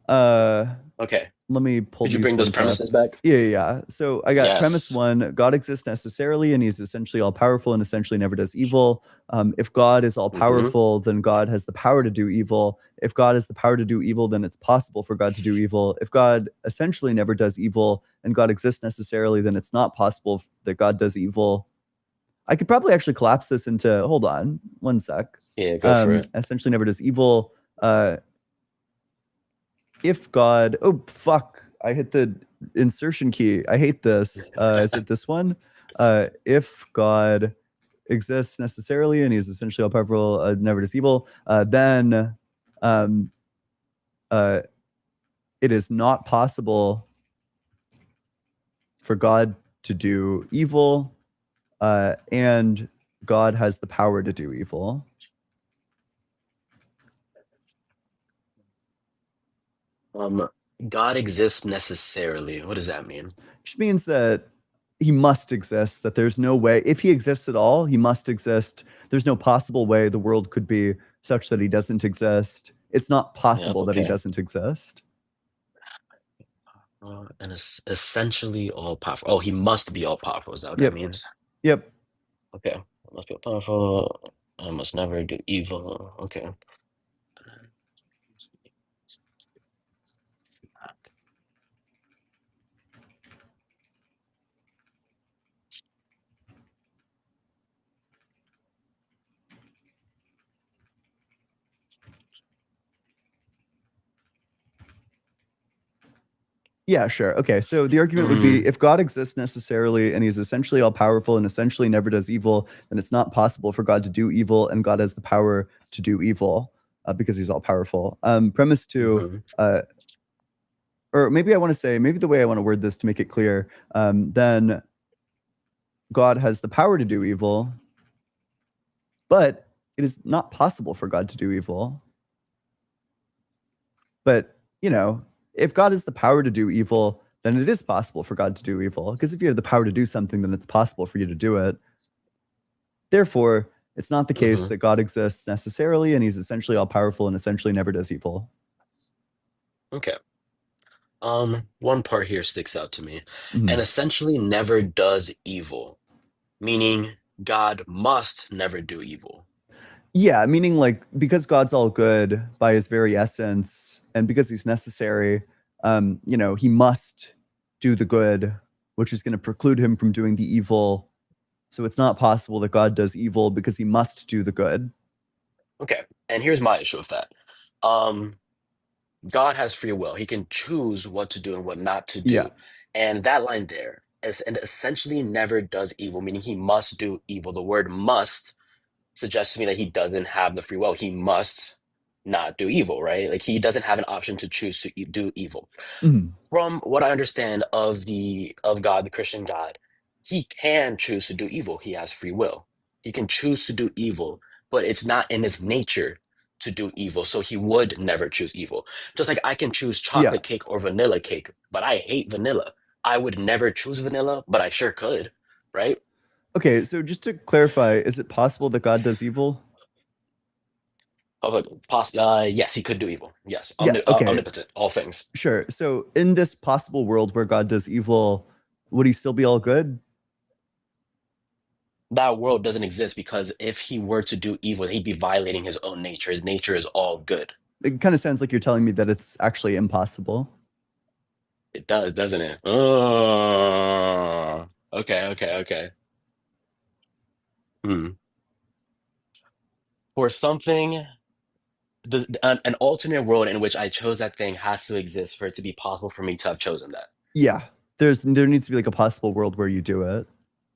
Okay. Let me pull Could you these bring those ones up. premises back? Yeah. So I got premise Yes. 1: God exists necessarily, and he's essentially all powerful and essentially never does evil. If God is all Mm-hmm. powerful, then God has the power to do evil. If God has the power to do evil, then it's possible for God to do evil. If God essentially never does evil and God exists necessarily, then it's not possible that God does evil. I could probably actually collapse this into, hold on, one sec. Yeah, go for it. Essentially never does evil. If God, oh fuck, I hit the insertion key. I hate this. Is it this one? If God exists necessarily and he's essentially all powerful, never does evil, then it is not possible for God to do evil, and God has the power to do evil. God exists necessarily. What does that mean? Which means that he must exist, that there's no way, if he exists at all, he must exist. There's no possible way the world could be such that he doesn't exist. It's not possible that he okay. doesn't exist. And it's essentially all powerful. Oh, he must be all powerful. Is that what Yep. that means? Yep. Okay. Must be all powerful. I must never do evil. Okay. Yeah, sure. Okay, so the argument would be if God exists necessarily and he's essentially all powerful and essentially never does evil, then it's not possible for God to do evil, and God has the power to do evil because he's all powerful. Premise two, Mhm. or maybe I want to say, maybe the way I want to word this to make it clear, then God has the power to do evil, but it is not possible for God to do evil. But, you know, if God has the power to do evil, then it is possible for God to do evil. Because if you have the power to do something, then it's possible for you to do it. Therefore, it's not the case Mhm. that God exists necessarily, and he's essentially all powerful and essentially never does evil. Okay. One part here sticks out to me. Mhm. And essentially never does evil, meaning God must never do evil. Yeah, meaning like because God's all good by his very essence, and because he's necessary, you know, he must do the good, which is going to preclude him from doing the evil. So it's not possible that God does evil because he must do the good. Okay. And here's my issue with that. Um, God has free will. He can choose what to do and what not to Yeah. do. And that line there is and essentially never does evil, meaning he must do evil. The word must suggests to me that he doesn't have the free will. He must not do evil, right? Like he doesn't have an option to choose to do evil. Mhm. From what I understand of God, the Christian God, he can choose to do evil. He has free will. He can choose to do evil, but it's not in his nature to do evil. So he would never choose evil. Just like I can choose Yeah. chocolate cake or vanilla cake, but I hate vanilla. I would never choose vanilla, but I sure could, right? Okay, so just to clarify, is it possible that God does evil? Yes, he could do evil. Yes, Yeah, okay, omnipotent, all things. sure. So in this possible world where God does evil, would he still be all good? That world doesn't exist because if he were to do evil, he'd be violating his own nature. His nature is all good. It kind of sounds like you're telling me that it's actually impossible. It does, doesn't it? Okay. Hmm. For something, an alternate world in which I chose that thing has to exist for it to be possible for me to have chosen that. Yeah, there needs to be like a possible world where you do it.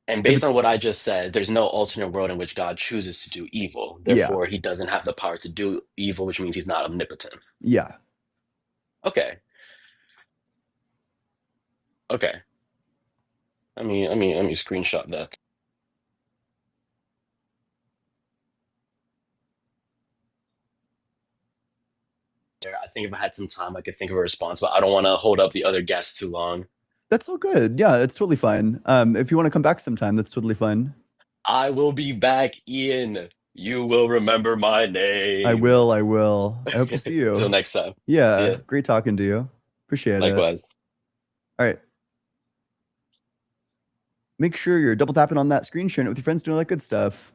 And If based it's on what I just said, there's no alternate world in which God chooses to do evil. yeah, Therefore, he doesn't have the power to do evil, which means he's not omnipotent. yeah. Okay. Okay. Let me screenshot that. I think if I had some time, I could think of a response, but I don't want to hold up the other guests too long. That's all good. Yeah, it's totally fine. If you want to come back sometime, that's totally fine. I will be back, Ian. You will remember my name. I will. I hope to see you. Till next time. See Yeah, ya. great talking to you. Appreciate it. Likewise. All right. Make sure you're double tapping on that screen, sharing it with your friends, doing all that good stuff.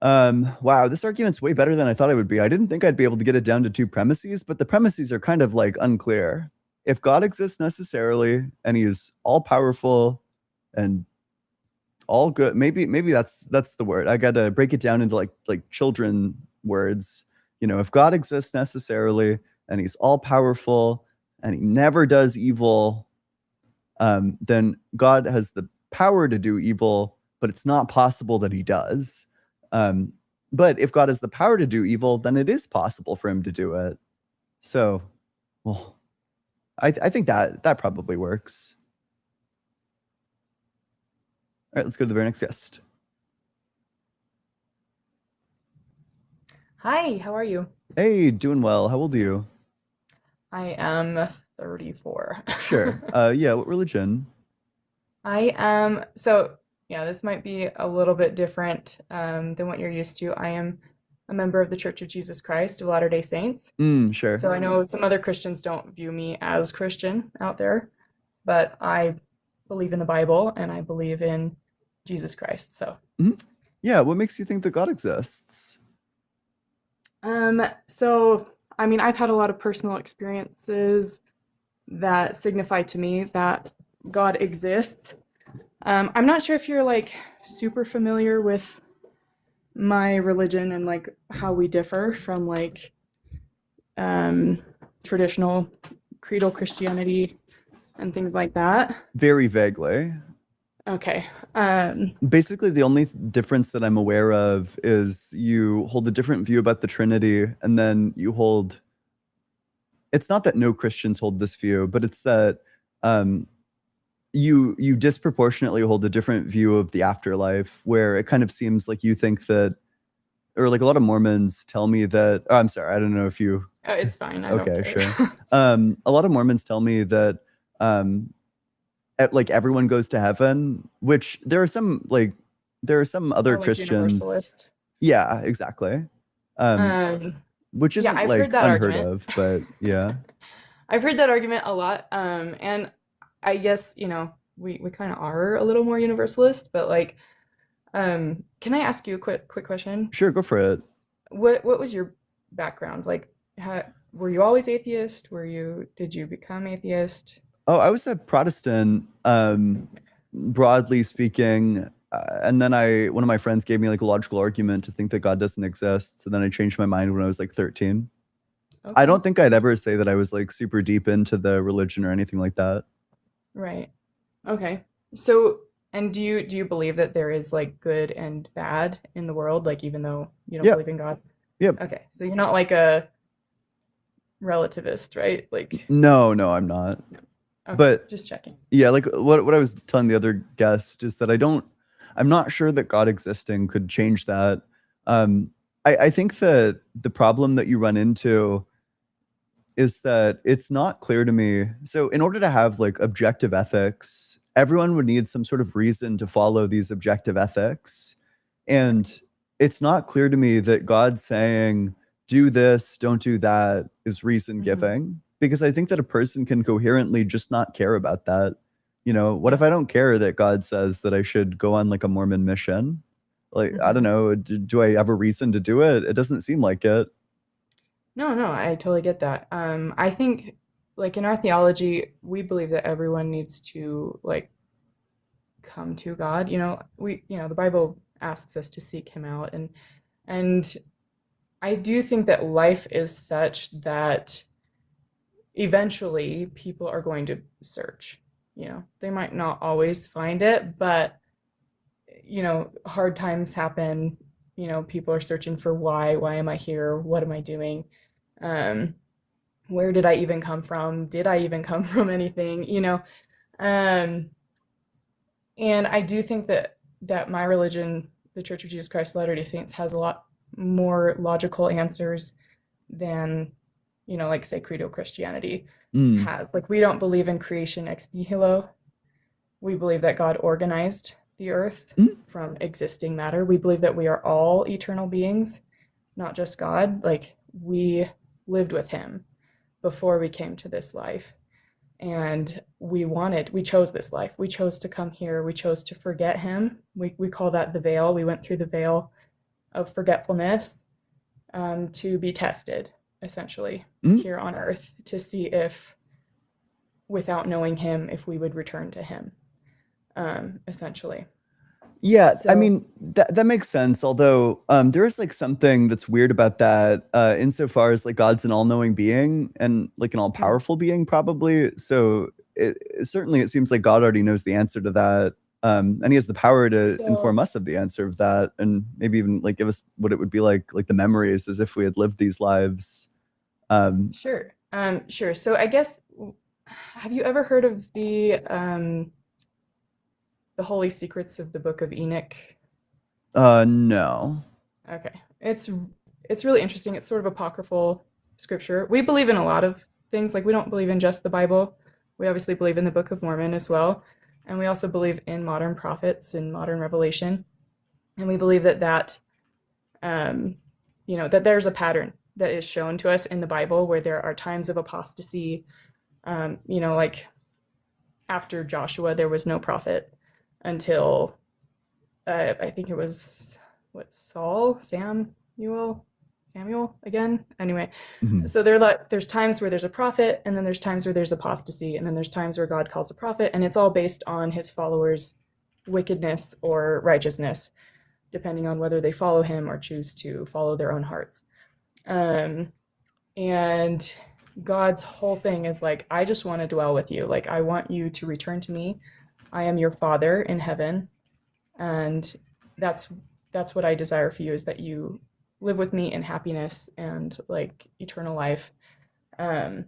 Wow, this argument's way better than I thought it would be. I didn't think I'd be able to get it down to two premises, but the premises are kind of like unclear. If God exists necessarily and he's all powerful and all good, maybe that's the word. I got to break it down into like children words. You know, if God exists necessarily and he's all powerful and he never does evil, then God has the power to do evil, but it's not possible that he does. But if God has the power to do evil, then it is possible for him to do it. So, well, I think that probably works. All right, let's go to the very next guest. Hi, how are you? Hey, doing well. How old are you? I am 34. Sure. Yeah, what religion? I am, so yeah, this might be a little bit different than what you're used to. I am a member of the Church of Jesus Christ of Latter-day Saints. Sure. So I know some other Christians don't view me as Christian out there, but I believe in the Bible and I believe in Jesus Christ. So Mhm. Yeah, what makes you think that God exists? So I mean, I've had a lot of personal experiences that signify to me that God exists. I'm not sure if you're like super familiar with my religion and like how we differ from like um, traditional creedal Christianity and things like that. Very vaguely. Okay. Basically, the only difference that I'm aware of is you hold a different view about the Trinity, and then you hold. It's not that no Christians hold this view, but it's that um, you disproportionately hold a different view of the afterlife, where it kind of seems like you think that, or like a lot of Mormons tell me that. Oh, I'm sorry, I don't know if you. Oh, it's fine. I don't Okay, care. sure. A lot of Mormons tell me that um, like everyone goes to heaven, which there are some other Or like Christians. universalist. Yeah, exactly. Um, Um, which yeah, isn't I've like heard that unheard argument. of, but yeah. I've heard that argument a lot. And I guess, we kind of are a little more universalist, but like, can I ask you a quick question? Sure, go for it. What was your background? Like, were you always atheist? Did you become atheist? Oh, I was a Protestant, broadly speaking, and then one of my friends gave me like a logical argument to think that God doesn't exist. So then I changed my mind when I was like 13. I Okay, don't think I'd ever say that I was like super deep into the religion or anything like that. right. Okay. So, and do you believe that there is like good and bad in the world, like even though you don't Yeah, believe in God? yeah. Okay, so you're not like a relativist, right? Like, No, I'm not. no. Okay, But just checking. yeah, like what I was telling the other guest is that I'm not sure that God existing could change that. Um, I think that the problem that you run into is that it's not clear to me. So in order to have like objective ethics, everyone would need some sort of reason to follow these objective ethics. And it's not clear to me that God saying, do this, don't do that is reason Hmm. giving. Because I think that a person can coherently just not care about that. What if Yeah. I don't care that God says that I should go on like a Mormon mission? Like, I don't Hmm. know. Do I have a reason to do it? It doesn't seem like it. No, I totally get that. I think like in our theology, we believe that everyone needs to like come to God. The Bible asks us to seek him out and I do think that life is such that eventually people are going to search. They might not always find it, but hard times happen. People are searching for why am I here? What am I doing? Um, where did I even come from? Did I even come from anything? Um, and I do think that my religion, the Church of Jesus Christ of Latter-day Saints, has a lot more logical answers than, like say Credo Christianity Mm, has. Like we don't believe in creation ex nihilo. We believe that God organized the earth mm, from existing matter. We believe that we are all eternal beings, not just God. Like we lived with him before we came to this life. And we chose this life. We chose to come here. We chose to forget him. We call that the veil. We went through the veil of forgetfulness to be tested, essentially, mm. here on earth to see if, without knowing him, if we would return to him, essentially. Yeah, I So, mean that makes sense. Although there is like something that's weird about that, insofar as like God's an all-knowing being and like an mhm. all-powerful being, probably. So certainly it seems like God already knows the answer to that, and He has the power to inform So us of the answer of that, and maybe even like give us what it would be like the memories as if we had lived these lives. Um, sure, sure. So I guess, have you ever heard of the holy secrets of the Book of Enoch? no. Okay. It's really interesting. It's sort of apocryphal scripture. We believe in a lot of things. Like we don't believe in just the Bible. We obviously believe in the Book of Mormon as well. And we also believe in modern prophets and modern revelation. And we believe that um, that there's a pattern that is shown to us in the Bible where there are times of apostasy. Like after Joshua, there was no prophet until I think it was Samuel again. Anyway, Mhm. so there's times where there's a prophet, and then there's times where there's apostasy, and then there's times where God calls a prophet, and it's all based on his followers' wickedness or righteousness, depending on whether they follow him or choose to follow their own hearts. And God's whole thing is like, I just want to dwell with you. Like, I want you to return to me. I am your Father in heaven, and that's what I desire for you, is that you live with me in happiness and like eternal life. But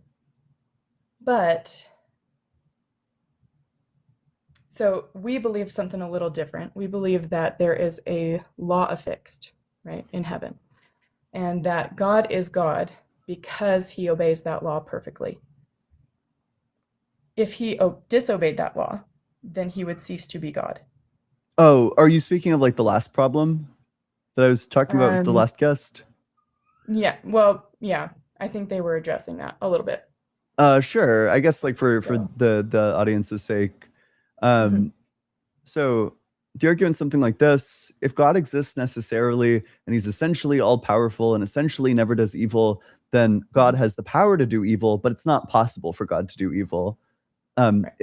so we believe something a little different. We believe that there is a law affixed, right, in heaven, and that God is God because he obeys that law perfectly. If he disobeyed that law, then he would cease to be God. Oh, are you speaking of like the last problem that I was talking about with the last guest? Yeah, well, yeah, I think they were addressing that a little bit. Sure. I guess like for So, the audience's sake. mhm. So the argument something like this: if God exists necessarily and he's essentially all powerful and essentially never does evil, then God has the power to do evil, but it's not possible for God to do evil. Right.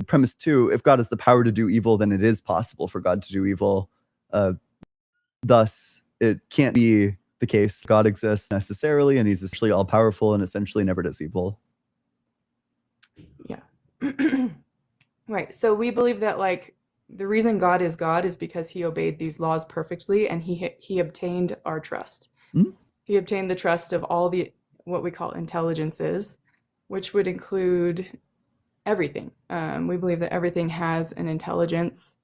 Premise two: if God has the power to do evil, then it is possible for God to do evil. Thus, it can't be the case God exists necessarily and he's essentially all powerful and essentially never does evil. Yeah. Right. So we believe that like the reason God is because he obeyed these laws perfectly, and he obtained our trust. Mhm. He obtained the trust of all the what we call intelligences, which would include everything. We believe that everything has an intelligence.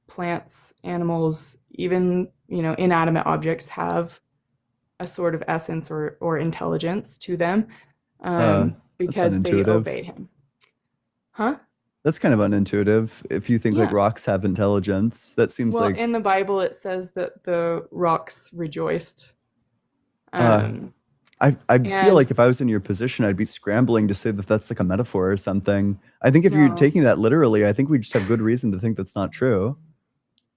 Plants, animals, even inanimate objects have a sort of essence or intelligence to them, That's because they unintuitive. obey him. Huh? That's kind of unintuitive. If you think like Yeah. rocks have intelligence, that seems Well, like in the Bible, it says that the rocks rejoiced. I feel And like if I was in your position, I'd be scrambling to say that that's like a metaphor or something. I think if you're no, taking that literally, I think we just have good reason to think that's not true.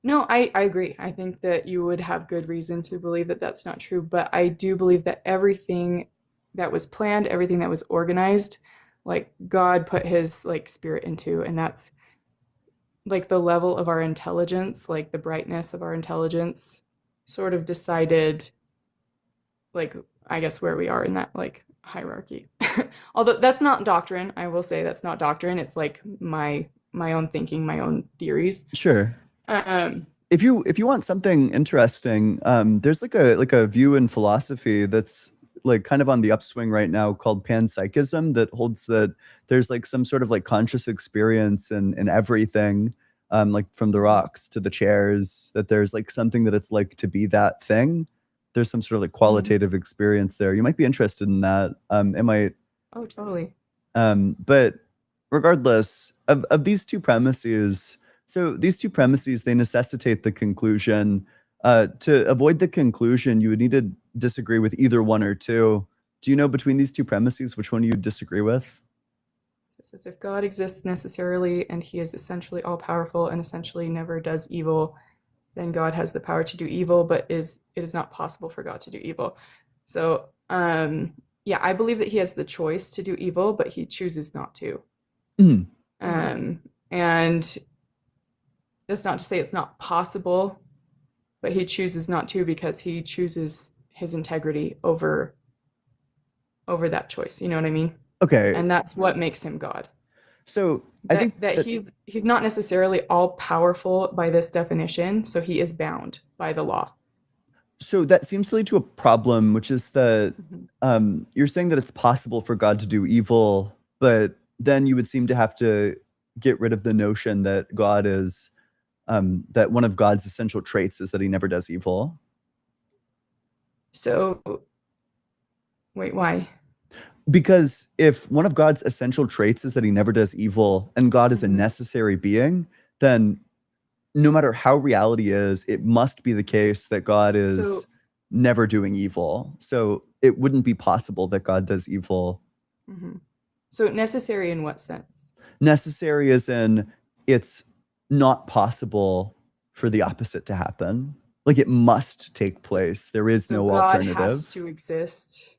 no, I agree. I think that you would have good reason to believe that that's not true, but I do believe that everything that was planned, everything that was organized, like God put his like spirit into, and that's like the level of our intelligence, like the brightness of our intelligence, sort of decided, like, I guess where we are in that like hierarchy. Although that's not doctrine, I will say that's not doctrine. It's like my own thinking, my own theories. Sure. Um, If you want something interesting, there's like a view in philosophy that's like kind of on the upswing right now called panpsychism that holds that there's like some sort of like conscious experience in everything, like from the rocks to the chairs, that there's like something that it's like to be that thing. There's some sort of like qualitative experience there. You might be interested in that. It might oh, totally. but regardless of these two premises, so these two premises, they necessitate the conclusion. To avoid the conclusion, you would need to disagree with either one or two. Do you know between these two premises which one you disagree with? It says if God exists necessarily and he is essentially all powerful and essentially never does evil, then God has the power to do evil, but it is not possible for God to do evil. So, yeah, I believe that he has the choice to do evil, but he chooses not to. Mhm. And that's not to say it's not possible, but he chooses not to because he chooses his integrity over that choice. You know what I mean? Okay, And that's what makes him God. so I think that he's not necessarily all powerful by this definition, so he is bound by the law. so that seems to lead to a problem, which is that Mhm. you're saying that it's possible for God to do evil, but then you would seem to have to get rid of the notion that God is that one of God's essential traits is that he never does evil. So, wait, why? Because if one of God's essential traits is that he never does evil and God is a Mhm. necessary being, then no matter how reality is, it must be the case that God is So, never doing evil. So it wouldn't be possible that God does evil. mhm. So necessary in what sense? Necessary as in it's not possible for the opposite to happen. Like it must take place. There is So no God alternative. has to exist.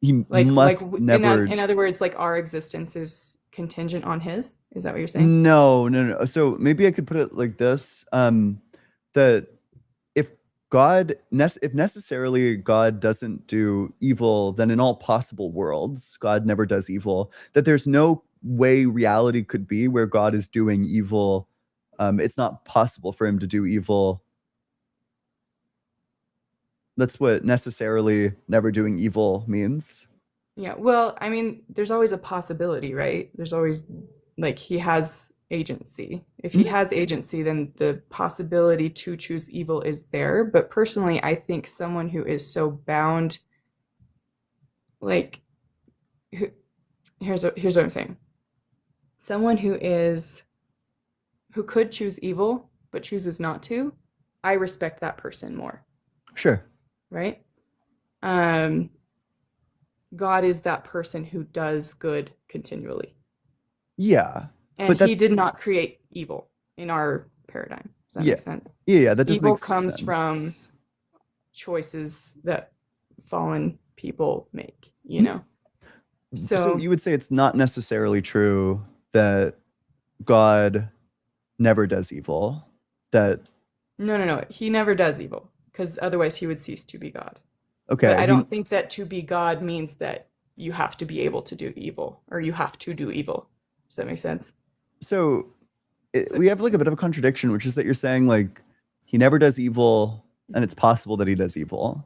He Like must in never. in other words, like our existence is contingent on his. Is that what you're saying? No. So maybe I could put it like this: that if if necessarily God doesn't do evil, then in all possible worlds, God never does evil. That there's no way reality could be where God is doing evil. It's not possible for him to do evil. That's what necessarily never doing evil means. Yeah. Well, I mean, there's always a possibility, right? There's always like he has agency. If he Mhm. has agency, then the possibility to choose evil is there. But personally, I think someone who is so bound, like, here's what I'm saying. Someone who could choose evil but chooses not to, I respect that person more, Sure. right? God is that person who does good continually. Yeah. And But he that's did not create evil in our paradigm. Does that Yeah. make sense? Yeah, that does Evil make comes from sense. choices that fallen people make, you Mhm. know? So So, you would say it's not necessarily true that God never does evil. That no. He never does evil because otherwise he would cease to be God. But okay, I don't think that to be God means that you have to be able to do evil or you have to do evil. Does that make sense? so So- we have like a bit of a contradiction, which is that you're saying like he never does evil and it's possible that he does evil.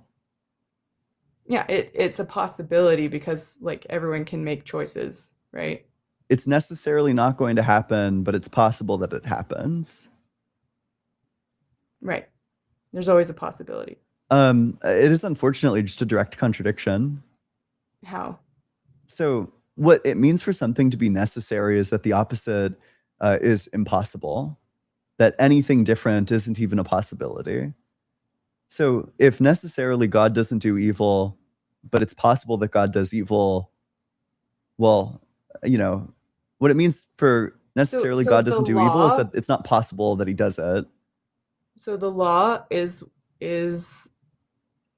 Yeah, it's a possibility because like everyone can make choices, right? It's necessarily not going to happen, but it's possible that it happens. Right. There's always a possibility. It is unfortunately just a direct contradiction. How? So what it means for something to be necessary is that the opposite is impossible, that anything different isn't even a possibility. So if necessarily God doesn't do evil, but it's possible that God does evil, well, what it means for necessarily so God the doesn't do evil is law- that it's not possible that he does it. So the law is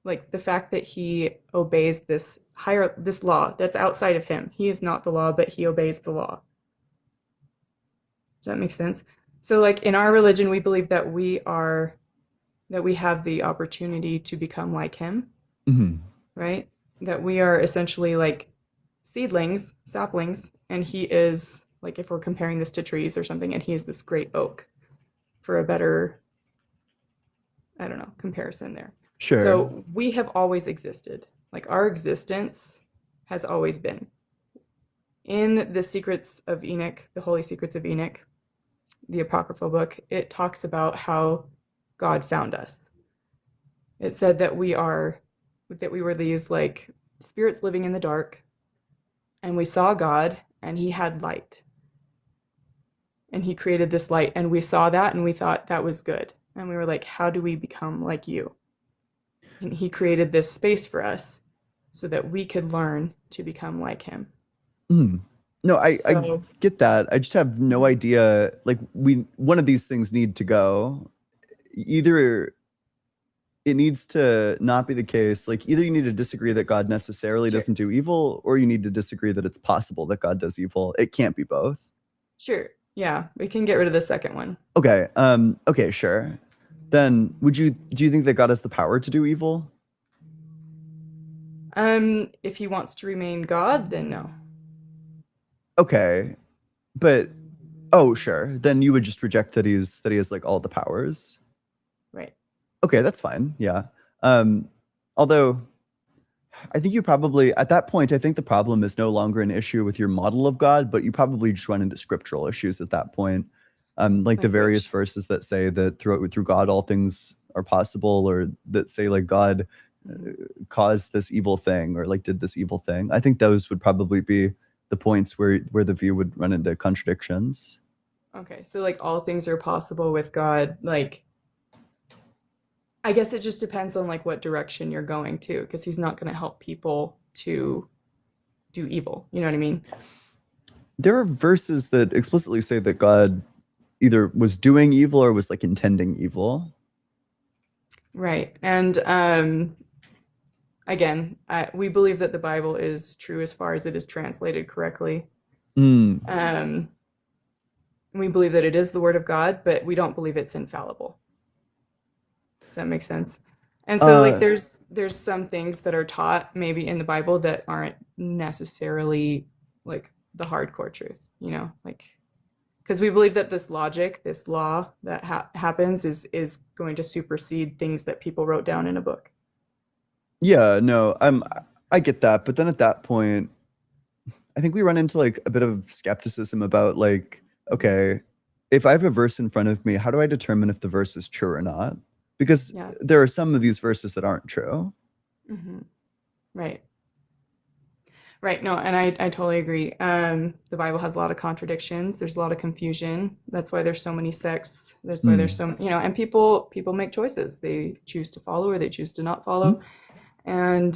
like the fact that he obeys this law that's outside of him. He is not the law, but he obeys the law. Does that make sense? So like in our religion, we believe that we have the opportunity to become like him, Mhm. right? That we are essentially like seedlings, saplings, and he is like if we're comparing this to trees or something, and he is this great oak for a better, I don't know, comparison there. Sure. So we have always existed. Like our existence has always been. In the Secrets of Enoch, the Holy Secrets of Enoch, the apocryphal book, it talks about how God found us. It said that we were these like spirits living in the dark, and we saw God and he had light. And he created this light, and we saw that and we thought that was good. And we were like, how do we become like you? And he created this space for us so that we could learn to become like him. Mhm. No, I So- get that. I just have no idea. Like one of these things need to go. Either it needs to not be the case. Like either you need to disagree that God necessarily Sure. doesn't do evil, or you need to disagree that it's possible that God does evil. It can't be both. Sure. Yeah, we can get rid of the second one. Okay. Okay, sure. Then do you think that God has the power to do evil? If he wants to remain God, then no. Okay. But oh, sure. Then you would just reject that he has like all the powers. Right. Okay, that's fine. Yeah. Although I think you probably at that point, I think the problem is no longer an issue with your model of God, but you probably just run into scriptural issues at that point. Like the Like various which? verses that say that through God all things are possible, or that say like God caused this evil thing or like did this evil thing. I think those would probably be the points where the view would run into contradictions. Okay, so like all things are possible with God. Like, I guess it just depends on like what direction you're going to, because he's not going to help people to do evil. You know what I mean? There are verses that explicitly say that God either was doing evil or was like intending evil. Right. And again, we believe that the Bible is true as far as it is translated correctly. Mm. We believe that it is the Word of God, but we don't believe it's infallible. Does that make sense? And so, like, there's some things that are taught maybe in the Bible that aren't necessarily like the hardcore truth, you know, like, because we believe that this logic, this law that happens is going to supersede things that people wrote down in a book. Yeah, no, I get that, but then at that point, I think we run into like a bit of skepticism about like, okay, if I have a verse in front of me, how do I determine if the verse is true or not? Because Yeah. there are some of these verses that aren't true. Mm-hmm. Right. Right. No, and I totally agree. The Bible has a lot of contradictions. There's a lot of confusion. That's why there's so many sects. That's why there's so, you know, and people make choices. They choose to follow or they choose to not follow. And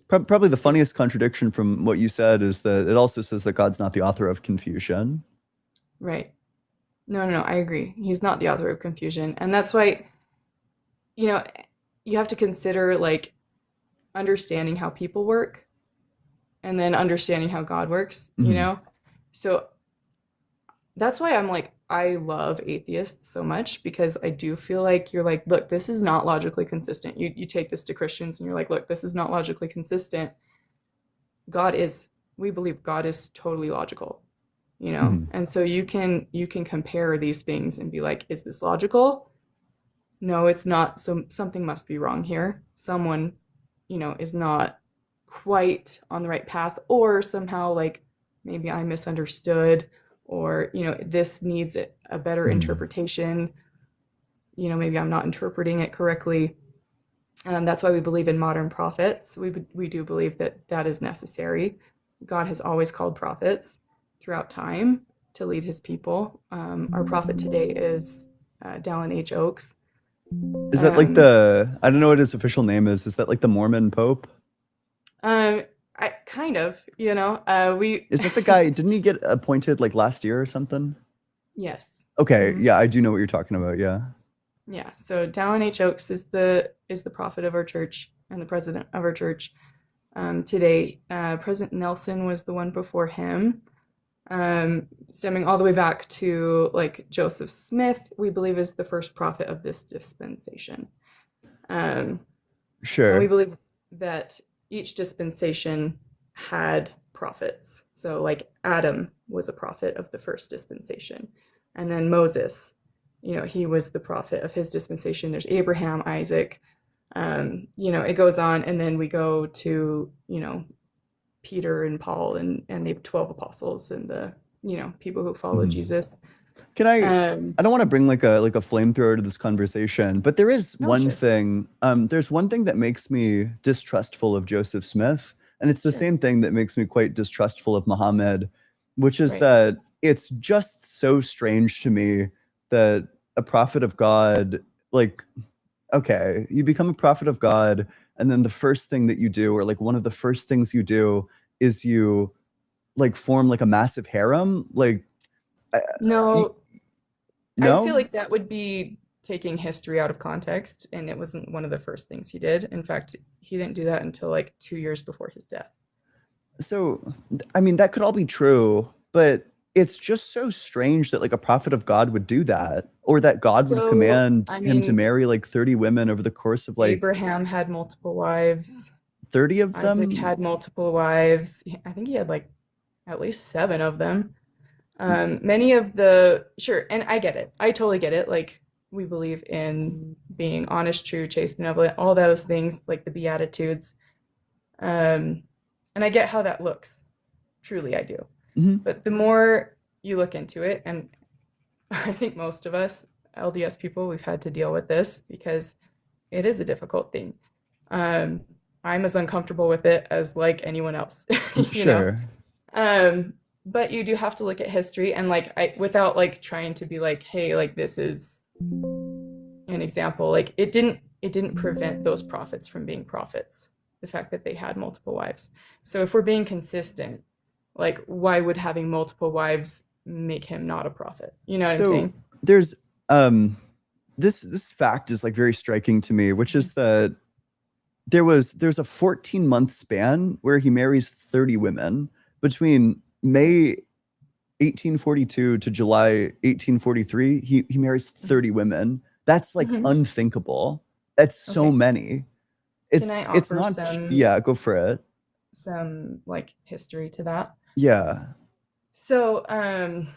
Probably the funniest contradiction from what you said is that it also says that God's not the author of confusion. right. No, I agree. He's not the author of confusion. And that's why, you know, you have to consider like understanding how people work and then understanding how God works, you Mhm. know? So that's why I'm like, I love atheists so much because I do feel like you're like, look, this is not logically consistent. You take this to Christians and you're like, look, this is not logically consistent. We believe God is totally logical, you know? Mhm. And so you can compare these things and be like, is this logical? No, it's not. So something must be wrong here. Someone, you know, is not quite on the right path, or somehow like maybe I misunderstood, or, you know, this needs a better interpretation. You know, maybe I'm not interpreting it correctly. That's why we believe in modern prophets. We do believe that that is necessary. God has always called prophets throughout time to lead his people. Our prophet today is Dallin H. Oaks. Is that like I don't know what his official name is. Is that like the Mormon Pope? I kind of, you know, Is that the guy? Didn't he get appointed like last year or something? Yes. Okay, Mhm. yeah, I do know what you're talking about. Yeah. Yeah. So Dallin H. Oaks is the prophet of our church and the president of our church today. President Nelson was the one before him. Stemming all the way back to like Joseph Smith, we believe is the first prophet of this dispensation. And Sure. we believe that each dispensation had prophets. So like Adam was a prophet of the first dispensation. And then Moses, you know, he was the prophet of his dispensation. There's Abraham, Isaac, you know, it goes on. And then we go to, you know, Peter and Paul and the 12 apostles and the, you know, people who follow Jesus. Can I don't want to bring like a flamethrower to this conversation, but there is one sure. thing. There's one thing that makes me distrustful of Joseph Smith, and it's the Sure. same thing that makes me quite distrustful of Muhammad, which is Right. that it's just so strange to me that a prophet of God, like, okay, you become a prophet of God, and then the first thing that you do, or like one of the first things you do, is you like form like a massive harem. Like, No, no, I feel like that would be taking history out of context, and it wasn't one of the first things he did. In fact, he didn't do that until like 2 years before his death. So, I mean, that could all be true, but it's just so strange that like a prophet of God would do that, or that God would So, command I him to mean, marry like 30 women over the course of like Abraham had multiple wives. 30 of Isaac them. had multiple wives. I think he had like at least 7 of them. Many of sure, and I get it. I totally get it. Like, we believe in being honest, true, chaste, benevolent, all those things, like the Beatitudes. And I get how that looks. Truly, I do. Mhm. But the more you look into it, and I think most of us LDS people, we've had to deal with this because it is a difficult thing. I'm as uncomfortable with it as like anyone else, you know? Sure. But you do have to look at history and like without like trying to be like, hey, like this is an example. Like it didn't prevent those prophets from being prophets, the fact that they had multiple wives. So if we're being consistent, like why would having multiple wives make him not a prophet? You know what I'm saying? There's this fact is like very striking to me, which is that there's a 14-month span where he marries 30 women between May 1842 to July 1843. He marries 30 women. That's like Mhm. unthinkable. That's so Okay. many. Can I It's offer not some yeah, go for it. like history to that? Yeah. So, and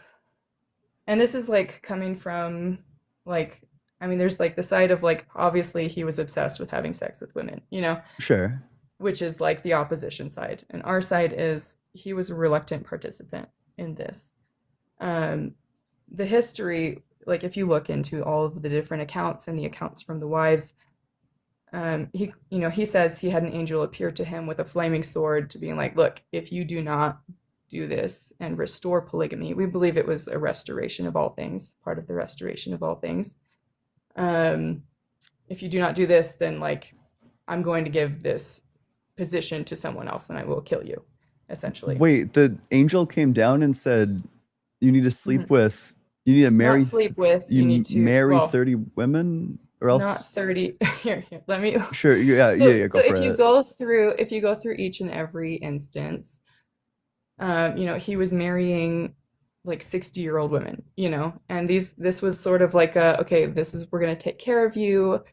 this is like coming from like, I mean, there's like the side of like, obviously he was obsessed with having sex with women, you know, Sure. which is like the opposition side. And our side is he was a reluctant participant in this. The history, like if you look into all of the different accounts and the accounts from the wives, he says he had an angel appear to him with a flaming sword to being like, look, if you do not do this and restore polygamy, we believe it was a restoration of all things, part of the restoration of all things. If you do not do this, then like I'm going to give this position to someone else and I will kill you, essentially. Wait, the angel came down and said, "You need to sleep with. You need to marry. Not sleep with. You need to marry well, 30 women, or not else." 30. Here, let me. Sure. Yeah. So, Yeah. Go so for if you it. go through each and every instance, he was marrying like 60-year-old women, and this was sort of like okay, we're gonna take care of you.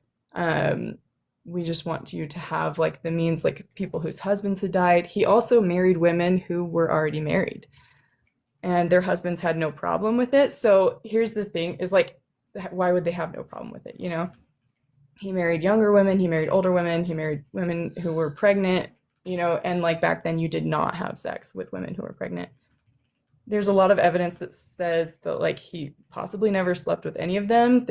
We just want you to have like the means, like people whose husbands had died. He also married women who were already married, and their husbands had no problem with it. So here's the thing: is like, why would they have no problem with it? He married younger women, he married older women, he married women who were pregnant, and like back then you did not have sex with women who were pregnant. There's a lot of evidence that says that like he possibly never slept with any of them.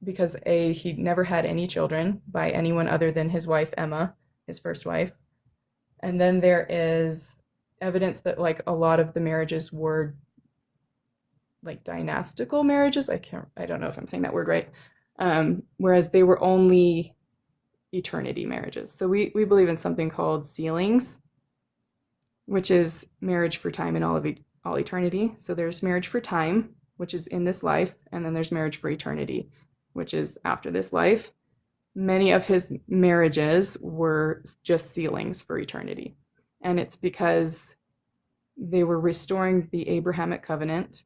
Because he never had any children by anyone other than his wife Emma, his first wife. And then there is evidence that like a lot of the marriages were like dynastical marriages. I don't know if I'm saying that word right. Whereas they were only eternity marriages. So we believe in something called sealings, which is marriage for time and all eternity. So there's marriage for time, which is in this life, and then there's marriage for eternity, which is after this life. Many of his marriages were just sealings for eternity. And it's because they were restoring the Abrahamic covenant,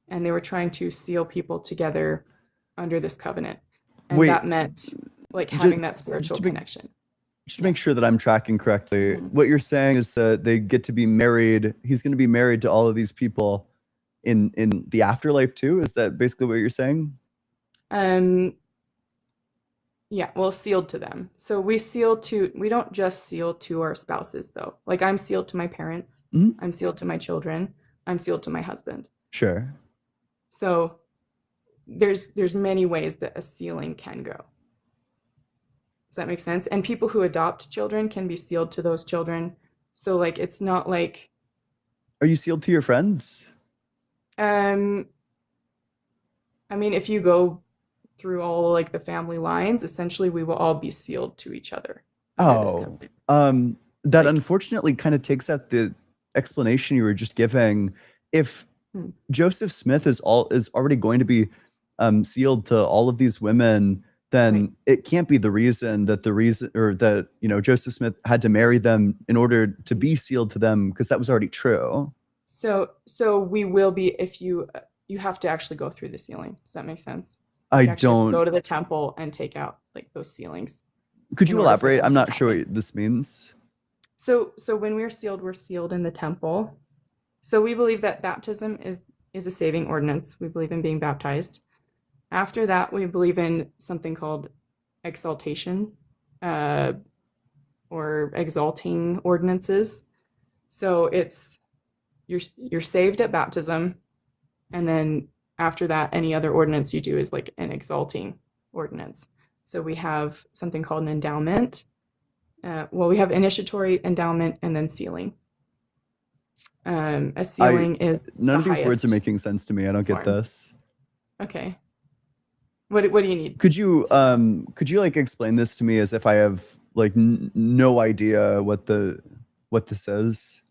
and they were trying to seal people together under this covenant. And Wait, that meant like having that spiritual connection. Just to make sure that I'm tracking correctly, Mhm. what you're saying is that they get to be married. He's going to be married to all of these people in the afterlife too. Is that basically what you're saying? Yeah, well, sealed to them. So we don't just seal to our spouses though. Like I'm sealed to my parents, Mhm. I'm sealed to my children, I'm sealed to my husband. Sure. So there's many ways that a sealing can go. Does that make sense? And people who adopt children can be sealed to those children. So like it's not like Are you sealed to your friends? I mean, if you go through all like the family lines, essentially we will all be sealed to each other under this Oh, covenant. that Like- unfortunately kind of takes out the explanation you were just giving. If Hmm. Joseph Smith is already going to be sealed to all of these women, then Right. it can't be that Joseph Smith had to marry them in order to be sealed to them, because that was already true. So we will be, if you have to actually go through the sealing. Does that make sense? I You actually have to go don't. to the temple and take out like those sealings. Could in you order for elaborate? them I'm to not sure happen. what this means. So when we're sealed in the temple. So we believe that baptism is a saving ordinance. We believe in being baptized. After that, we believe in something called exaltation, or exalting ordinances. So it's you're saved at baptism, and then after that, any other ordinance you do is like an exalting ordinance. So we have something called an endowment. We have initiatory, endowment, and then sealing. A sealing is None the of these words are highest making sense to me. I don't get form. this. Okay. What do you need? Could you like explain this to me as if I have like no idea what this is?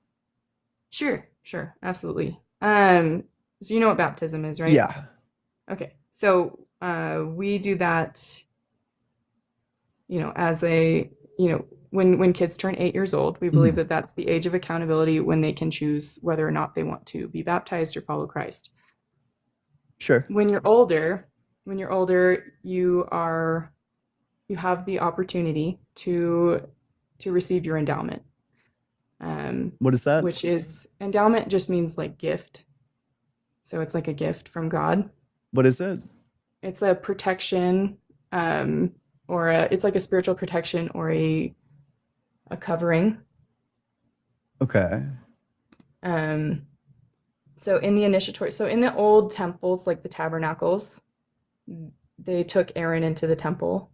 Sure, absolutely. So you know what baptism is, right? Yeah. Okay. So we do that, as when kids turn 8 years old, we believe that that's the age of accountability when they can choose whether or not they want to be baptized or follow Christ. Sure. When you're older, you have the opportunity to receive your endowment. What is that? Which is, endowment just means like gift. So it's like a gift from God. What is it? It's a protection, it's like a spiritual protection or a covering. Okay. So in the initiatory, so in the old temples, like the tabernacles, they took Aaron into the temple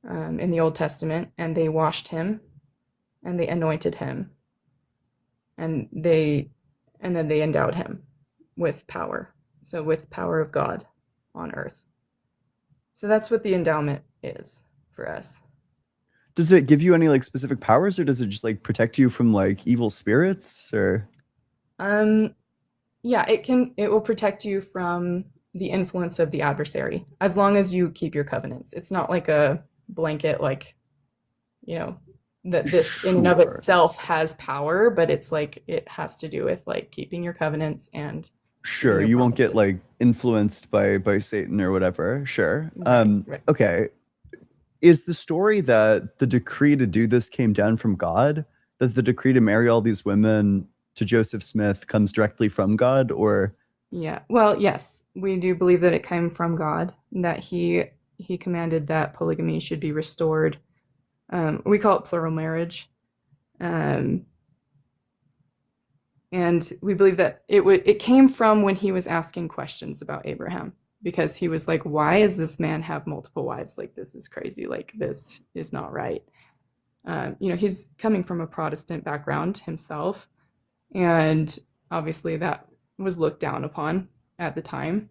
in the Old Testament, and they washed him and they anointed him, and then they endowed him with power. So with power of God on earth. So that's what the endowment is for us. Does it give you any like specific powers, or does it just like protect you from like evil spirits, or? Yeah, it will protect you from the influence of the adversary as long as you keep your covenants. It's not like a blanket, like, that this in and of Sure. itself has power, but it's like it has to do with like keeping your covenants and Sure, your you won't get promises. like influenced by Satan or whatever. Sure. Right. Okay. Is the story that the decree to do this came down from God? That the decree to marry all these women to Joseph Smith comes directly from God, or? Yeah. Well, yes, we do believe that it came from God, that he commanded that polygamy should be restored. We call it plural marriage. And we believe that it came from when he was asking questions about Abraham, because he was like, why does this man have multiple wives? Like, this is crazy. Like, this is not right. He's coming from a Protestant background himself, and obviously that was looked down upon at the time.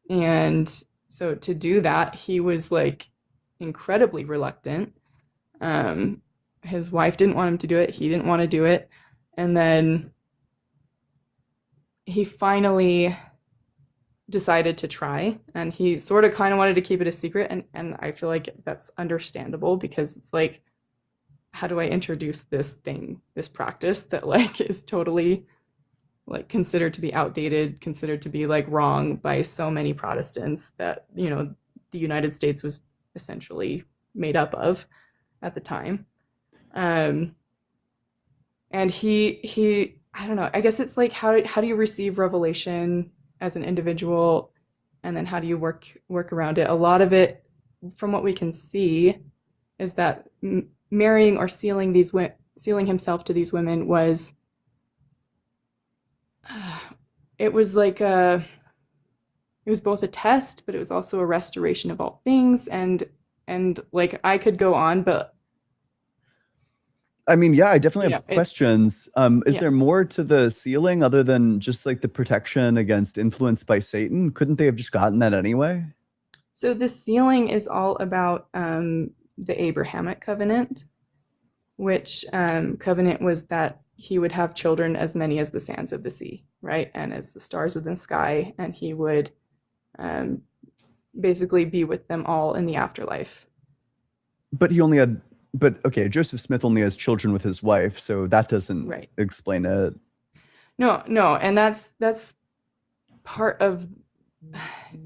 And so to do that, he was like incredibly reluctant. His wife didn't want him to do it. He didn't want to do it. And then he finally decided to try, and he sort of kind of wanted to keep it a secret. And I feel like that's understandable, because it's like, how do I introduce this practice that like is totally like considered to be outdated, considered to be like wrong by so many Protestants that, the United States was essentially made up of at the time. And he I don't know, I guess it's like, how do you receive revelation as an individual, and then how do you work around it? A lot of it, from what we can see, is that marrying or sealing himself to these women was it was like it was both a test, but it was also a restoration of all things. And like, I could go on, but I mean, yeah, I definitely have it's questions. Is yeah. there more to the sealing other than just like the protection against influence by Satan? Couldn't they have just gotten that anyway? So the sealing is all about the Abrahamic covenant, which covenant was that he would have children as many as the sands of the sea, right? And as the stars of the sky, and he would basically be with them all in the afterlife. But okay, Joseph Smith only has children with his wife, so that doesn't Right. explain it. No, and that's part of.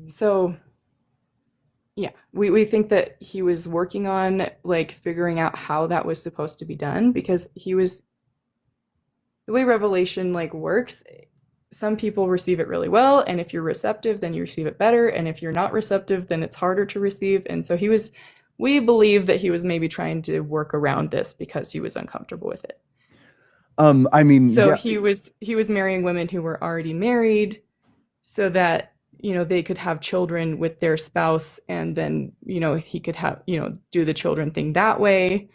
So yeah, we think that he was working on like figuring out how that was supposed to be done, because the way revelation like works, some people receive it really well, and if you're receptive, then you receive it better, and if you're not receptive, then it's harder to receive. And so we believe that he was maybe trying to work around this because he was uncomfortable with it. I mean, So yeah, he was marrying women who were already married, so that they could have children with their spouse, and then he could have do the children thing that way.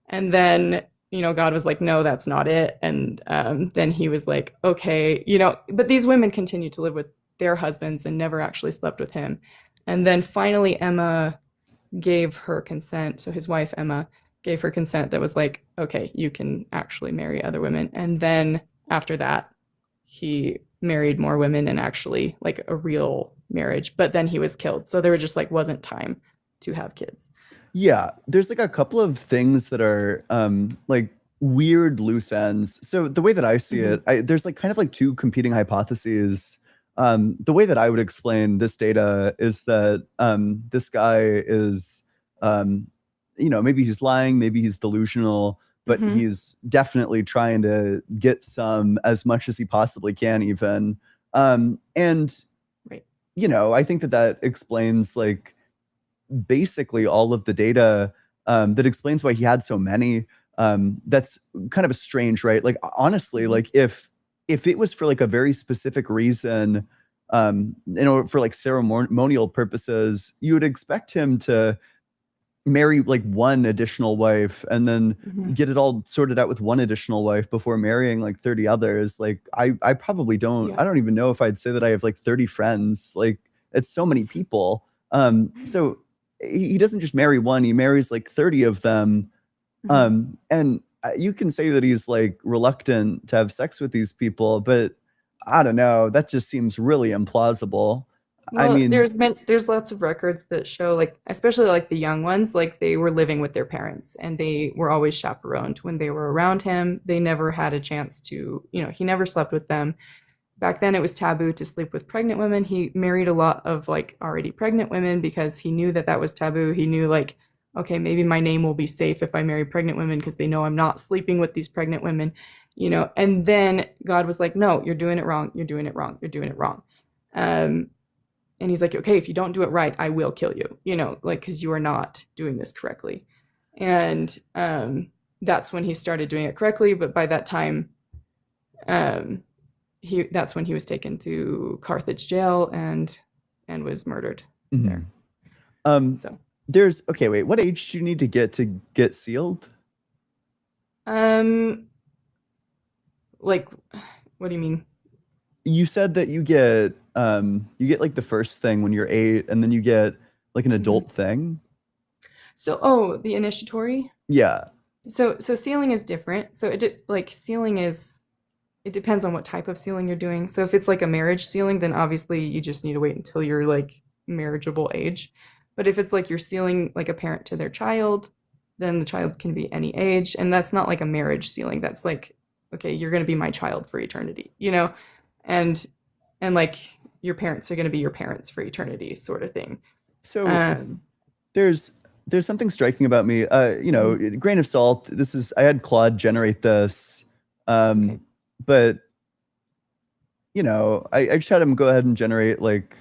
And then God was like, no, that's not it. And then he was like, okay, but these women continued to live with their husbands and never actually slept with him. And then finally Emma gave her consent. So his wife Emma gave her consent that was like, okay, you can actually marry other women. And then after that, he married more women, and actually like a real marriage, but then he was killed. So there just like wasn't time to have kids. Yeah, there's like a couple of things that are like weird loose ends. So the way that I see it, there's like kind of like two competing hypotheses. The way that I would explain this data is that this guy is, maybe he's lying, maybe he's delusional, but he's definitely trying to get some as much as he possibly can, even. And Right. I think that explains like basically all of the data that explains why he had so many. That's kind of a strange, right? Like honestly, like if it was for like a very specific reason, for like ceremonial purposes, you would expect him to marry like one additional wife and then get it all sorted out with one additional wife before marrying like 30 others. Like I probably don't, Yeah. I don't even know if I'd say that I have like 30 friends. Like it's so many people. So he doesn't just marry one, he marries like 30 of them. And you can say that he's like reluctant to have sex with these people, but I don't know, that just seems really implausible. Well, I mean, there's lots of records that show, like, especially like the young ones, like they were living with their parents and they were always chaperoned when they were around him. They never had a chance to, he never slept with them. Back then it was taboo to sleep with pregnant women. He married a lot of like already pregnant women because he knew that that was taboo. He knew like, okay, maybe my name will be safe if I marry pregnant women because they know I'm not sleeping with these pregnant women, and then God was like, no, you're doing it wrong. You're doing it wrong. You're doing it wrong. And he's like, okay, if you don't do it right, I will kill you, like, because you are not doing this correctly. And that's when he started doing it correctly. But by that time, that's when he was taken to Carthage jail and was murdered there. So wait, what age do you need to get sealed? Like, what do you mean? You said that you get like the first thing when you're 8, and then you get like an adult thing. So, the initiatory. Yeah. So sealing is different. So it depends on what type of sealing you're doing. So if it's like a marriage sealing, then obviously you just need to wait until you're like marriageable age. But if it's like you're sealing like a parent to their child, then the child can be any age, and that's not like a marriage sealing. That's like, okay, you're going to be my child for eternity, and like your parents are going to be your parents for eternity, sort of thing. So there's something striking about me. Grain of salt. I had Claude generate this, Okay. but I just had him go ahead and generate like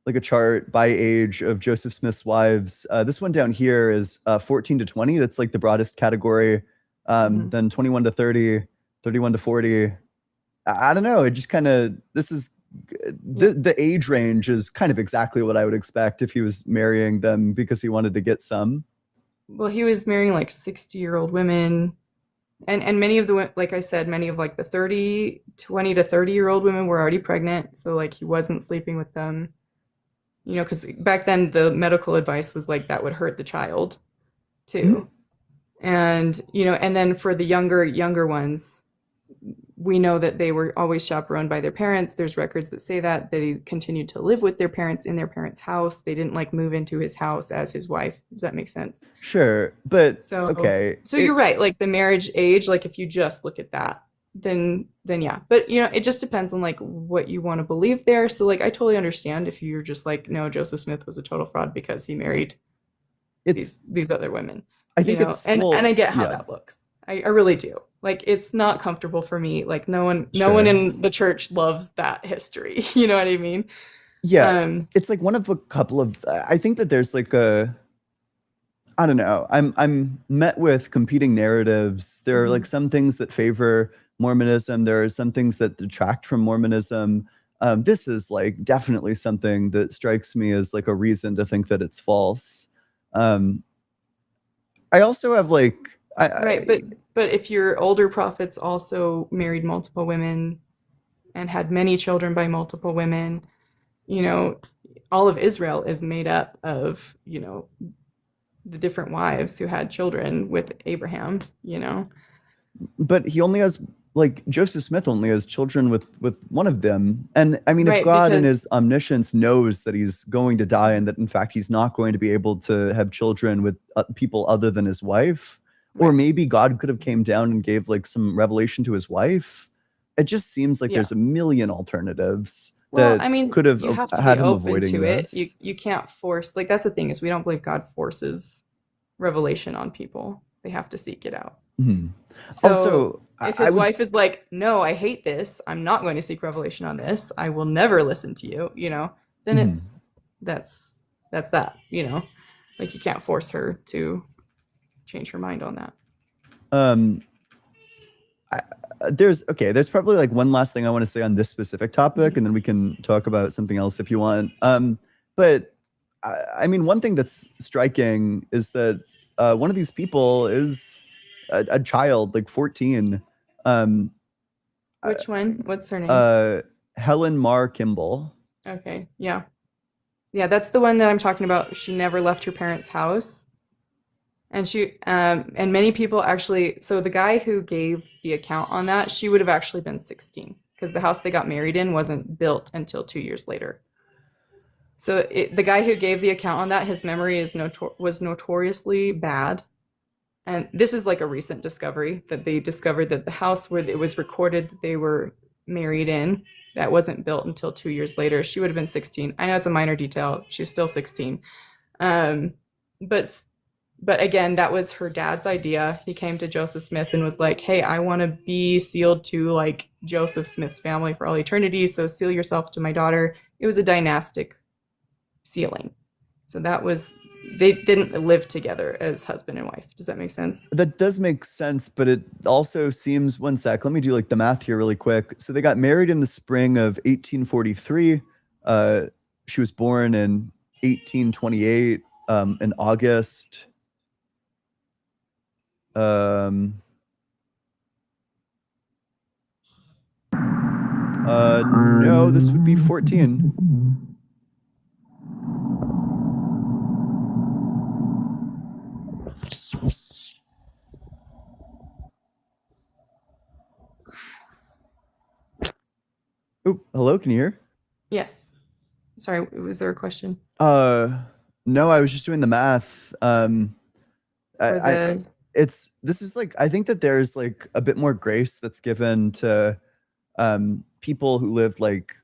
a chart by age of Joseph Smith's wives. This one down here is 14 to 20. That's like the broadest category. Then 21 to 30, 31 to 40. I don't know. It just kind of, the age range is kind of exactly what I would expect if he was marrying them because he wanted to get some. Well, he was marrying like 60-year-old women. And many of the, like I said, many of like the 20 to 30-year-old women were already pregnant. So like he wasn't sleeping with them, because back then the medical advice was like that would hurt the child too. And, and then for the younger ones, we know that they were always chaperoned by their parents. There's records that say that they continued to live with their parents in their parents' house. They didn't like move into his house as his wife. Does that make sense? Sure. But So, okay. So you're right. Like the marriage age, like if you just look at that, then yeah. But it just depends on like what you want to believe there. So like I totally understand if you're just like, no, Joseph Smith was a total fraud because he married these other women. I think and I get how that looks. I really do. Like it's not comfortable for me. Like no one in the church loves that history. You know what I mean? Yeah. It's like one of a couple of, I think that there's like I don't know. I'm met with competing narratives. There are like some things that favor Mormonism. There are some things that detract from Mormonism. This is like definitely something that strikes me as like a reason to think that it's false. I also have like, but if your older prophets also married multiple women and had many children by multiple women, all of Israel is made up of, the different wives who had children with Abraham, But he only has like Joseph Smith only has children with one of them. And I mean, if Right, God in because his omniscience knows that he's going to die and that in fact he's not going to be able to have children with people other than his wife, or right. maybe God could have came down and gave like some revelation to his wife. It just seems like Yeah. there's a million alternatives Well, that I mean, could have you have to had be him open avoiding to it. this. You can't force, like, that's the thing, is we don't believe God forces revelation on people. They have to seek it out. Mhm. So Also, if I his would wife is like, "No, I hate this. I'm not going to seek revelation on this. I will never listen to you," then Mhm. it's that's that, Like, you can't force her to change her mind on that. um there's probably like one last thing I want to say on this specific topic, Mhm. and then we can talk about something else if you want. But I mean, one thing that's striking is that one of these people is a child, like 14. Um, Which one? What's her name? Helen Mar Kimball. Okay, yeah. Yeah, that's the one that I'm talking about. She never left her parents' house. And and many people actually, so the guy who gave the account on that, she would have actually been 16 because the house they got married in wasn't built until 2 years later. So the guy who gave the account on that, his memory was notoriously bad. And this is like a recent discovery that they discovered that the house where it was recorded that they were married in, that wasn't built until 2 years later. She would have been 16. I know it's a minor detail. She's still 16. But again, that was her dad's idea. He came to Joseph Smith and was like, "Hey, I want to be sealed to like Joseph Smith's family for all eternity. So seal yourself to my daughter." It was a dynastic sealing. So they didn't live together as husband and wife. Does that make sense? That does make sense, but it also seems, one sec, let me do like the math here really quick. So they got married in the spring of 1843. She was born in 1828, in August. No, this would be 14. Oh, hello, can you hear? Yes. Sorry, was there a question? No, I was just doing the math. For This is like, I think that there's like a bit more grace that's given to people who lived like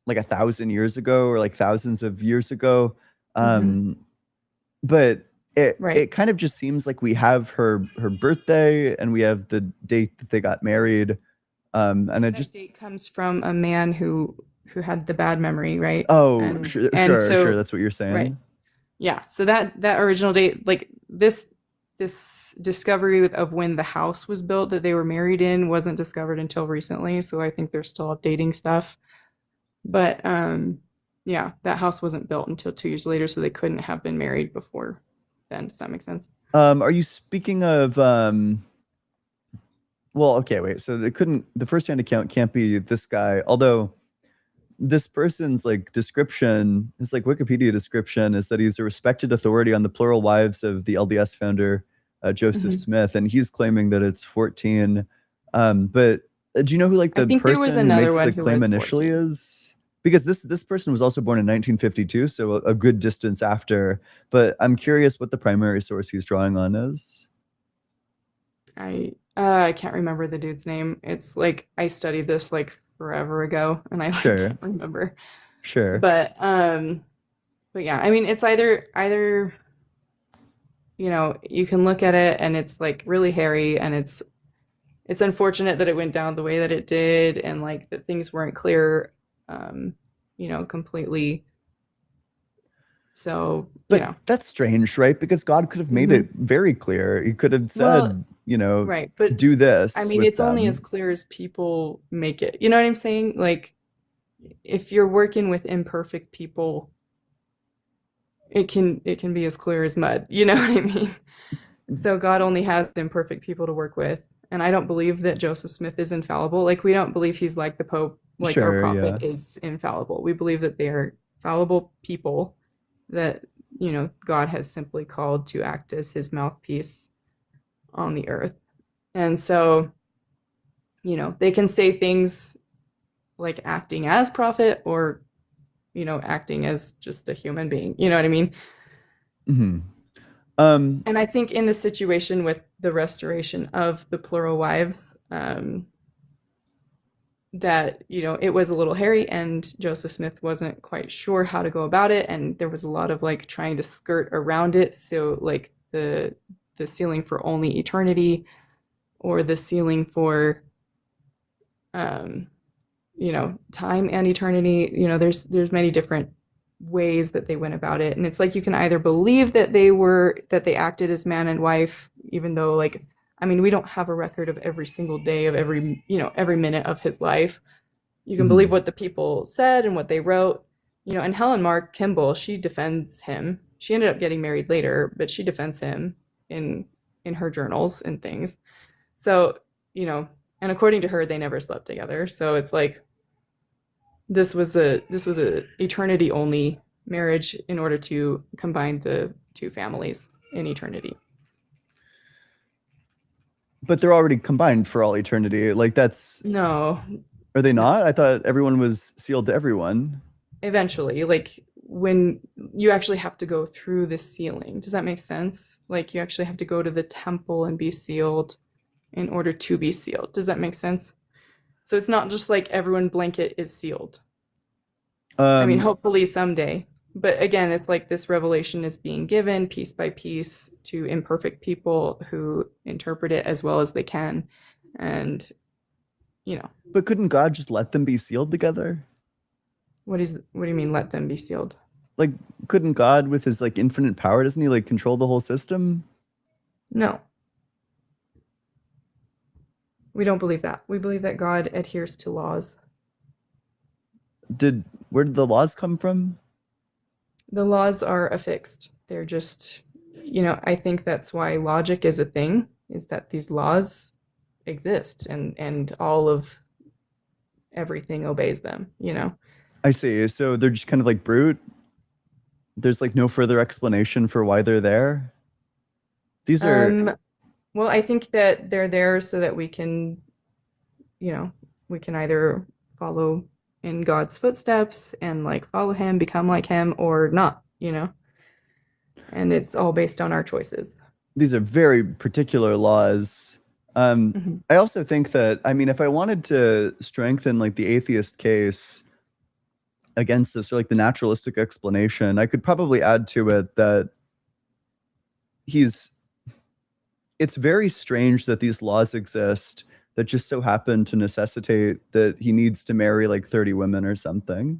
1,000 years ago or like thousands of years ago. But Right. it kind of just seems like we have her birthday and we have the date that they got married. And it that just date comes from a man who had the bad memory, right? oh sure, So that's what you're saying. right. Yeah. So that original date, like this discovery of when the house was built that they were married in wasn't discovered until recently. So I think they're still updating stuff. But yeah, that house wasn't built until 2 years later, so they couldn't have been married before then. Does that make sense? Are you speaking of well, okay, wait. So the first-hand account can't be this guy, although this person's like description, his like Wikipedia description is that he's a respected authority on the plural wives of the LDS founder Joseph Smith, and he's claiming that it's 14. But do you know who like I the think there was person who another makes one the who claim was initially 14. is? Because this person was also born in 1952, so a good distance after. But I'm curious what the primary source he's drawing on is. I can't remember the dude's name. It's like I studied this like forever ago, and I like, Sure. can't remember. Sure. But yeah, I mean, it's either you can look at it and it's like really hairy, and it's unfortunate that it went down the way that it did, and like that things weren't clear, completely. So, But that's strange, right? Because God could have made it very clear. He could have said, Well, right, but do this. I mean, with it's only them. as clear as people make it. You know what I'm saying? Like, if you're working with imperfect people, it can be as clear as mud. You know what I mean? So God only has imperfect people to work with, and I don't believe that Joseph Smith is infallible. Like, we don't believe he's like the Pope, like our Sure, prophet yeah. is infallible. We believe that they are fallible people that God has simply called to act as his mouthpiece on the earth. And so You know, they can say things like acting as prophet or, you know, acting as just a human being. You know what I mean? Hmm. And I think in the situation with the restoration of the plural wives, that, you know, it was a little hairy and Joseph Smith wasn't quite sure how to go about it, and there was a lot of like trying to skirt around it. So like the sealing for only eternity, or the sealing for you know, time and eternity. You know, there's many different ways that they went about it, and it's like you can either believe that they acted as man and wife, even though, like, I mean, we don't have a record of every single day of every, you know, every minute of his life. You can believe what the people said and what they wrote, you know. And Helen Mark Kimball, she defends him. She ended up getting married later, but she defends him in her journals and things. So, you know, and according to her, they never slept together. So it's like this was a eternity only marriage in order to combine the two families in eternity. But they're already combined for all eternity. Like, that's, No, are they not? I thought everyone was sealed to everyone. eventually, like when you actually have to go through the sealing. Does that make sense? Like you actually have to go to the temple and be sealed in order to be sealed. Does that make sense? So it's not just like everyone blanket is sealed. I mean, hopefully someday. But again, it's like this revelation is being given piece by piece to imperfect people who interpret it as well as they can. And, you know, But couldn't God just let them be sealed together? what do you mean let them be sealed? Like, couldn't God, with his like infinite power, doesn't he like control the whole system? No. We don't believe that. We believe that God adheres to laws. Where did the laws come from? The laws are affixed. They're just, you know, I think that's why logic is a thing, is that these laws exist, and all of everything obeys them, you know. I see. So they're just kind of like brute. There's like no further explanation for why they're there. These are Well, I think that they're there so that we can, you know, we can either follow in God's footsteps and like follow him, become like him, or not, you know. And it's all based on our choices. these are very particular laws. I also think that, I mean, if I wanted to strengthen like the atheist case against this, or like the naturalistic explanation, I could probably add to it that it's very strange that these laws exist that just so happen to necessitate that he needs to marry like 30 women or something.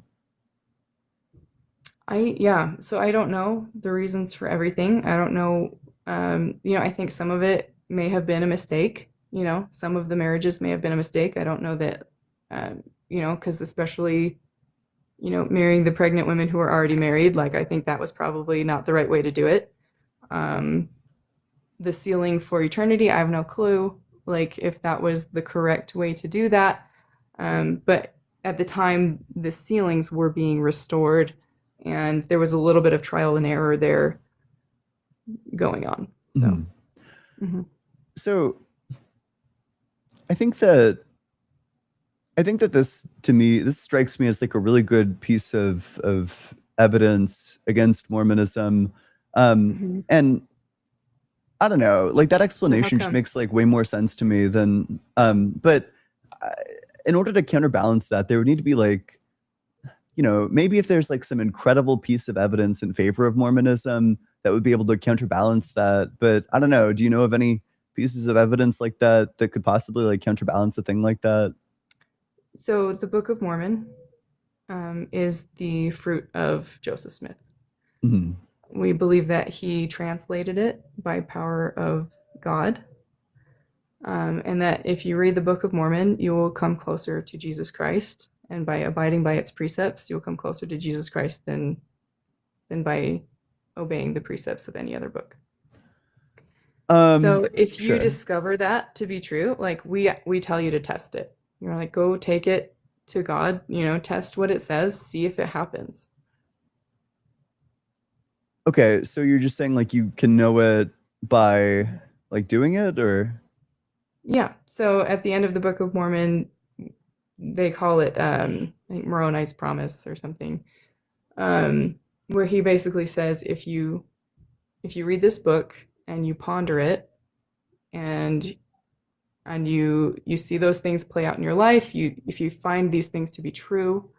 Yeah, so I don't know the reasons for everything. I don't know, you know, I think some of it may have been a mistake, you know, some of the marriages may have been a mistake. I don't know that, you know, because especially, you know, marrying the pregnant women who are already married, like I think that was probably not the right way to do it. The sealing for eternity, I have no clue, like if that was the correct way to do that. But at the time, the sealings were being restored, and there was a little bit of trial and error there going on. So, So I think that this, to me, this strikes me as like a really good piece of evidence against Mormonism. And I don't know, like that explanation just come? makes like way more sense to me than, but in order to counterbalance that, there would need to be like, you know, maybe if there's like some incredible piece of evidence in favor of Mormonism that would be able to counterbalance that. But I don't know, do you know of any pieces of evidence like that that could possibly like counterbalance a thing like that? So the Book of Mormon is the fruit of Joseph Smith. We believe that he translated it by power of God, and that if you read the Book of Mormon, you will come closer to Jesus Christ, and by abiding by its precepts, you'll come closer to Jesus Christ than by obeying the precepts of any other book. So if you discover that to be true, like we tell you to test it. You're like, go take it to God, you know, test what it says, see if it happens. Okay, so you're just saying like you can know it by like doing it, or? Yeah. So at the end of the Book of Mormon, they call it, I think, Moroni's Promise or something, where he basically says if you read this book and you ponder it and you see those things play out in your life, if you find these things to be true,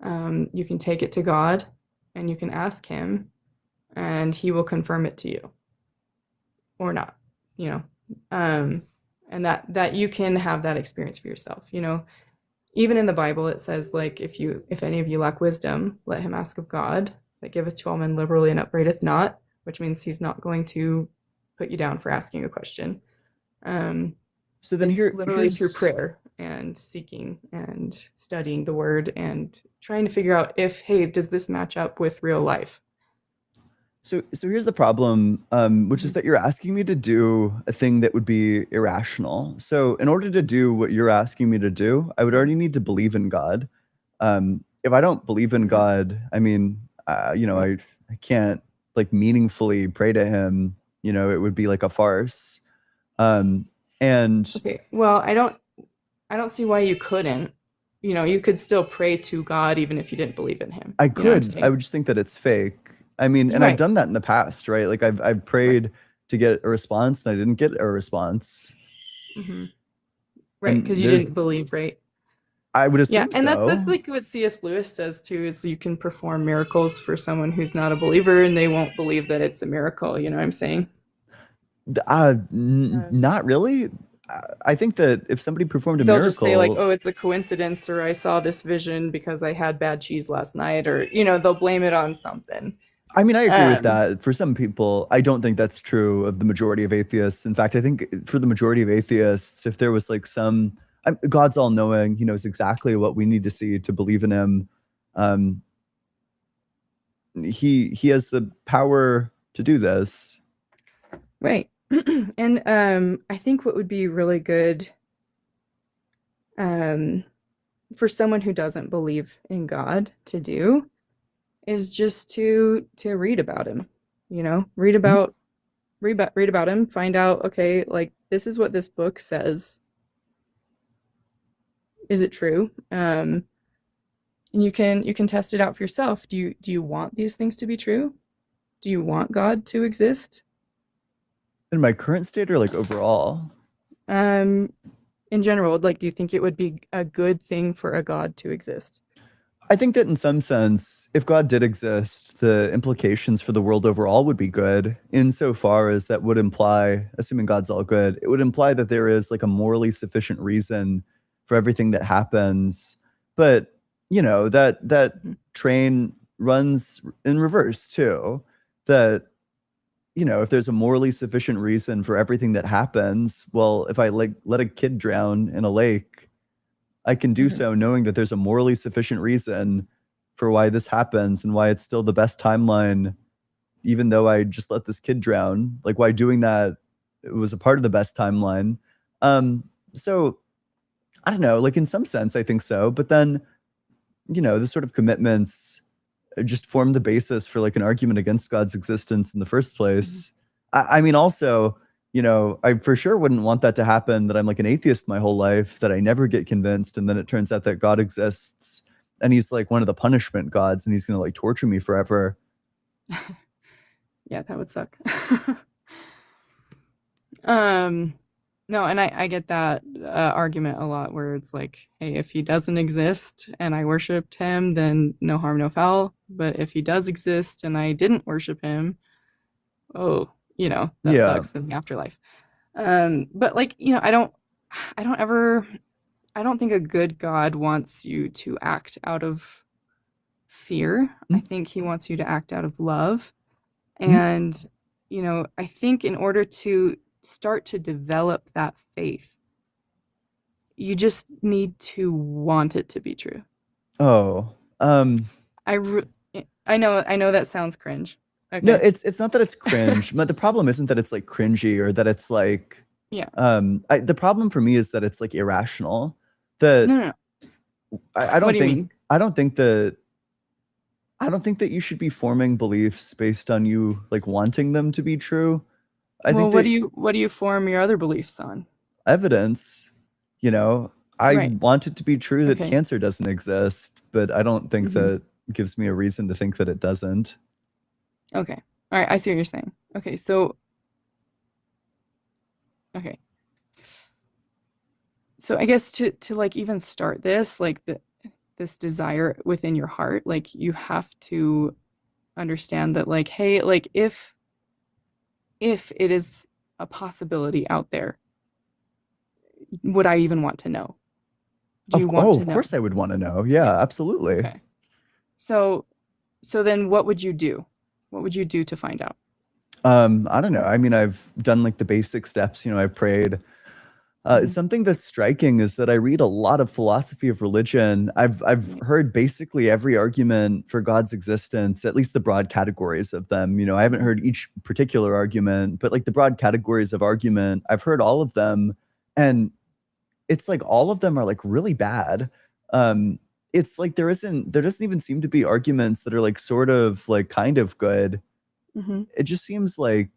you can take it to God and you can ask him and he will confirm it to you or not, you know. And that you can have that experience for yourself, you know. Even in the Bible it says, like, if any of you lack wisdom, let him ask of God, that giveth to all men liberally and upbraideth not, which means he's not going to put you down for asking a question. So then It's literally through here's prayer and seeking and studying the word and trying to figure out if, hey, does this match up with real life? so here's the problem, which is that you're asking me to do a thing that would be irrational. So in order to do what you're asking me to do, I would already need to believe in God. If I don't believe in God, I mean, you know, I can't like meaningfully pray to him. You know, it would be like a farce. And Okay, well, I don't see why you couldn't. You know, you could still pray to God even if you didn't believe in him. I You know what I'm could, I saying? would just think that it's fake. I mean, and I've Right, done that in the past, right? Like I've right. prayed to get a response and I didn't get a response. hmm Right, And because you there's, didn't believe, right? I would Yeah, assume and that's so. like what C.S. Lewis says too, is you can perform miracles for someone who's not a believer and they won't believe that it's a miracle, you know what I'm saying? Not really. I think that if somebody performed a They'll just say like, miracle, "Oh, it's a coincidence," or "I saw this vision because I had bad cheese last night," or you know, they'll blame it on something. I mean, I agree with Um, that. For some people, I don't think that's true of the majority of atheists. In fact, I think for the majority of atheists, if there was like God's all knowing, he knows exactly what we need to see to believe in him. Um, he has the power to do this. right. And I think what would be really good um, for someone who doesn't believe in God to do is just to read about him. You know, Mhm. read about him, find out, okay, like this is what this book says. Is it true? And you can test it out for yourself. Do you want these things to be true? Do you want God to exist? In my current state or like overall? Um, in general, like, do you think it would be a good thing for a God to exist? I think that in some sense, if God did exist, the implications for the world overall would be good, insofar as that would imply, assuming God's all good, it would imply that there is like a morally sufficient reason for everything that happens. But you know, that Mhm. train runs in reverse too. That, you know, if there's a morally sufficient reason for everything that happens, well, if I like let a kid drown in a lake, I can do Mhm. so knowing that there's a morally sufficient reason for why this happens and why it's still the best timeline, even though I just let this kid drown. Like why doing that, it was a part of the best timeline. Um, so I don't know, like in some sense, I think so. But then, you know, the sort of commitments just form the basis for like an argument against God's existence in the first Mhm. place. I mean, also, you know, I for sure wouldn't want that to happen, that I'm like an atheist my whole life, that I never get convinced. And then it turns out that God exists and he's like one of the punishment gods and he's going to like torture me forever. Yeah, that would suck. Um, no, and I get that argument a lot where it's like, hey, if he doesn't exist and I worshipped him, then no harm, no foul. But if he does exist and I didn't worship him, oh, you know, that Yeah. sucks in the afterlife. But like, you know, I don't ever, I don't think a good God wants you to act out of fear. I Mhm. think he wants you to act out of love. Mhm. And, you know, I think in order to start to develop that faith, you just need to want it to be true. Oh, I re- I know that sounds cringe. no, Okay. it's not that it's cringe, but the problem isn't that it's like cringy or that it's like, Yeah. the problem for me is that it's like irrational. That No, no, no. I What don't do you think mean? I don't think that you should be forming beliefs based on you like wanting them to be true. I Well, think that what do you form your other beliefs on? evidence. You know, I Right. want it to be true that Okay. cancer doesn't exist, but I don't think Mhm. that gives me a reason to think that it doesn't. Okay. All right. I see what you're saying. Okay. So, okay. So I guess to like even start this, like this desire within your heart, like you have to understand that like, hey, like if it is a possibility out there, would I even want to know? Do you want to Of know? course I would want to know. Yeah, absolutely. Okay. So then what would you do? What would you do to find out? I don't know. I mean, I've done like the basic steps. You know, I've prayed. Mhm. Something that's striking is that I read a lot of philosophy of religion. I've Right. heard basically every argument for God's existence, at least the broad categories of them. You know, I haven't Mhm. heard each particular argument, but like the broad categories of argument, I've heard all of them, and it's like all of them are like really bad. Um, it's like there doesn't even seem to be arguments that are like sort of like kind of good. Mhm. It just seems like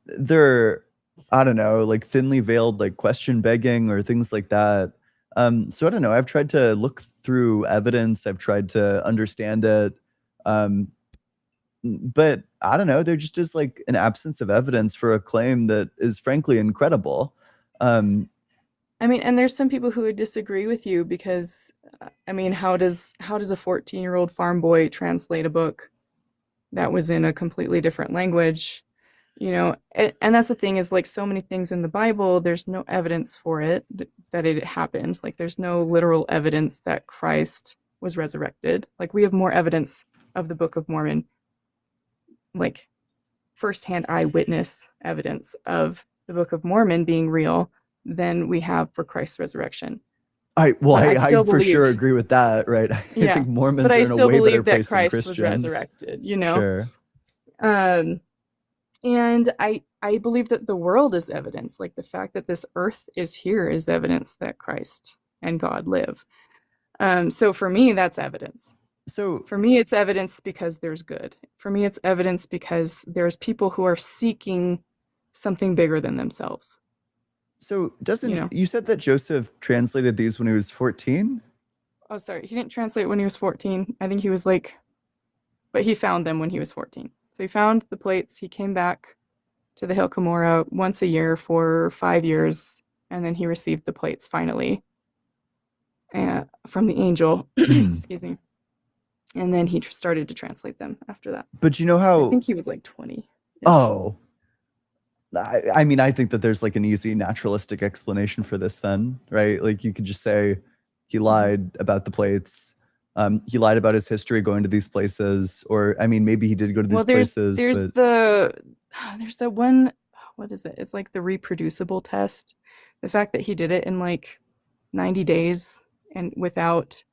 they're, I don't know, like thinly veiled like question begging or things like that. So I don't know. I've tried to look through evidence. I've tried to understand it. Um, but I don't know. There just is like an absence of evidence for a claim that is frankly incredible. Um, I mean, and there's some people who would disagree with you because, I mean, how does a 14-year-old farm boy translate a book that was in a completely different language? You know, and that's the thing is like so many things in the Bible, there's no evidence for it that it happened. Like there's no literal evidence that Christ was resurrected. Like we have more evidence of the Book of Mormon, like firsthand eyewitness evidence of the Book of Mormon being real than we have for Christ's resurrection. But I I still for sure believe, agree with that, right? I yeah, think but Mormons I are in a still way better believe that place than Christ was Christians. resurrected, you know? Sure. Um, and I believe that the world is evidence. Like the fact that this earth is here is evidence that Christ and God live. So for me, that's evidence. So For me, it's evidence because there's good. For me, it's evidence because there's people who are seeking something bigger than themselves. So You doesn't know? you said that Joseph translated these when he was 14? Oh, sorry. He didn't translate when he was 14. I think he was like, but he found them when he was 14. So he found the plates. He came back to the Hill Cumorah once a year for 5 years, and then he received the plates finally from the angel. Excuse me. And then he started to translate them after that. But you know I how think he was like 20. Oh. I mean, I think that there's like an easy naturalistic explanation for this then, right? Like you could just say he lied about the plates. He lied about his history going to these places, or I mean, maybe he did go to Well, these places, there's but there's that one, what is it? It's like the reproducible test. The fact that he did it in like 90 days and without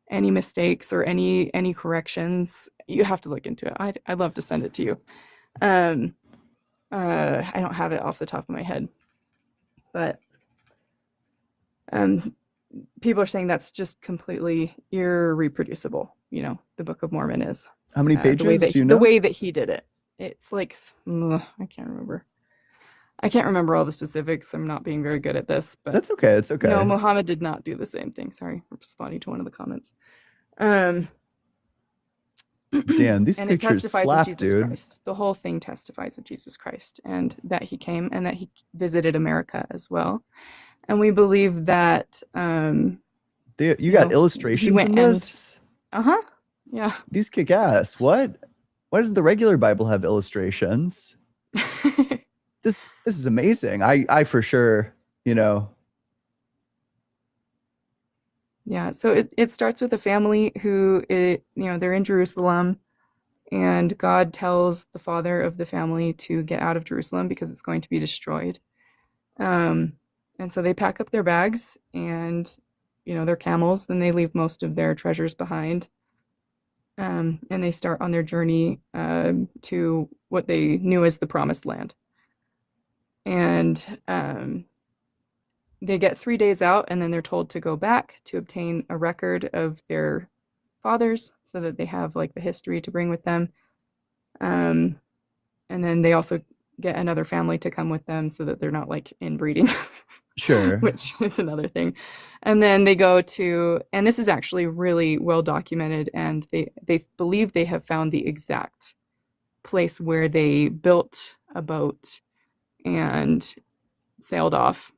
any mistakes or any corrections. You have to look into it. I'd love to send it to you. I don't have it off the top of my head, but people are saying that's just completely irreproducible. You know, the Book of Mormon is. how many pages do you The know? way that he did it. It's like I can't remember. I can't remember all the specifics. I'm not being very good at this, but That's okay. It's okay. no, Muhammad did not do the same thing. Sorry for responding to one of the comments. Um, Damn, these and it pictures testifies slap, of Jesus dude. Christ. The whole thing testifies of Jesus Christ and that he came and that he visited America as well. And we believe that You got he illustrations went in and this? yeah. These kick ass. What? Why doesn't the regular Bible have illustrations? This is amazing. I for sure, you know. Yeah, so it starts with a family who they're in Jerusalem, and God tells the father of the family to get out of Jerusalem because it's going to be destroyed. And so they pack up their bags and their camels, and they leave most of their treasures behind. And they start on their journey to what they knew as the Promised Land. And they get 3 days out, and then they're told to go back to obtain a record of their fathers so that they have like the history to bring with them. And then they also get another family to come with them so that they're not like inbreeding, Sure. which is another thing. And then they go to, and this is actually really well documented, and they believe they have found the exact place where they built a boat and sailed off.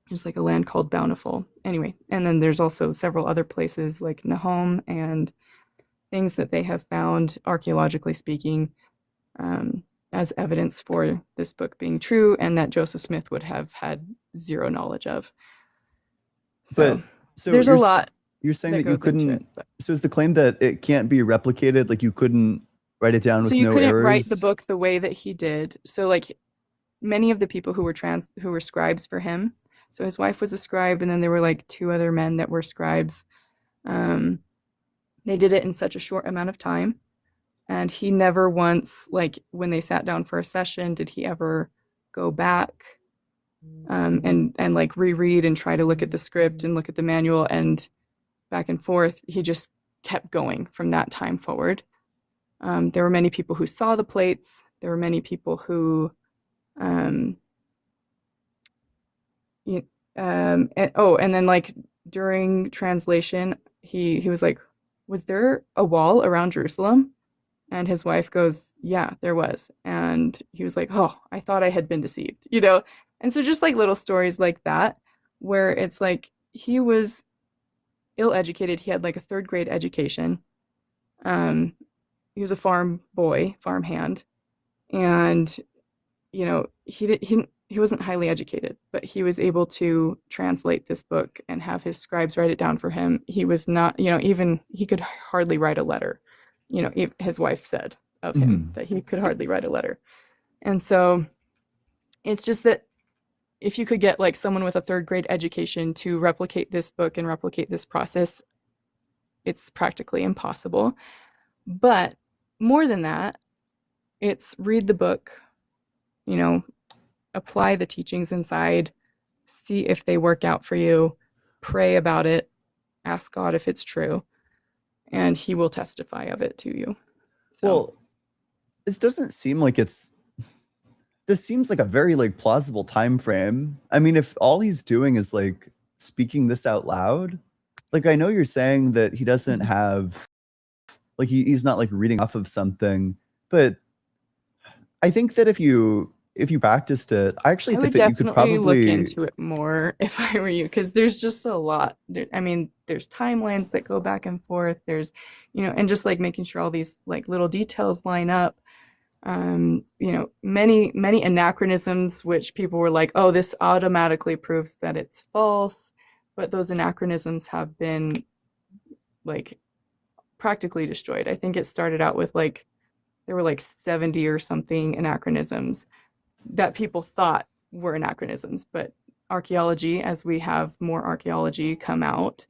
There's like a land called Bountiful. Anyway, and then there's also several other places like Nahom and things that they have found, archaeologically speaking, as evidence for this book being true, and that Joseph Smith would have had zero knowledge of. But So so there's a lot you're saying that that you goes into it. couldn't. But So is the claim that it can't be replicated? Like you couldn't write it down so with you no couldn't write the errors? book the way that he did. So like many of the people who were scribes for him. So his wife was a scribe, and then there were like two other men that were scribes. They did it in such a short amount of time, and he never once, like when they sat down for a session, did he ever go back and like reread and try to look at the script and look at the manual and back and forth. He just kept going from that time forward. There were many people who saw the plates. There were many people who and then like during translation, he was like, was there a wall around Jerusalem? And his wife goes, yeah, there was. And he was like, oh, I thought I had been deceived, you know? And so just like little stories like that, where it's like he was ill-educated. He had like a third grade education. He was a farm boy, farm hand. And, you know, he wasn't highly educated, but he was able to translate this book and have his scribes write it down for him. He was not, you know, even he could hardly write a letter. You know, his wife said of him that he could hardly write a letter. And so it's just that if you could get like someone with a third grade education to replicate this book and replicate this process, it's practically impossible. But more than that, it's read the book, you know, apply the teachings inside, see if they work out for you, pray about it, ask God if it's true, and he will testify of it to you. So, Well, this doesn't seem like this seems like a very like plausible time frame. I mean, if all he's doing is like speaking this out loud, like I know you're saying that he doesn't have like he's not like reading off of something, but I think that if you practiced it, I actually I think would that you could definitely look probably into it more if I were you, because there's just a lot. I mean, there's timelines that go back and forth. There's, you know, and just like making sure all these like little details line up. You know, many anachronisms, which people were like, oh, this automatically proves that it's false. But those anachronisms have been like practically destroyed. I think it started out with like, there were like 70 or something anachronisms that people thought were anachronisms, but archaeology, as we have more archaeology come out,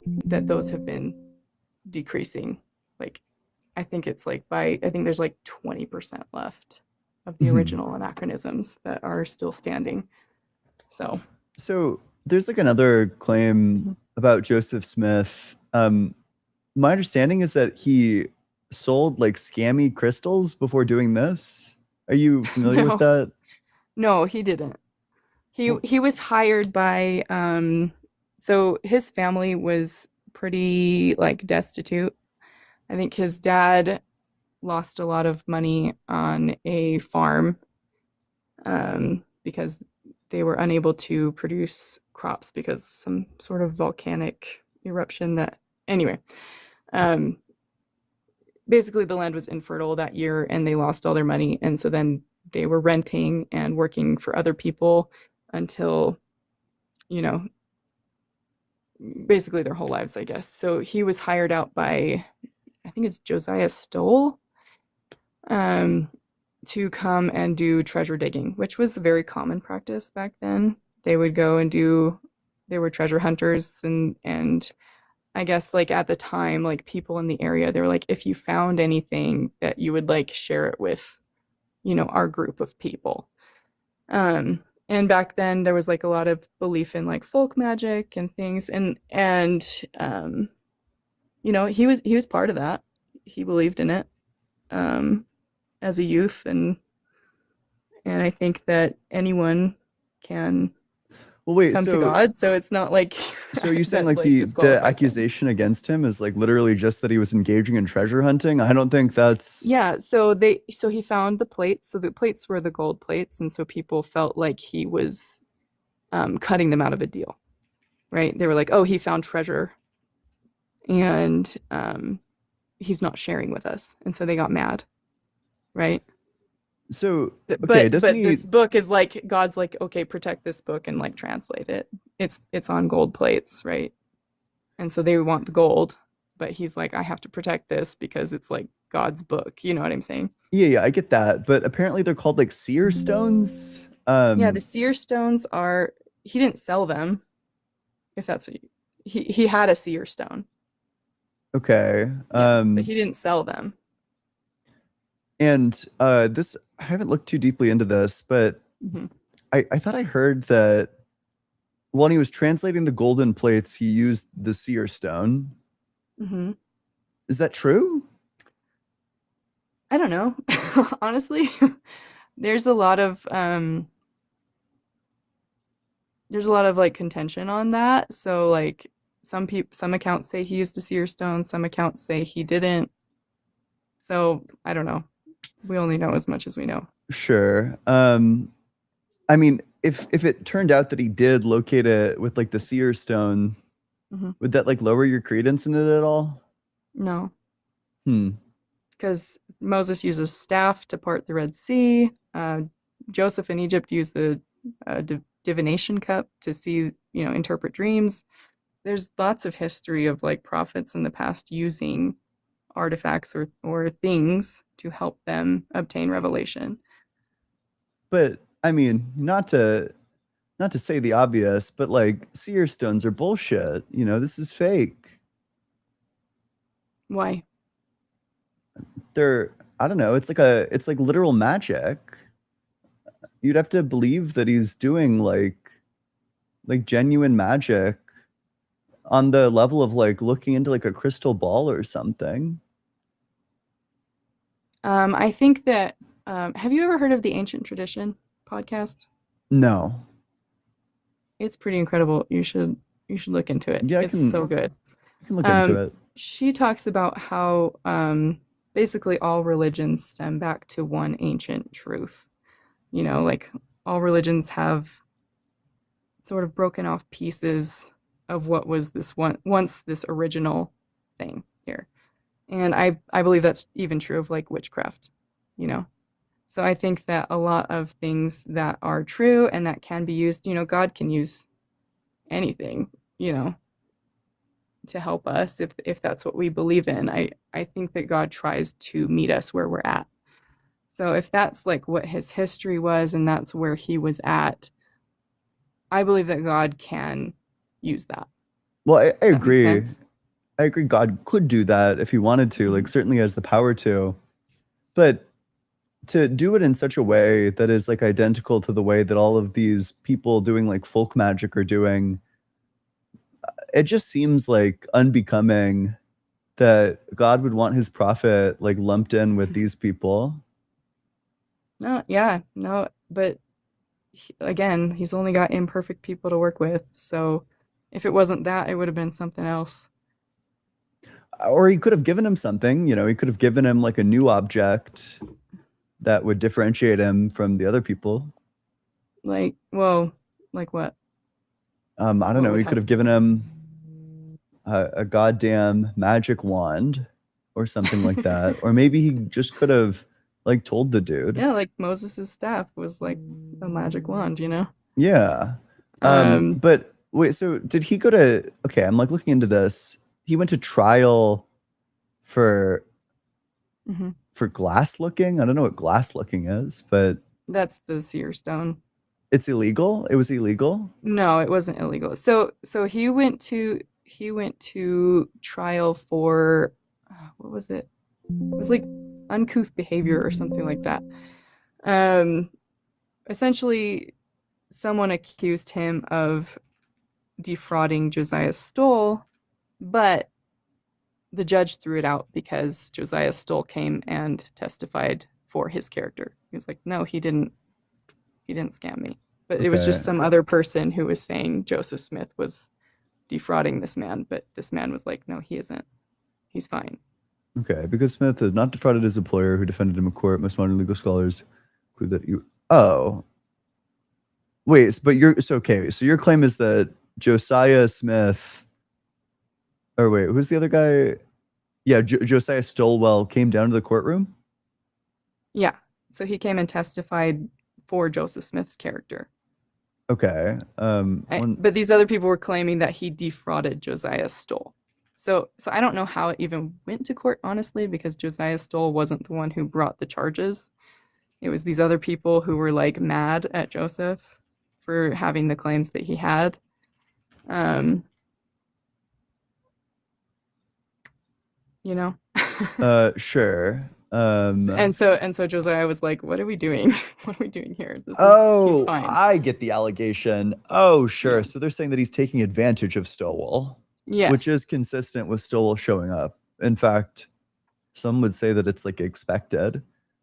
that those have been decreasing. Like, I think it's like I think there's like 20% left of the original anachronisms that are still standing. So there's like another claim about Joseph Smith. My understanding is that he sold like scammy crystals before doing this. Are you familiar with that? No, he didn't. He was hired by so his family was pretty like destitute. I think his dad lost a lot of money on a farm because they were unable to produce crops because of some sort of volcanic eruption that anyway. Basically the land was infertile that year and they lost all their money, and so then they were renting and working for other people until, you know, basically their whole lives, I guess. So he was hired out by, I think it's Josiah Stoll, to come and do treasure digging, which was a very common practice back then. They would go and they were treasure hunters, and I guess like at the time, like people in the area, they were like, if you found anything that you would like share it with, you know, our group of people. And back then there was like a lot of belief in like folk magic and things, and you know, he was part of that. He believed in it as a youth, and and I think that anyone can Well, wait. come to So, God. So it's not like so are you saying that like like the disqualifies him. accusation against him is like literally just that he was engaging in treasure hunting? I don't think that's Yeah, so he found the plates. So the plates were the gold plates, and so people felt like he was cutting them out of a deal, right? They were like, "Oh, he found treasure, and he's not sharing with us," and so they got mad, right? so. Th- Okay, But doesn't but he? this book is like God's like, okay, protect this book and like translate it. It's on gold plates, right? And so they want the gold, but he's like, I have to protect this because it's like God's book. You know what I'm saying? Yeah, I get that, but apparently they're called like seer stones. Yeah, the seer stones are. He didn't sell them, if that's what he had a seer stone. Okay. Yeah, but he didn't sell them. And this I haven't looked too deeply into this, but hmm I thought I heard that when he was translating the golden plates, he used the seer stone. hmm Is that true? I don't know. Honestly, there's a lot of like contention on that. So like some accounts say he used a seer stone, some accounts say he didn't. So I don't know. We only know as much as we know. Sure. I mean, if it turned out that he did locate it with like the seer stone, Mhm. would that like lower your credence in it at all? No, Hmm. because Moses uses staff to part the Red Sea. Joseph in Egypt used the divination cup to see, interpret dreams. There's lots of history of like prophets in the past using artifacts or things to help them obtain revelation. But I mean, not to say the obvious, but like seer stones are bullshit. This is fake. Why? I don't know, it's like literal magic. You'd have to believe that he's doing like genuine magic on the level of like looking into like a crystal ball or something. I think that. Have you ever heard of the Ancient Tradition podcast? No. It's pretty incredible. You should look into it. Yeah, It's so good. I can look into Um, it. She talks about how basically all religions stem back to one ancient truth. Like all religions have sort of broken off pieces of what was once this original thing here. And I believe that's even true of like witchcraft, you know. So I think that a lot of things that are true and that can be used, God can use anything, to help us if that's what we believe in. I think that God tries to meet us where we're at. So if that's like what his history was and that's where he was at, I believe that God can use that. Well, I Does that make agree. sense? I agree God could do that if he wanted to, like certainly has the power to. But to do it in such a way that is like identical to the way that all of these people doing like folk magic are doing, it just seems like unbecoming that God would want his prophet like lumped in with these people. No, yeah, no, but again, he's only got imperfect people to work with. So if it wasn't that, it would have been something else. Or he could have given him something, he could have given him like a new object that would differentiate him from the other people. Like, well, like what? I don't What know. would He could have given him a goddamn magic wand or something like that. Or maybe he just could have like told the dude. Yeah, like Moses' staff was like a magic wand, Yeah. But wait, so did he go to, okay, I'm like looking into this. He went to trial for Mhm. for glass looking. I don't know what glass looking is, but That's the seer stone. it's illegal. It was illegal. No, it wasn't illegal. So he went to trial for what was it? It was like uncouth behavior or something like that. Essentially, someone accused him of defrauding Josiah Stoll, but the judge threw it out because Josiah Stoll came and testified for his character. He was like, no, he didn't He didn't scam me. But it was just Okay. some other person who was saying Joseph Smith was defrauding this man, but this man was like, no, he isn't. He's fine. Okay, because Smith has not defrauded his employer who defended him in court. Most modern legal scholars conclude that you. Oh, wait, but okay. So your claim is that Josiah Smith, or wait, who's the other guy? Yeah, Josiah Stolwell came down to the courtroom. Yeah. So he came and testified for Joseph Smith's character. Okay. But these other people were claiming that he defrauded Josiah Stoll. So I don't know how it even went to court, honestly, because Josiah Stoll wasn't the one who brought the charges. It was these other people who were like mad at Joseph for having the claims that he had. You know? Sure. And so Josiah was like, "What are we doing? What are we doing here? He's Oh, fine." I get the allegation. Oh, sure. Yeah. So they're saying that he's taking advantage of Stowell, Yes. which is consistent with Stowell showing up. In fact, some would say that it's like expected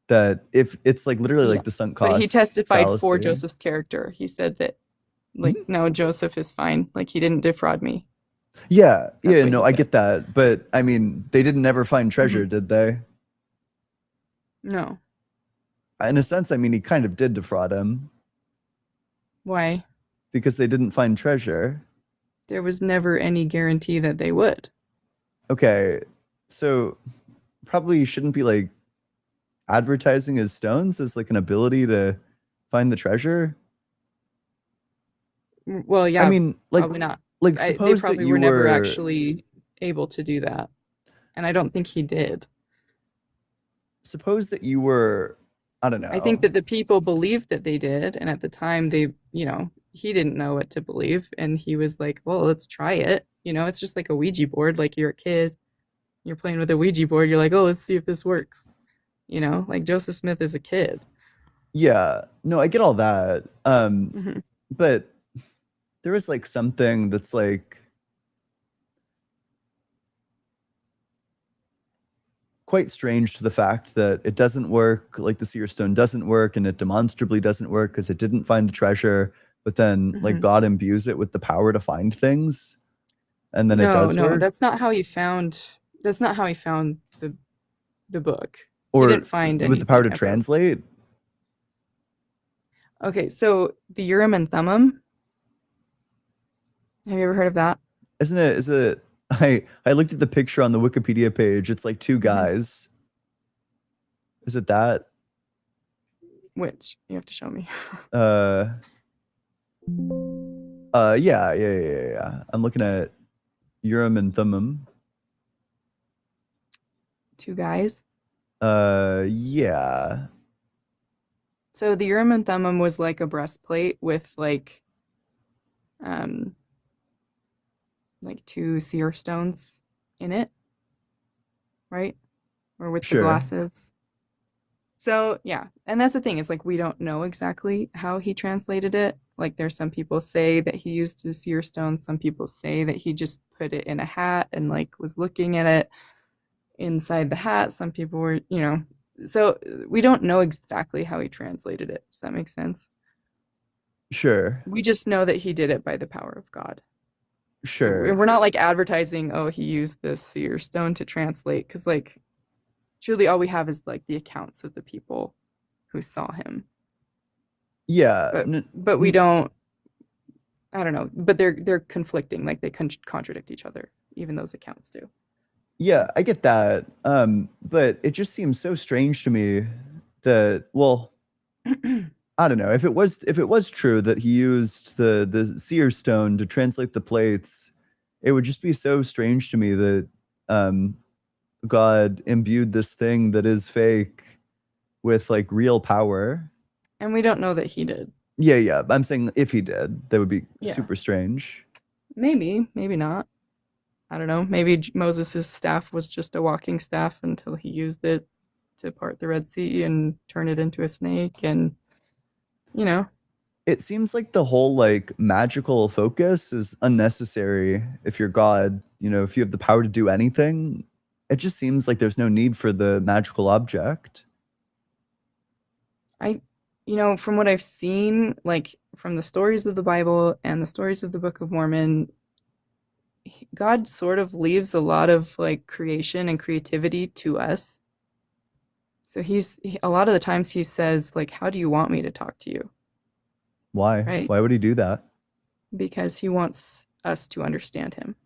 that if it's like literally Yeah. like the sunk cost. But he testified for fallacy. Joseph's character. He said that, like, no, Joseph is fine. Like, he didn't defraud me. Yeah, That's yeah, what no, he I said. get that. But I mean, they didn't ever find treasure, did they? No. In a sense, I mean, he kind of did defraud him Why? because they didn't find treasure. There was never any guarantee that they would. Okay, so probably shouldn't be like advertising his stones as like an ability to find the treasure. Well, yeah, I mean, like, probably not. like They suppose that probably you were never were actually able to do that. And I don't think he did. suppose that you were, I don't know. I think that the people believed that they did, and at the time they, he didn't know what to believe, and he was like, well, let's try it. It's just like a Ouija board. Like, you're a kid, you're playing with a Ouija board, you're like, oh, let's see if this works. Like Joseph Smith is a kid. Yeah, no, I get all that. Mhm. But there is like something that's like quite strange to the fact that it doesn't work, like the seer stone doesn't work, and it demonstrably doesn't work because it didn't find the treasure, but then like Mhm. God imbues it with the power to find things, and then it No, does no, work. that's not how he found the book. Or he didn't find with the power to anything ever. translate. Okay, so the Urim and Thummim. Have you ever heard of that? Isn't it? Is it? I looked at the picture on the Wikipedia page. It's like two guys. Is it that? Which you have to show me. Yeah. I'm looking at Urim and Thummim. Two guys. Yeah. So the Urim and Thummim was like a breastplate with like two seer stones in it, right? Or with Sure. the glasses. So yeah, and that's the thing, is like we don't know exactly how he translated it. Like there's some people say that he used the seer stone, some people say that he just put it in a hat and like was looking at it inside the hat. Some people were, so we don't know exactly how he translated it. Does that make sense? Sure. We just know that he did it by the power of God. Sure. So we're not like advertising, oh, he used this seer stone to translate, because like truly all we have is like the accounts of the people who saw him. Yeah. But we don't, I don't know, but they're conflicting, like they contradict each other, even those accounts do. Yeah, I get that. But it just seems so strange to me that, well, I don't know, if it was true that he used the seer stone to translate the plates, it would just be so strange to me that God imbued this thing that is fake with like real power. And we don't know that he did. Yeah. I'm saying if he did, that would be Yeah. super strange. Maybe not. I don't know. Maybe Moses' staff was just a walking staff until he used it to part the Red Sea and turn it into a snake, and It seems like the whole like magical focus is unnecessary if you're God. If you have the power to do anything, it just seems like there's no need for the magical object. you know, from what I've seen, like from the stories of the Bible and the stories of the Book of Mormon, God sort of leaves a lot of like creation and creativity to us. So a lot of the times he says like, how do you want me to talk to you? Why? Right? Why would he do that? Because he wants us to understand him.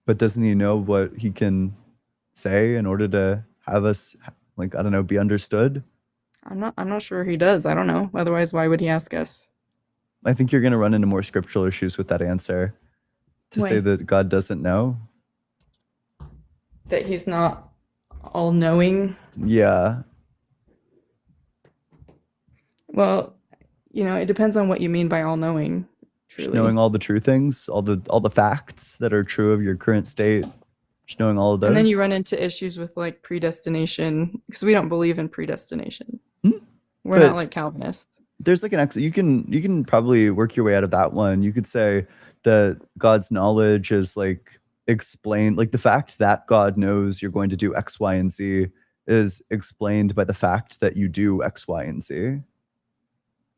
But doesn't he know what he can say in order to have us, like, I don't know, be understood? I'm not sure he does. I don't know. Otherwise, why would he ask us? I think you're going to run into more scriptural issues with that answer. To say Why? that God doesn't know. That he's not all knowing. Yeah. Well, you know, it depends on what you mean by all knowing. Just Truly. knowing all the true things, all the facts that are true of your current state. Just knowing all of those. And then you run into issues with like predestination because we don't believe in predestination. We're But not like Calvinists. there's like you can probably work your way out of that one. You could say that God's knowledge is like explained, like the fact that God knows you're going to do X, Y, and Z is explained by the fact that you do X, Y, and Z.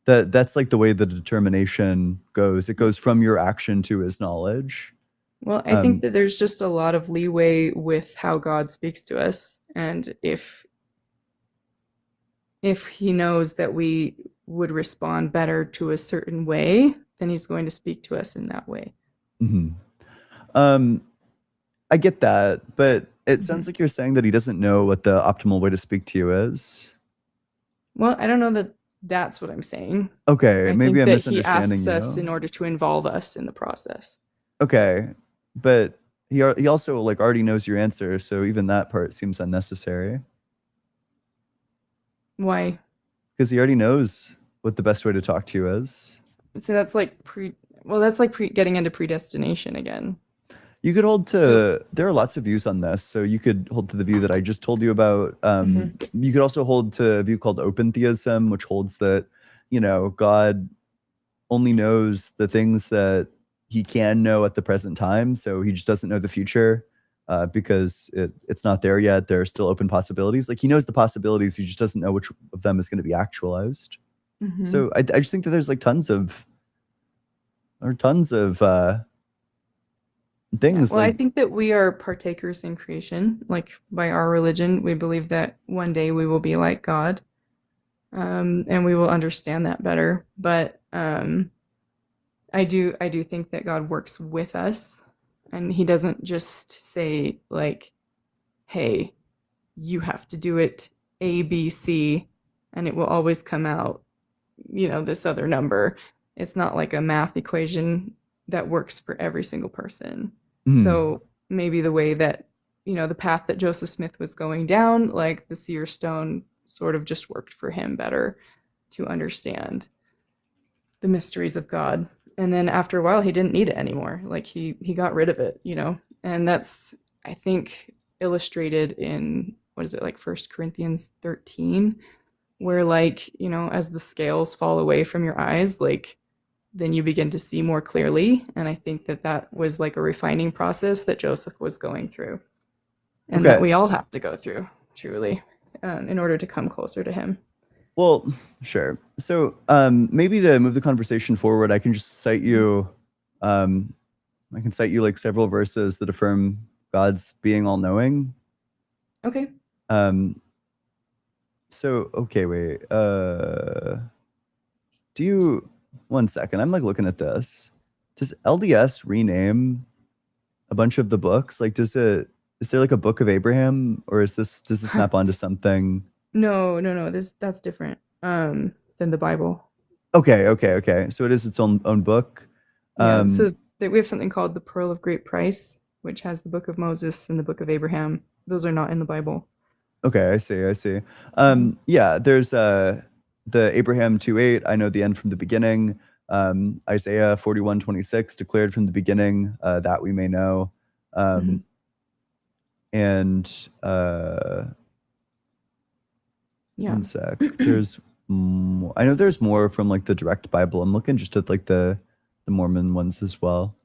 That's like the way the determination goes. It goes from your action to his knowledge. Well, I think that there's just a lot of leeway with how God speaks to us. And if he knows that we would respond better to a certain way, then he's going to speak to us in that way. I get that, but it sounds like you're saying that he doesn't know what the optimal way to speak to you is. Well, I don't know that that's what I'm saying. Okay, I maybe think I'm that misunderstanding he asks us you. in order to involve us in the process. Okay, but he also like already knows your answer, so even that part seems unnecessary. Why? Because he already knows what the best way to talk to you is. So that's like getting into predestination again. You could hold to, there are lots of views on this. So you could hold to the view that I just told you about. You could also hold to a view called open theism, which holds that, you know, God only knows the things that he can know at the present time. So he just doesn't know the future because it's not there yet. There are still open possibilities. Like he knows the possibilities. He just doesn't know which of them is going to be actualized. So I just think that there's like tons of things. Well, like, I think that we are partakers in creation. Like by our religion, we believe that one day we will be like God, and we will understand that better. But I do think that God works with us, and he doesn't just say like, hey, you have to do it A, B, C, and it will always come out, you know, this other number. It's not like a math equation that works for every single person. So maybe the way that, you know, the path that Joseph Smith was going down, like the seer stone sort of just worked for him better to understand the mysteries of God. And then after a while, he didn't need it anymore. Like he got rid of it, you know, and that's, I think, illustrated in, what is it, like 1 Corinthians 13, where like, you know, as the scales fall away from your eyes, like then you begin to see more clearly. And I think that was like a refining process that Joseph was going through, and that we all have to go through, truly, in order to come closer to him. Well, sure. So maybe to move the conversation forward, I can just cite you, I can cite you like several verses that affirm God's being all-knowing. Okay. So, okay, wait. One second. I'm like looking at this. Does LDS rename a bunch of the books? Like, is there like a book of Abraham, or does this map onto something? No. That's different than the Bible. Okay. So it is its own book. Yeah. So we have something called the Pearl of Great Price, which has the Book of Moses and the Book of Abraham. Those are not in the Bible. Okay, I see. Yeah, there's the Abraham 2:8, I know the end from the beginning. Isaiah 41:26, declared from the beginning, that we may know. And one sec. There's I know there's more from like the direct Bible. I'm looking just at like the Mormon ones as well.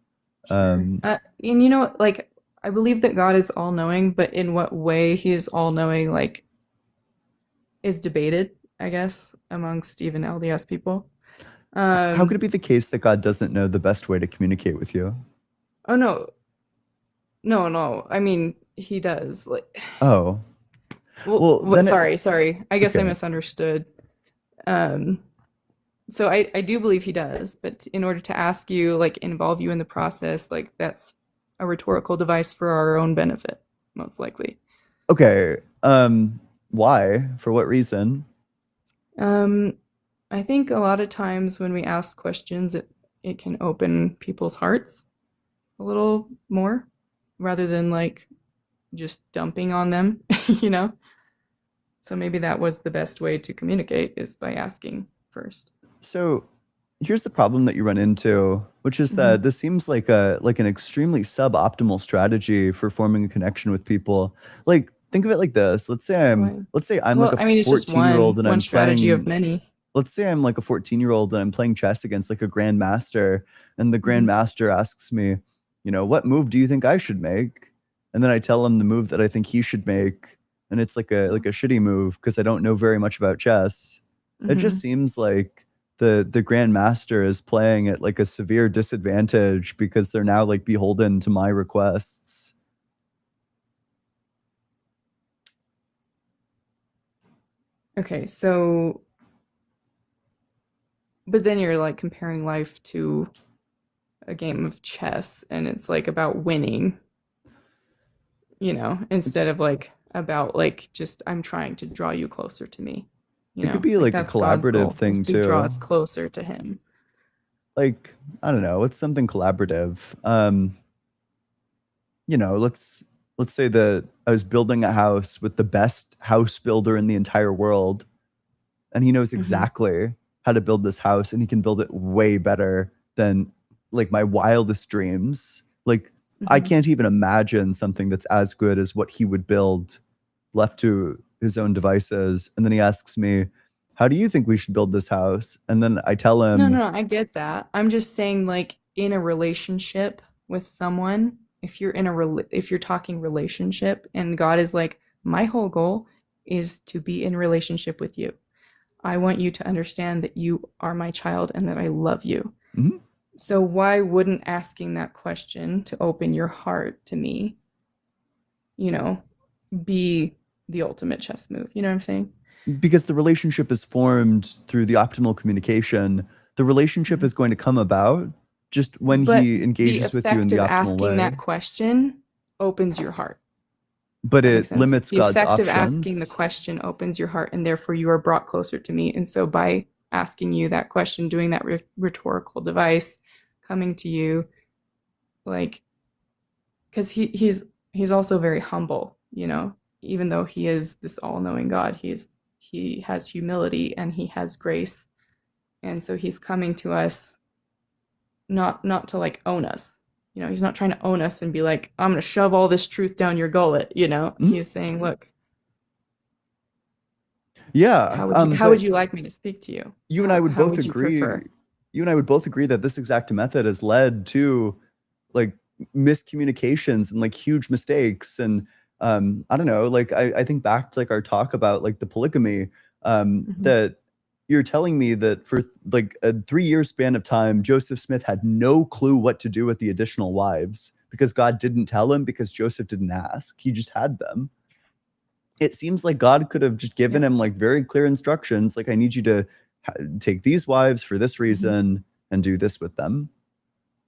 And you know, like I believe that God is all knowing, but in what way he is all knowing, like, is debated. I guess, amongst even LDS people. How could it be the case that God doesn't know the best way to communicate with you? Oh no, no. I mean, he does. Like, Oh, well, well, then sorry. I guess I okay. misunderstood. Um, so I do believe he does, but in order to ask you, like, involve you in the process, like, that's a rhetorical device for our own benefit, most likely. Okay. Why? For what reason? Um, I think a lot of times when we ask questions, it can open people's hearts a little more rather than like just dumping on them, you know? So maybe that was the best way to communicate is by asking first. So here's the problem that you run into, which is hmm that this seems like an extremely suboptimal strategy for forming a connection with people. Like, think of it like this. Why? Let's say I'm like Well, a I mean, it's just 14-year-old and one I'm strategy of playing many. let's say I'm like a 14-year-old and I'm playing chess against like a grandmaster, and the hmm grandmaster asks me, what move do you think I should make? And then I tell him the move that I think he should make, and it's like a shitty move because I don't know very much about chess. It just hmm seems like the grandmaster is playing at like a severe disadvantage because they're now like beholden to my requests. Okay, so, but then you're like comparing life to a game of chess and it's like about winning, instead of like about like just I'm trying to draw you closer to me. It could be Like like a that's God's collaborative goal is thing to draw too. us closer to him. Like, I don't know, it's something collaborative. Let's say that I was building a house with the best house builder in the entire world, and he knows hmm exactly how to build this house, and he can build it way better than like my wildest dreams. Like, I hmm can't even imagine something that's as good as what he would build left to his own devices. And then he asks me, "How do you think we should build this house?" And then I tell No, him, no, I get that. I'm just saying like in a relationship with someone, if you're talking relationship and God is like my whole goal is to be in relationship with you. I want you to understand that you are my child and that I love you. "Mhm." So why wouldn't asking that question to open your heart to me, you know, be the ultimate chess move? You know what I'm saying? Because the relationship is formed through the optimal communication. The relationship Mhm. is going to come about just when But he the engages with you in effect the of optimal asking way. that question opens your heart. Does But that make it sense? limits The God's effect of asking the options. question opens your heart, and therefore you are brought closer to me. And so by asking you that question, doing that rhetorical device, coming to you, like, because he's also very humble, even though he is this all-knowing God, he has humility and he has grace, and so he's coming to us not to like own us. He's not trying to own us and be like, I'm gonna shove all this truth down your gullet. Mhm. He's saying, look, Yeah, how would but you like me to speak to you? you and I would How both would you agree prefer? you and I would both agree that this exact method has led to, like, miscommunications and, like, huge mistakes, and, I don't know, like, I think back to, like, our talk about, like, the polygamy, hmm that you're telling me that for, like, a 3-year span of time, Joseph Smith had no clue what to do with the additional wives because God didn't tell him because Joseph didn't ask, he just had them. It seems like God could have just given Yeah. him, like, very clear instructions, like, "I need you to take these wives for this hmm reason and do this with them."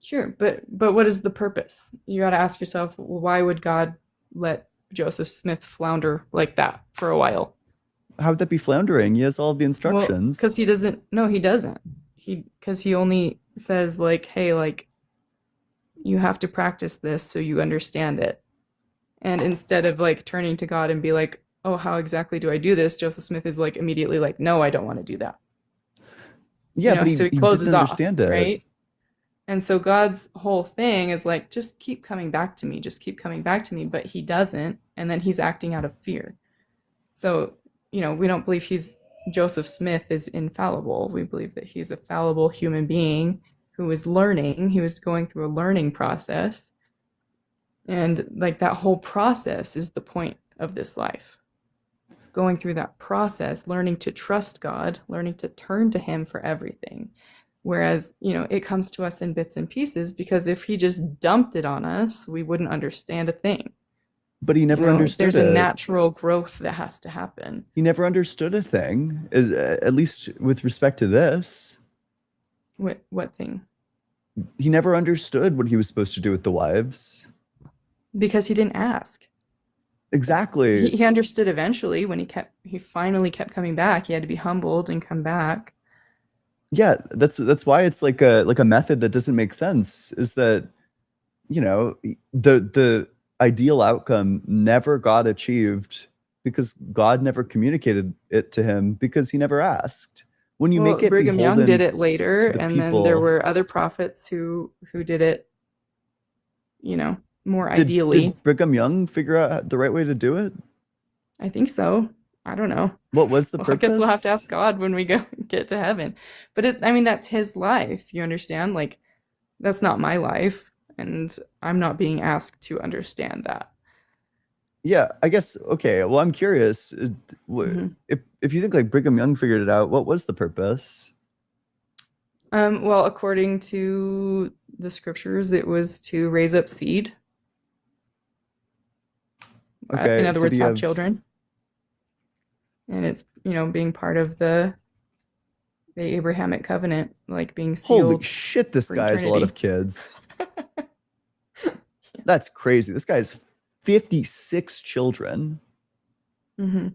Sure, but what is the purpose? You got to ask yourself, why would God let Joseph Smith flounder like that for a while? How would that be floundering? He has all the Well, because instructions. he doesn't. No, he doesn't. Because he only says like, hey, like you have to practice this so you understand it. And instead of like turning to God and be like, oh, how exactly do I do this? Joseph Smith is like immediately like, no, I don't want to do that. Yeah, but So he he didn't closes off, understand it. right? And so God's whole thing is like, just keep coming back to me, just keep coming back to me. But he doesn't. And then he's acting out of fear. So, we don't believe Joseph Smith is infallible. We believe that he's a fallible human being who is learning. He was going through a learning process. And like that whole process is the point of this life. going through that process, learning to trust God, learning to turn to Him for everything. Whereas, it comes to us in bits and pieces, because if He just dumped it on us, we wouldn't understand a thing. But he never understood there's it. a natural growth that has to happen. He never understood a thing, at least with respect to this. What thing? He never understood what he was supposed to do with the wives. Because he didn't ask. Exactly. He understood eventually when he finally kept coming back. He had to be humbled and come back. Yeah, that's why it's like a method that doesn't make sense, is that, the ideal outcome never got achieved because God never communicated it to him, because he never asked. When you make it Brigham Young beholden did it later, to the and then there people- were other prophets who did it, more Did ideally. Brigham Young figure out the right way to do it? I think so. I don't know. What was the Well, purpose? I guess we'll have to ask God when we get to heaven. But that's his life. You understand? Like, that's not my life, and I'm not being asked to understand that. Yeah, I guess. Okay, well, I'm curious. Mhm. If you think like Brigham Young figured it out, what was the purpose? Well, according to the scriptures, it was to raise up seed. Okay, In other did words, he have have- children. And it's, being part of the Abrahamic covenant, like being sealed. Holy shit, this for guy has a lot of eternity. kids. That's crazy. This guy has 56 children. hmm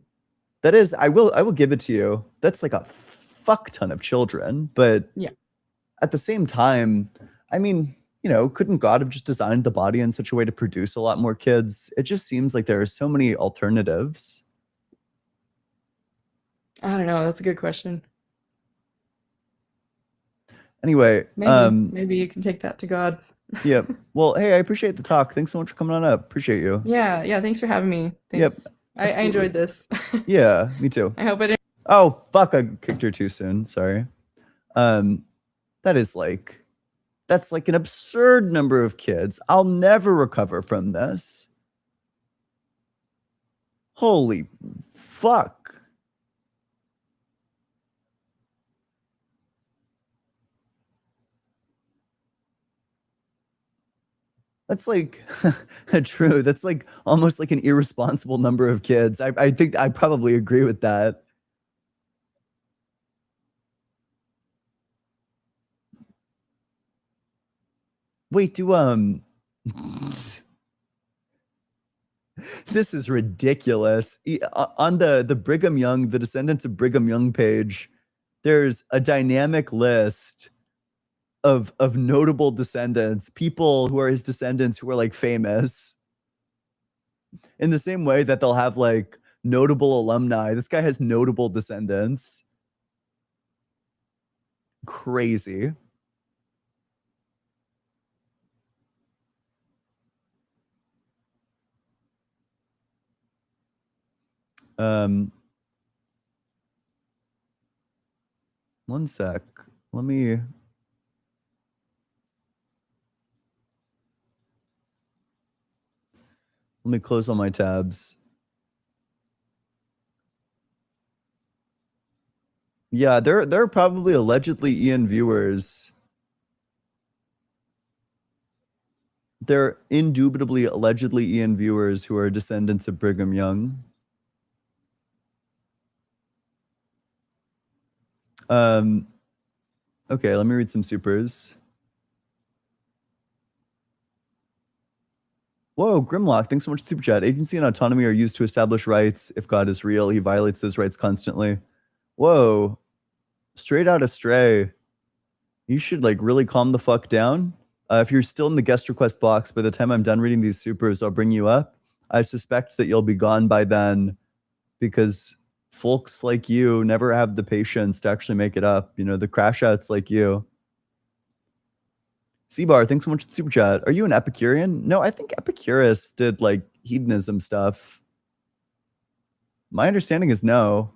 That is, I will give it to you. That's like a fuck ton of children. But Yeah. at the same time, I mean, couldn't God have just designed the body in such a way to produce a lot more kids? It just seems like there are so many alternatives. I don't know. That's a good question. Anyway, Maybe you can take that to God. yeah. Well, hey, I appreciate the talk. Thanks so much for coming on up. Appreciate you. Yeah. Thanks for having me. Yep, Thanks. I absolutely. enjoyed this. Yeah, me too. I hope I didn't. Oh, fuck, I kicked her too soon. Sorry. That's like an absurd number of kids. I'll never recover from this. Holy fuck. That's like true. That's like almost like an irresponsible number of kids. I think I probably agree with that. Wait, this is ridiculous. On the Brigham Young, the Descendants of Brigham Young page, there's a dynamic list of notable descendants, people who are his descendants who are like famous. In the same way that they'll have like notable alumni. This guy has notable descendants. Crazy. One sec. Let me close all my tabs. Yeah, there are probably allegedly Ian viewers. They're indubitably allegedly Ian viewers who are descendants of Brigham Young. Okay, let me read some supers. Whoa, Grimlock, thanks so much for Super Chat. Agency and autonomy are used to establish rights. If God is real, he violates those rights constantly. Whoa, straight out of Stray. You should like really calm the fuck down. If you're still in the guest request box, by the time I'm done reading these supers, I'll bring you up. I suspect that you'll be gone by then because folks like you never have the patience to actually make it up. The crash outs like you. Seabar, thanks so much for the super chat. Are you an Epicurean? No, I think Epicurus did like hedonism stuff. My understanding is no.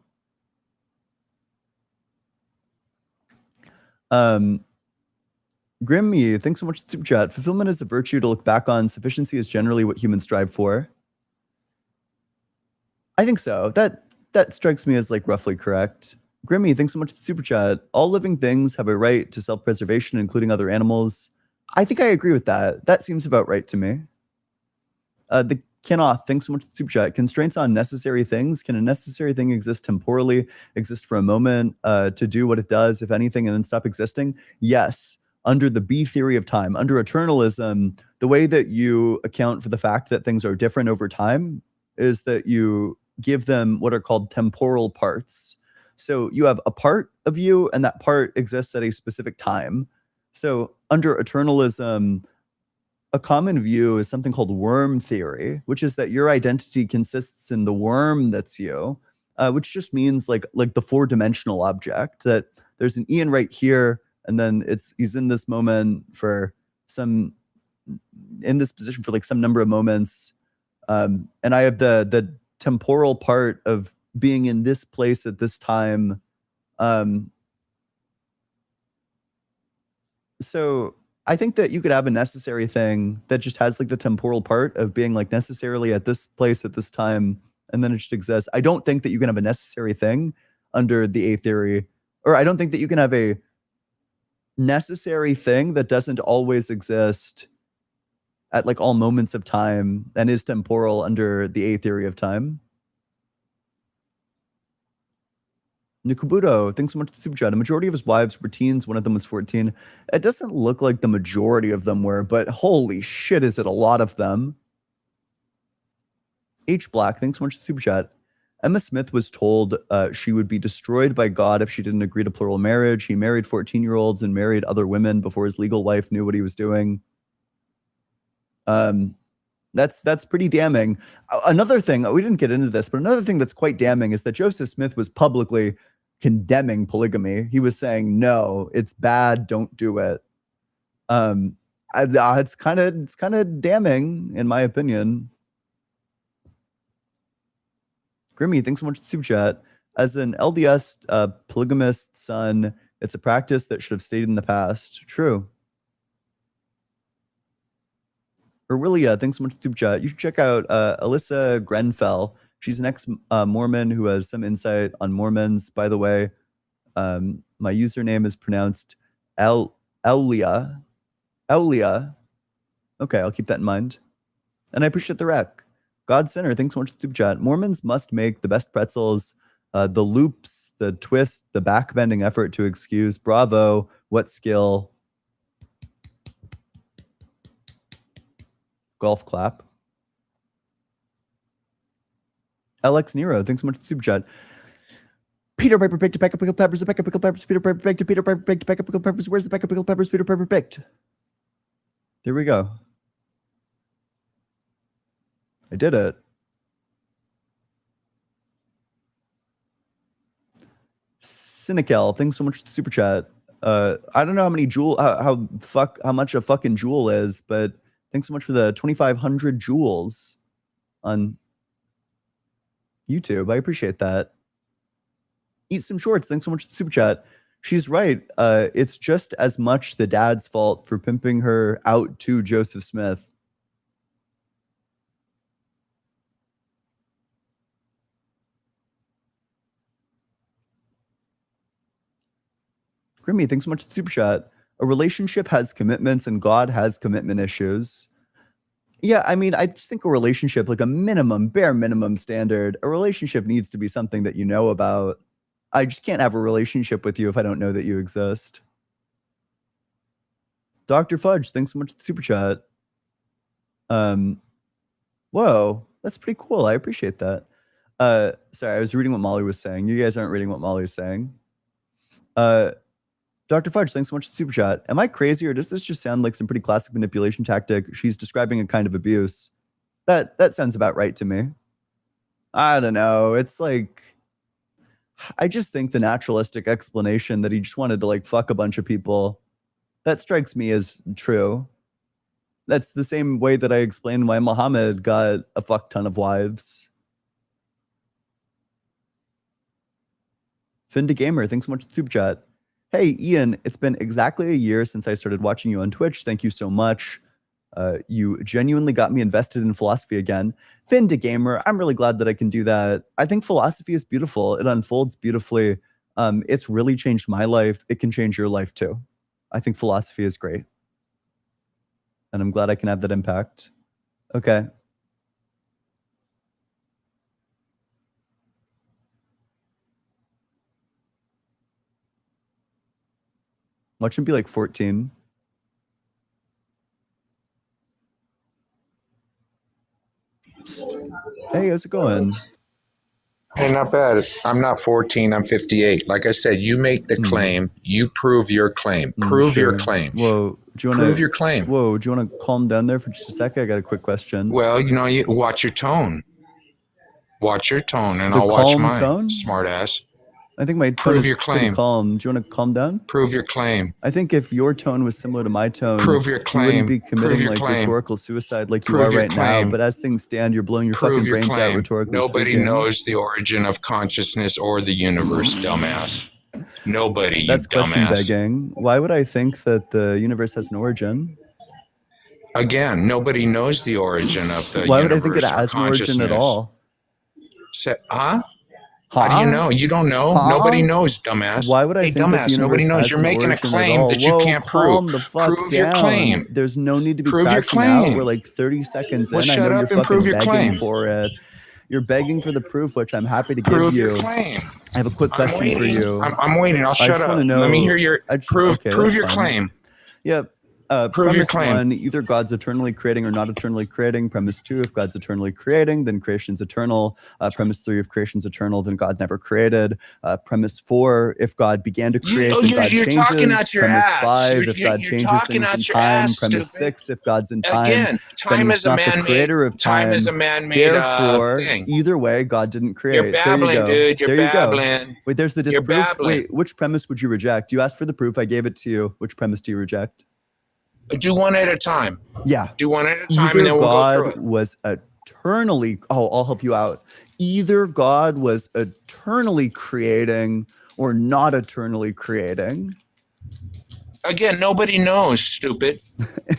Grimmy, thanks so much for the super chat. Fulfillment is a virtue to look back on. Sufficiency is generally what humans strive for. I think so. That strikes me as like roughly correct. Grimmy, thanks so much for the super chat. All living things have a right to self-preservation, including other animals. I think I agree with that. That seems about right to me. The Kenoth, thanks so much for the super chat. Constraints on necessary things. Can a necessary thing exist temporally, exist for a moment, to do what it does, if anything, and then stop existing? Yes. Under the B theory of time, under eternalism, the way that you account for the fact that things are different over time is that you give them what are called temporal parts. So you have a part of you, and that part exists at a specific time. So under eternalism, a common view is something called worm theory, which is that your identity consists in the worm that's you, which just means like the four-dimensional object, that there's an Ian right here, and then he's in this moment for in this position for like some number of moments, and I have the temporal part of being in this place at this time. So I think that you could have a necessary thing that just has like the temporal part of being like necessarily at this place at this time, and then it just exists. I don't think that you can have a necessary thing under the A theory, or I don't think that you can have a necessary thing that doesn't always exist at like all moments of time and is temporal under the A theory of time. Nikubudo, thanks so much for the super chat. A majority of his wives were teens. One of them was 14. It doesn't look like the majority of them were, but holy shit, is it a lot of them. H Black, thanks so much for the super chat. Emma Smith was told she would be destroyed by God if she didn't agree to plural marriage. He married 14-year-olds and married other women before his legal wife knew what he was doing. That's pretty damning. Another thing, we didn't get into this, but another thing that's quite damning is that Joseph Smith was publicly condemning polygamy. He was saying, no, it's bad, don't do it. It's kind of damning, in my opinion. Grimmy, thanks so much for the super chat. As an LDS polygamist son, it's a practice that should have stayed in the past. True. Aurelia, thanks so much for the super chat. You should check out Alyssa Grenfell. She's an ex-Mormon who has some insight on Mormons. By the way, my username is pronounced Aulia. Aulia. Okay, I'll keep that in mind. And I appreciate the rec. God Center, thanks so much for the super chat. Mormons must make the best pretzels, the loops, the twist, the backbending effort to excuse. Bravo. What skill? Golf clap. Alex Nero, thanks so much for the super chat. Peter Piper picked a peck of pickled peppers, a peck of pickled peppers. Peter Piper picked a Peter Piper picked a peck of pickled peppers. Where's the peck of pickled peppers Peter Piper picked? There we go. I did it. Cynical, thanks so much for the super chat. I don't know how many how much a fucking jewel is, but thanks so much for the 2,500 jewels on YouTube. I appreciate that. Eat some shorts. Thanks so much for the super chat. She's right. It's just as much the dad's fault for pimping her out to Joseph Smith. Grimmy, thanks so much for the super chat. A relationship has commitments and God has commitment issues. Yeah, I mean, I just think a relationship, like a bare minimum standard, a relationship needs to be something that you know about. I just can't have a relationship with you if I don't know that you exist. Dr. Fudge, thanks so much for the super chat. Whoa, that's pretty cool. I appreciate that. Sorry, I was reading what Molly was saying. You guys aren't reading what Molly's saying. Dr. Fudge, thanks so much for the super chat. Am I crazy, or does this just sound like some pretty classic manipulation tactic? She's describing a kind of abuse. That sounds about right to me. I don't know. It's like, I just think the naturalistic explanation that he just wanted to like fuck a bunch of people, that strikes me as true. That's the same way that I explained why Muhammad got a fuck ton of wives. Finda Gamer, thanks so much for the super chat. Hey, Ian, it's been exactly a year since I started watching you on Twitch. Thank you so much. You genuinely got me invested in philosophy again. Finn de Gamer, I'm really glad that I can do that. I think philosophy is beautiful. It unfolds beautifully. It's really changed my life. It can change your life too. I think philosophy is great. And I'm glad I can have that impact. Okay. Watch him be like 14. Hey, how's it going? Hey, not bad. I'm not 14. I'm 58. Like I said, you make the claim. You prove your claim. Prove your claim. Whoa, do you want Prove your claim. Whoa, do you want to calm down there for just a second? I got a quick question. Well, you watch your tone. Watch your tone, and The I'll watch calm mine. tone? Smart ass. I think my tone Prove is your pretty claim. calm. Do you want to calm down? Prove your claim. I think if your tone was similar to my tone, Prove your you claim. wouldn't be Prove committing your like claim. rhetorical suicide like you Prove are your right now. claim. But as things stand, you're blowing your Prove fucking your brains out claim. rhetorically Nobody speaking. knows the origin of consciousness or the universe, dumbass. Nobody, That's you question dumbass. begging. Why would I think that the universe has an origin? Again, nobody knows the origin of the Why would I universe think it or has an origin at consciousness. all? Huh? Huh? How do you know? You don't know. Huh? Nobody knows, dumbass. Why would I Hey, think that the dumbass, nobody universe knows. has You're an making a origin at claim all? that you Whoa, can't calm prove. the fuck Prove down. your claim. There's no need to be Prove your crashing out. claim. We're like 30 seconds Well, in. I shut know up you're and prove fucking your begging claim. for it. You're begging for the proof, which I'm happy to Prove give your you. claim. I have a quick I'm question for waiting. you. I'm waiting. I'll I shut just up. want to know. Let me hear your prove. Okay, prove that's your fine. claim. Yep. Prove your Premise claim. 1, either God's eternally creating or not eternally creating. Premise 2, if God's eternally creating, then creation's eternal. Premise 3, if creation's eternal, then God never created. Premise 4, if God began to create, then God You're changes. talking out your Premise ass. 5, You're- if God you're changes talking things in out your time. ass, Premise stupid. 6, if God's in time, Again, then time he's is a not the man-made. creator of time. Time is a man-made Therefore, thing. either way, God didn't create. You're babbling, there you go. dude. You're there you go. babbling. Wait, there's the You're disproof. babbling. Wait, which premise would you reject? You asked for the proof. I gave it to you. Which premise do you reject? Do one at a time. Yeah. Do one at a time, Either and then we'll go through God it. was eternally, I'll help you out. Either God was eternally creating or not eternally creating. Again, nobody knows, stupid.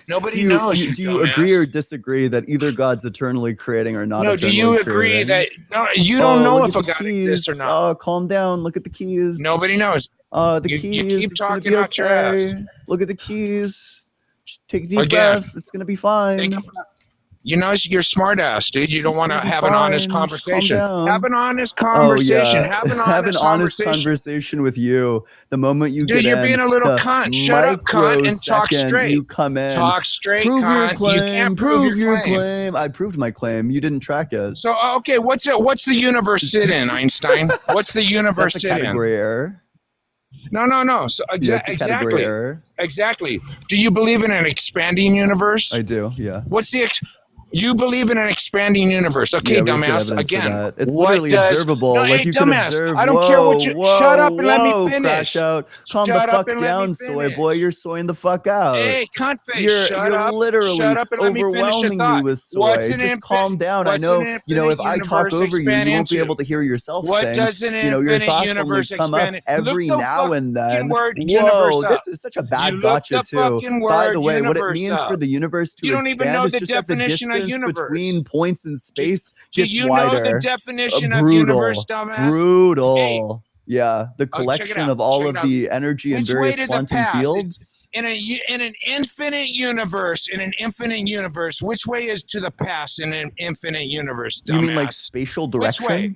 Nobody knows. Do you agree or disagree that either God's eternally creating or not No, do eternally you agree creating? that no? You don't know look if at a the God keys. exists or not. Oh, calm down. Look at the keys. Nobody knows. The You keys. keep It's gonna talking be out your ass. okay. Look at the keys. Just take a deep Again. breath. It's gonna be fine. Think about- You know, you're smart ass, dude. You don't It's want to gonna be have an honest fine. Just calm conversation. down. Have an honest conversation. Oh, yeah. Have an Have an honest honest conversation. conversation with you. The moment you Dude, get you're in, being a little the cunt. Shut up, cunt, and talk microsecond straight. You come in. Talk straight, Prove your cunt. claim. You can't prove your claim. I proved my claim. You didn't track it. So, okay, what's the universe sit in, Einstein? What's the universe That's a sit in? category error. No. So, Yeah, it's a category exactly. error. Exactly. Do you believe in an expanding universe? I do. Yeah. What's the you believe in an expanding universe? Okay, Yeah, we have good dumbass. evidence for Again, that. It's what literally does, observable. No, like hey, you can dumbass. observe. I don't care what you. Whoa, Shut up and let me whoa, finish. Crash out. Calm Shut the up fuck and let me down, soy finish. boy. You're soying the fuck out. Hey, cunt face. You're Shut up. literally Shut up and let me finish a overwhelming me thought. with soy. What's an Just calm down. I what's know, an you know, if infinite I talk universe over you, expand you won't be into? able to hear yourself What think. does an You know, your infinite thoughts universe only come up expand? every Look the now and then. word Whoa, universe this up. is such a bad You look gotcha the too. fucking By word the way, what it universe means up. for the universe to You don't expand even know is the just that the definition of distance universe. between points in space Do gets you wider. know the definition of Brutal. universe, dumbass? Brutal. Yeah, the check it collection out, of all check of it out. the energy in Which way various to the quantum past? fields. In an infinite universe, which way is to the past in an infinite universe, dumbass? You mean like spatial direction? Which way?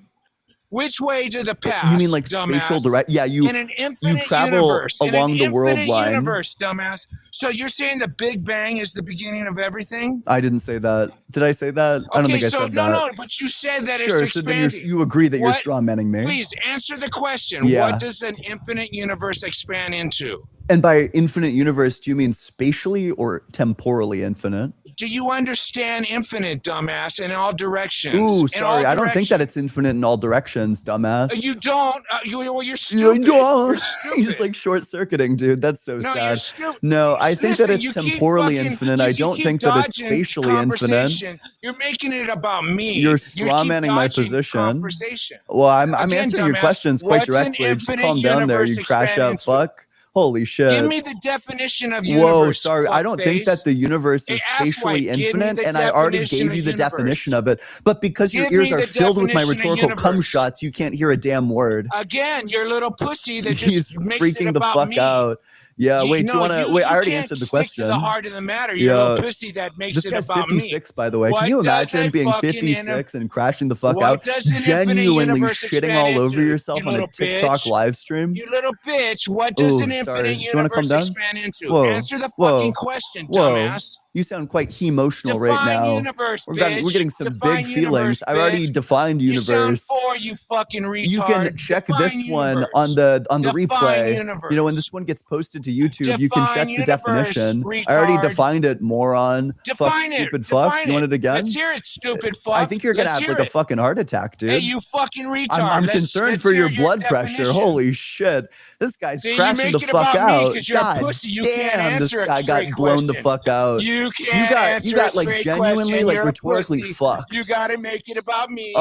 Which way to the past? You mean like dumbass? spatial direct? Yeah, you in an infinite travel universe, along the world infinite line. universe, dumbass. So you're saying the Big Bang is the beginning of everything? I didn't say that. Did I say that? I don't think I said that. No, but you said that Sure, it's so then expanding. you agree that you're What? straw manning me. Please answer the question. Yeah. What does an infinite universe expand into? And by infinite universe, do you mean spatially or temporally infinite? Do you understand infinite, dumbass, in all directions? Ooh, In sorry, all I don't think that it's directions. infinite in all directions, dumbass. You don't. You're You stupid. don't. You're stupid. You're just like short circuiting, dude. That's so No, you're sad. stupid. No, I think Listen, that it's you keep temporally fucking- infinite. you- I you don't keep think that it's dodging spatially infinite. conversation. You're making it about me. You're You straw keep manning my dodging position. conversation. Well, I'm Again, answering your dumbass, questions quite what's an directly. Just infinite calm down there, universe you crash expand out into? fuck. Holy shit. Give me the definition of Whoa, universe. sorry. I don't think that fuckface. the universe Hey, is asswipe, spatially give me infinite, the and I already definition gave of you the universe. definition of it. But because your Give ears me are the filled with my definition of rhetorical cum universe. shots, you can't hear a damn word. Again, your little pussy that He's just makes it freaking the about fuck me. out. Yeah, wait, do you no, want to you, wait? I you already can't answered the stick to the question. heart of the matter. You're a Yeah. little pussy that makes This it guy's about me. 56, by the way. What Can you does imagine a being fucking 56 and crashing the fuck what out, does an infinite genuinely universe shitting expand all over into? yourself You on a little TikTok bitch. live stream? You little bitch. What does Ooh, an sorry. infinite Do you want to calm universe down? expand into? Whoa, Answer the whoa, fucking question, whoa. dumbass. You sound quite emotional right Define now. universe, We're bitch. getting some Define big feelings. universe, I already bitch. defined You sound universe. four, you fucking retard. You can check Define this one on universe. the Define replay. universe. You know, when this one gets posted to YouTube, you can check Define the universe, definition. I already retard. defined it, moron. Fuck, Define it. stupid fuck. Define You want it. it again? Let's hear it, stupid fuck. I think you're gonna Let's have hear like a it. fucking heart attack, dude. Hey, you fucking retard. I'm let's, concerned let's for hear your blood pressure. definition. Holy shit. This guy's See, you crashing make the it fuck about me out. 'cause you're a God pussy. You can't damn, this answer a guy got straight blown the question. fuck out. You can't you answer got a like straight genuinely question. like You're a rhetorically pussy. fucked. You gotta make it about me. You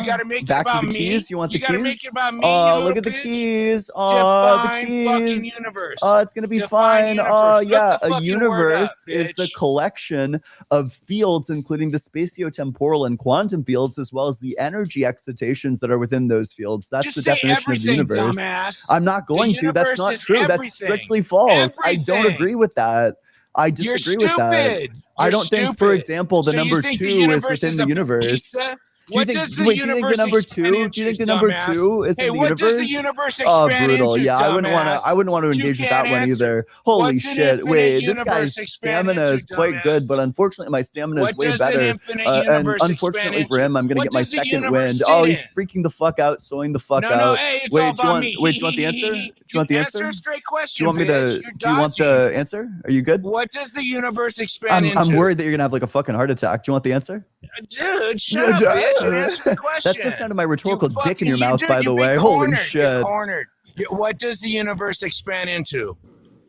gotta make it back about to the me. keys. You want the You gotta keys? make it about me, you little Look at the bitch. keys. The Define fucking keys. universe. It's gonna be Define fine. universe. Look Yeah, the a fucking word up, universe is the bitch. collection of fields, including the spatiotemporal and quantum fields, as well as the energy excitations that are within those fields. That's Just the say definition of the everything, universe. dumbass. I'm not going The to. That's universe not is true. That's everything. strictly false. I don't Everything. agree with that. I You're disagree with that. stupid. I You're don't think, for stupid. example, the So you number think the 2 is universe within is the a universe. pizza? Do you What think? does the Wait, do you think the universe number expand 2? Do into, you think the number dumbass? 2 is Hey, in the what universe? does the universe Oh, expand brutal. into, Yeah, I wouldn't want to. dumbass? I wouldn't want to You engage with can't that one answer. either. Holy What's an shit! infinite Wait, this universe guy's expand stamina into, is quite good, dumbass? but unfortunately, my stamina is What way does an better. infinite And universe unfortunately expand for him, into? I'm gonna What get my does the second universe wind. sit Oh, he's in? freaking the fuck out, sewing the fuck No, out. hey, it's Wait, all do you about want? me. Wait, do you want the answer? Do you want the Answer answer? a straight Do question, you want me to? bitch. You're Do you want dodging. the answer? Are you good? What does the universe expand into? I'm worried that you're gonna have like a fucking heart attack. Do you want the answer? Dude, shut up, bitch, and answer the question. That's the sound of my rhetorical dick in fucking- your mouth, dude, by you've the been way. Holy cornered. You're shit. cornered. What does the universe expand into?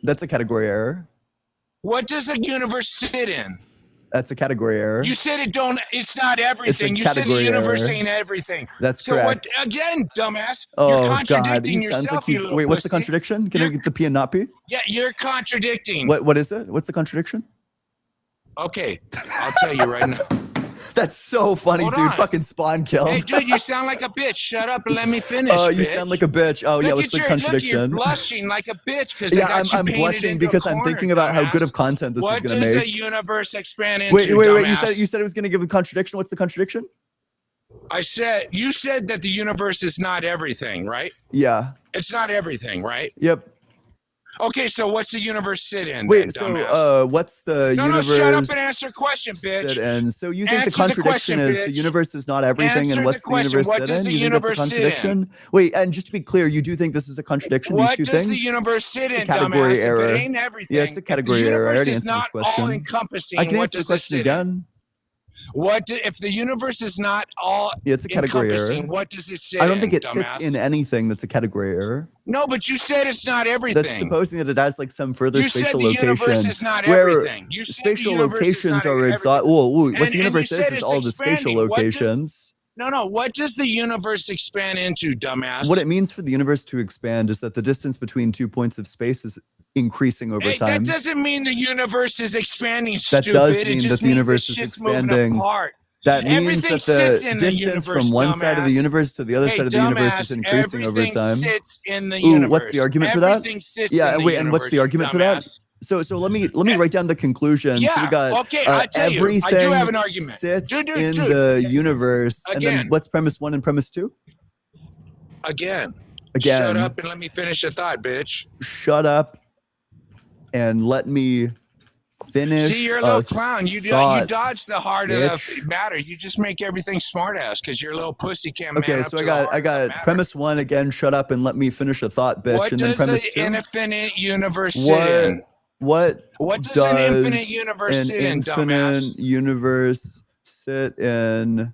That's a category error. What does the universe sit in? That's a category error. You said it don't. It's not everything. You said the category universe error. ain't everything. That's so correct. what? Again, dumbass. Oh you're God, contradicting he sounds yourself. like he's. You little Wait, what's the pussy. contradiction? Can I get the P and not P? Yeah, you're contradicting. What is it? What's the contradiction? Okay, I'll tell you right now. That's so funny, Hold dude. on. Fucking spawn killed. Hey, dude, you sound like a bitch. Shut up and let me finish. Oh, you bitch. sound like a bitch. Oh, yeah. Look What's at the your, look, contradiction? you're blushing like a bitch because Yeah, I got you I'm painted blushing into a because I'm corner, thinking about how good dumbass. of content this is What gonna does make. the universe expand into, Wait. You dumbass? said it was gonna give a contradiction. What's the contradiction? You said that the universe is not everything, right? Yeah. It's not everything, right? Yep. Okay, so what's the universe sit in? Wait. then, So, dumbass? what's the No, universe? shut up and answer a question, bitch. Sit in? So you think Answer the contradiction question, is the bitch. universe is not everything, Answer and the what's the question. universe What sit does in? the You think that's a universe sit in? contradiction? Wait, and just to be clear, you do think this is a contradiction? What these two does things? the universe sit It's a in, category dumbass? error. If it ain't everything, Yeah, it's a category if the error. I universe already is answered not this question. all encompassing, I can what answer the does it question sit again. in? If the universe is not all Yeah, it's a category error. encompassing, what does it sit I don't think in, it sits dumbass? in anything that's a category error. No, but you said it's not everything. That's supposing that it has like some further You said spatial the universe location is not where everything. You said the spatial universe is locations not are everything. exhausted. Whoa, what And the you universe said is it's all the spatial expanding. What does- locations. No. What does the universe expand into, dumbass? What it means for the universe to expand is that the distance between 2 points of space is increasing over Hey, time. that doesn't mean the universe is expanding, That stupid. does It mean just that the means universe is shit's moving expanding. apart. That means Everything that sits the in the distance universe, from one side of the dumbass. universe to the other Hey, side of the universe dumbass, is increasing over everything time. sits in the Ooh, universe. what's the argument for that? Everything sits Yeah, in and the wait, and what's the universe, argument for that? dumbass. So let me write down the conclusion. So we Yeah, got okay, I tell you, I do everything have an argument. sits Dude, in the universe. And then Again. what's premise 1 and premise 2? Again. Again. Shut up and let me finish a thought, bitch. Shut up and let me finish. See, you're a little clown. You thought, dodge the heart of bitch. the matter. You just make everything smart ass because you're a little pussy can't man Okay, up so to I the heart got of the matter. premise 1 again. Shut up and let me finish a thought, bitch. What and then does premise an 2. infinite universe sit in? What does an infinite universe an sit in, infinite dumbass? universe sit in?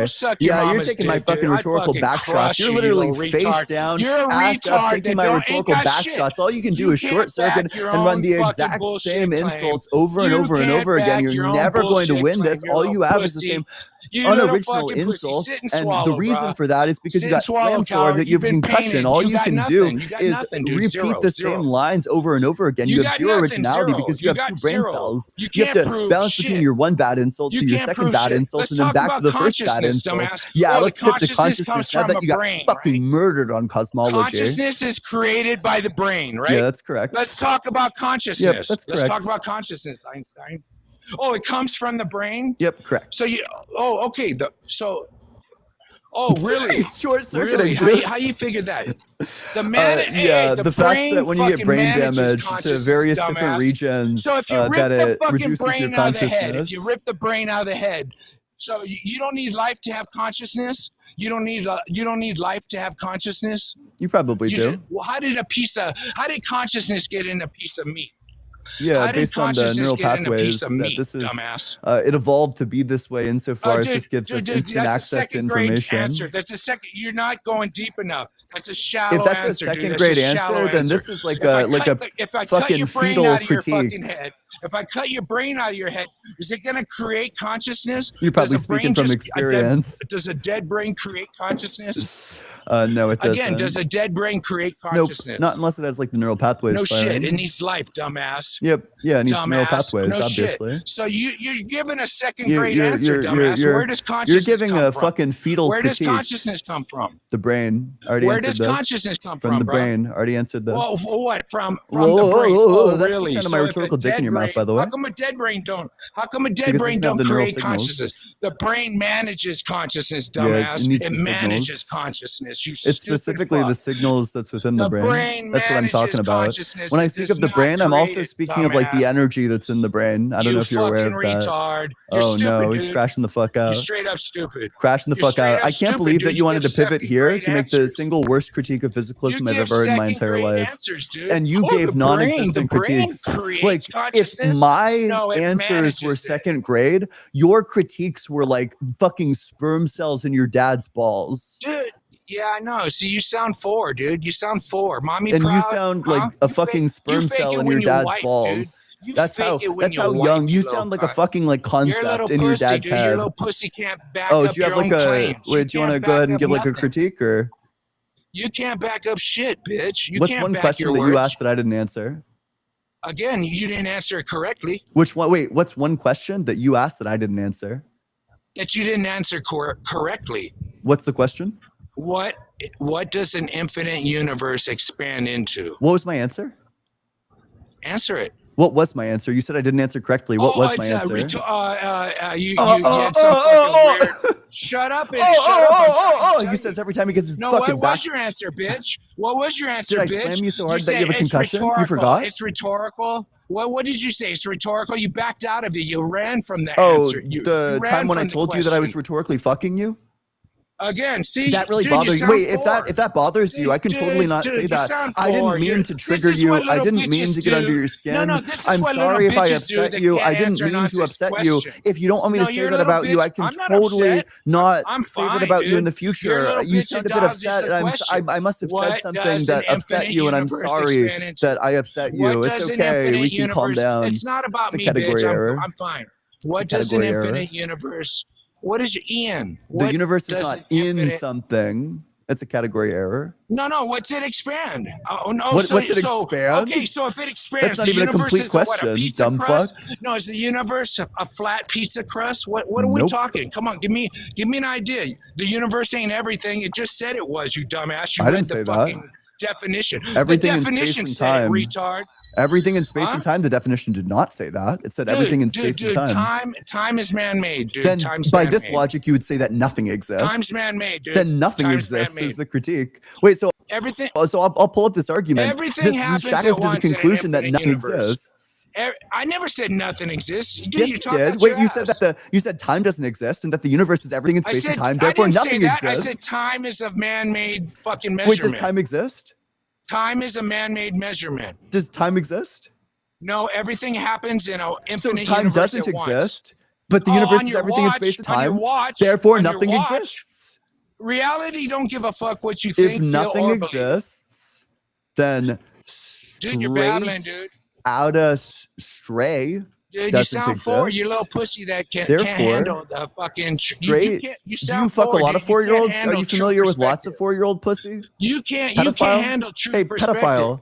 Go suck your Yeah, you're mama's taking my dick, dude. fucking I'd rhetorical fucking back crush shots. You're you, literally little face retard. down, You're a ass up, retard taking that my ain't rhetorical got back shit. shots. All you can do You is short can't circuit back your and run own the fucking exact bullshit same claim. insults over and You over and can't over again. back You're your own never going to bullshit win claim, this. you All little you have is the pussy. same You little unoriginal fucking pussy. insults, Sit and and swallow, the reason bruh. for that is because Sit you and got swallow, slam sword, coward. that you You've have been concussion. painted. All You you got can nothing. do You got is nothing, dude. repeat Zero, the zero. same lines over and over again. You You have got zero nothing, originality zero. because you You have got 2 brain zero. cells. You You have can't to prove balance between shit. your one bad insult You to can't can't second prove bad shit. insult, Let's and then talk back to about the first bad consciousness, insult. dumbass. Yeah, Oh, the let's tip to consciousness consciousness comes now from that a you got brain, fucking right? murdered on cosmology. Consciousness is created by the brain, right? Yeah, that's correct. Let's talk about consciousness. Yep, that's Let's talk correct. about consciousness, Einstein. Oh, it comes from the brain? Yep, correct. So you okay, oh really? He's short-circuiting, Really? dude. How you figure that? Yeah, the fact that when you get brain manages damage to consciousness, various dumbass. different regions, So if you rip that the it fucking reduces your brain out of the head, if consciousness. you rip the brain out of the head, so you don't need life to have consciousness. You don't need life to have consciousness. You probably do. Well, how did consciousness get in a piece of meat? Yeah, How did based on the consciousness neural get in a piece pathways of that meat, this is, dumbass? it evolved to be this way insofar as Dude, this gives us dude, instant that's a access to second grade information. answer. That's a second. You're not going deep enough. That's a shallow If that's answer, a second dude. grade That's a shallow answer, then answer. this is like If I a cut fucking your brain fetal out of your critique. fucking head, if I cut your brain out of your head, is it going to create consciousness? You're probably Does a brain speaking from just- experience. Does a dead brain create consciousness? No, it doesn't. Again, does a dead brain create Nope, consciousness? not unless it has like the neural pathways. No shit. firing. It needs life, dumbass. Yep. Yeah, it needs Dumbass. neural pathways, No obviously. shit. So you're giving a second grade answer, dumbass. you're- Where does consciousness You're giving come a from? fucking fetal Where does critique. consciousness come from? The brain. Already Where answered does this. consciousness come from, the bro? brain. Already answered this. Well, what from Whoa, the whoa, brain? whoa, whoa, Oh, that's really? the sound of my So if a rhetorical dick in dead your mouth, brain- by the way. How come a dead brain don't? How come a dead Because it brain doesn't have don't the neural create signals. consciousness? The brain manages consciousness, Yeah, dumbass. it needs it the manages signals. consciousness. You It's stupid specifically fuck. the signals that's within the The brain. brain That's what I'm talking manages about. consciousness. When I It speak does of the not brain, I'm also create it, speaking of like the dumbass. energy that's in the brain. I don't know if you're aware of fucking that. retard. You're Oh stupid, no, he's dude. crashing the fuck You're out. straight up stupid. Crashing the You're fuck straight out. up I can't stupid, believe dude. that you wanted to give pivot here second-grade to make the answers. single worst critique of physicalism I've give ever heard in my entire second-grade life. answers, dude. And you Oh, gave the non-existent brain critiques. creates Like if consciousness? my No, it answers were manages it. second grade, your critiques were like fucking sperm cells in your dad's balls. Dude, yeah, I know. See, you sound four, dude. You sound four. Mommy And proud, you sound like huh? a You fucking fake- sperm you fake cell it in when your you're dad's white, dude. balls. You That's fake how it when that's you're how white, young you little sound like a cunt. fucking like Your little concept in your pussy, dad's dude. head. Your little pussy can't back Oh, up do you have your like own a claims. wait, do you want to can't go ahead back and up give like a nothing. critique or You can't back up shit, bitch. You what's can't one back question your that words. you asked that I didn't answer? Again, you didn't answer it correctly. Which one? Wait, what's one question that you asked that I didn't answer? That you didn't answer correctly. What's the question? What does an infinite universe expand into? What was my answer? Answer it. What was my answer? You said I didn't answer correctly. What was my answer? You had some fucking weird. Shut up and shut up. I'm trying to He tell says every time he gets his No, fucking what back. was your answer, bitch? What was your answer, Did I bitch? slam you so hard that said you have a it's concussion? You rhetorical. forgot? It's rhetorical. What did you say? It's rhetorical. You backed out of it. You ran from the Oh, answer. You the ran time when I from the told you that I was question. rhetorically fucking you? Again, see, That really dude, bothers you. sound Wait, forward. if that bothers you, I can totally not Dude, say you that. sound I didn't forward. mean You're- to this trigger is you. what I little didn't mean bitches to get under do. your skin. No, no, this is I'm what sorry if little I bitches do upset that you. can't I didn't answer mean to nonsense upset you. question. If you don't want me to No, say you're a that little about you, bitch. I can I'm not totally upset. not I'm say that fine, about you in dude. the You're a future. little You bitch sound a that bit dodges the upset. question. I must have said What something does that an upset infinite you, and I'm universe sorry expand into? that I upset you. What It's does an okay. infinite We can calm universe? down. It's not about It's a me, category bitch. error. I'm fine. What does an category error. infinite universe? What is Ian? The What universe is does not an in infinite- something. It's a category error. No, what's it expand? Oh no, What's it expand? Okay, so if it expands, That's not the even a universe complete is a, what, a question, pizza dumb crust? fuck. No, is the universe a flat pizza crust? What are we Nope. talking? Come on, give me an idea. The universe ain't everything. It just said it was, you dumbass. You I read didn't the say that. fucking definition. Everything the in space definition and said time. it, retard. Everything in space Huh? and time. The definition did not say that. It said Dude, everything in dude, space and time. Time is man-made, dude. Then, Time's by man-made. this logic, you would say that nothing exists. Time's man-made, dude. Then nothing Time's exists man-made. is the critique. Wait, so Everything. I'll pull up this argument. Everything this happens shadows at to the once in an conclusion that infinite nothing universe. exists. I never said nothing exists. Dude, Yes, you you talk did. out Wait, your you said ass. that you said time doesn't exist and that the universe is everything in I space said, and time. I Therefore, didn't say nothing that. exists. I said time is a man-made fucking Wait, measurement. does time exist? Time is a man-made measurement. Does time exist? No, everything happens in an So infinite time universe doesn't at once. exist, but the Oh, universe on is your everything watch, in space and on your time. watch, Therefore, on your nothing watch. exists. Reality don't give a fuck what you think, If feel, nothing or believe. exists, then Dude, you're babbling, dude. out of stray. Dude, you doesn't sound forward. You exist. little pussy that can't Therefore, handle the fucking. Straight. You Do you sound fuck a forward, lot dude. of You can't 4-year-olds? Are handle you true familiar with lots of perspective. 4-year-old pussy? You can't Pedophile? handle true Hey, perspective. pedophile.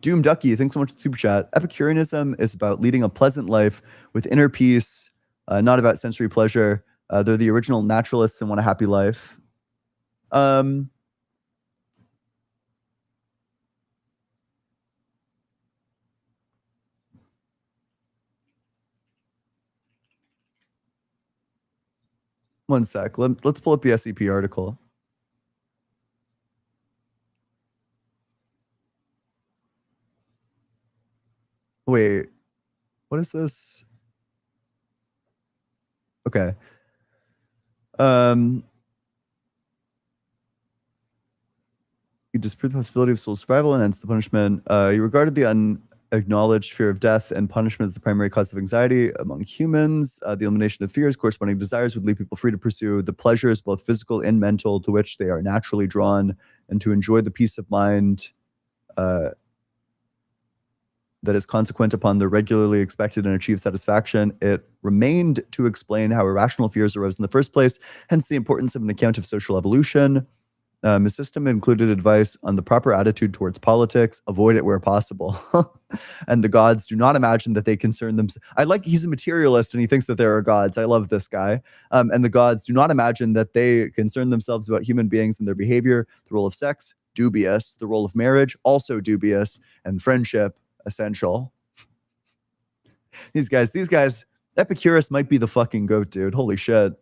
Doom Ducky, thanks so much for the super chat. Epicureanism is about leading a pleasant life with inner peace, not about sensory pleasure. They're the original naturalists and want a happy life. One sec. Let's pull up the SEP article. Wait, what is this? Okay. You disprove the possibility of soul survival and hence the punishment. You regarded the unacknowledged fear of death and punishment as the primary cause of anxiety among humans. The elimination of fears, corresponding desires would leave people free to pursue the pleasures, both physical and mental, to which they are naturally drawn, and to enjoy the peace of mind that is consequent upon the regularly expected and achieved satisfaction. It remained to explain how irrational fears arose in the first place, hence the importance of an account of social evolution. His system included advice on the proper attitude towards politics, avoid it where possible. And the gods do not imagine that they concern themselves. He's a materialist and he thinks that there are gods. I love this guy. And the gods do not imagine that they concern themselves about human beings and their behavior. The role of sex, dubious. The role of marriage, also dubious. And friendship, essential. These guys, Epicurus might be the fucking goat, dude. Holy shit.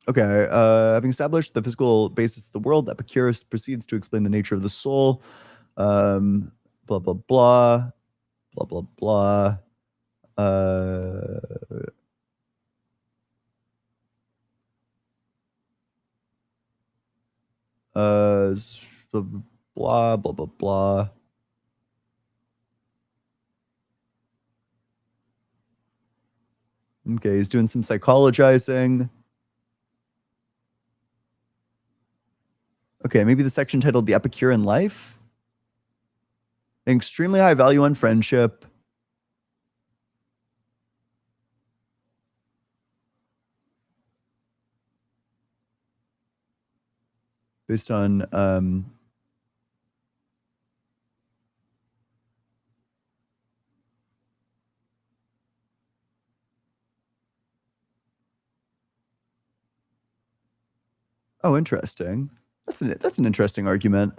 Okay, having established the physical basis of the world, Epicurus proceeds to explain the nature of the soul. Blah, blah, blah. Blah, blah, blah. Blah, blah, blah, blah. Okay, he's doing some psychologizing. Okay, maybe the section titled The Epicurean Life. An extremely high value on friendship. Based on oh, interesting. That's an interesting argument.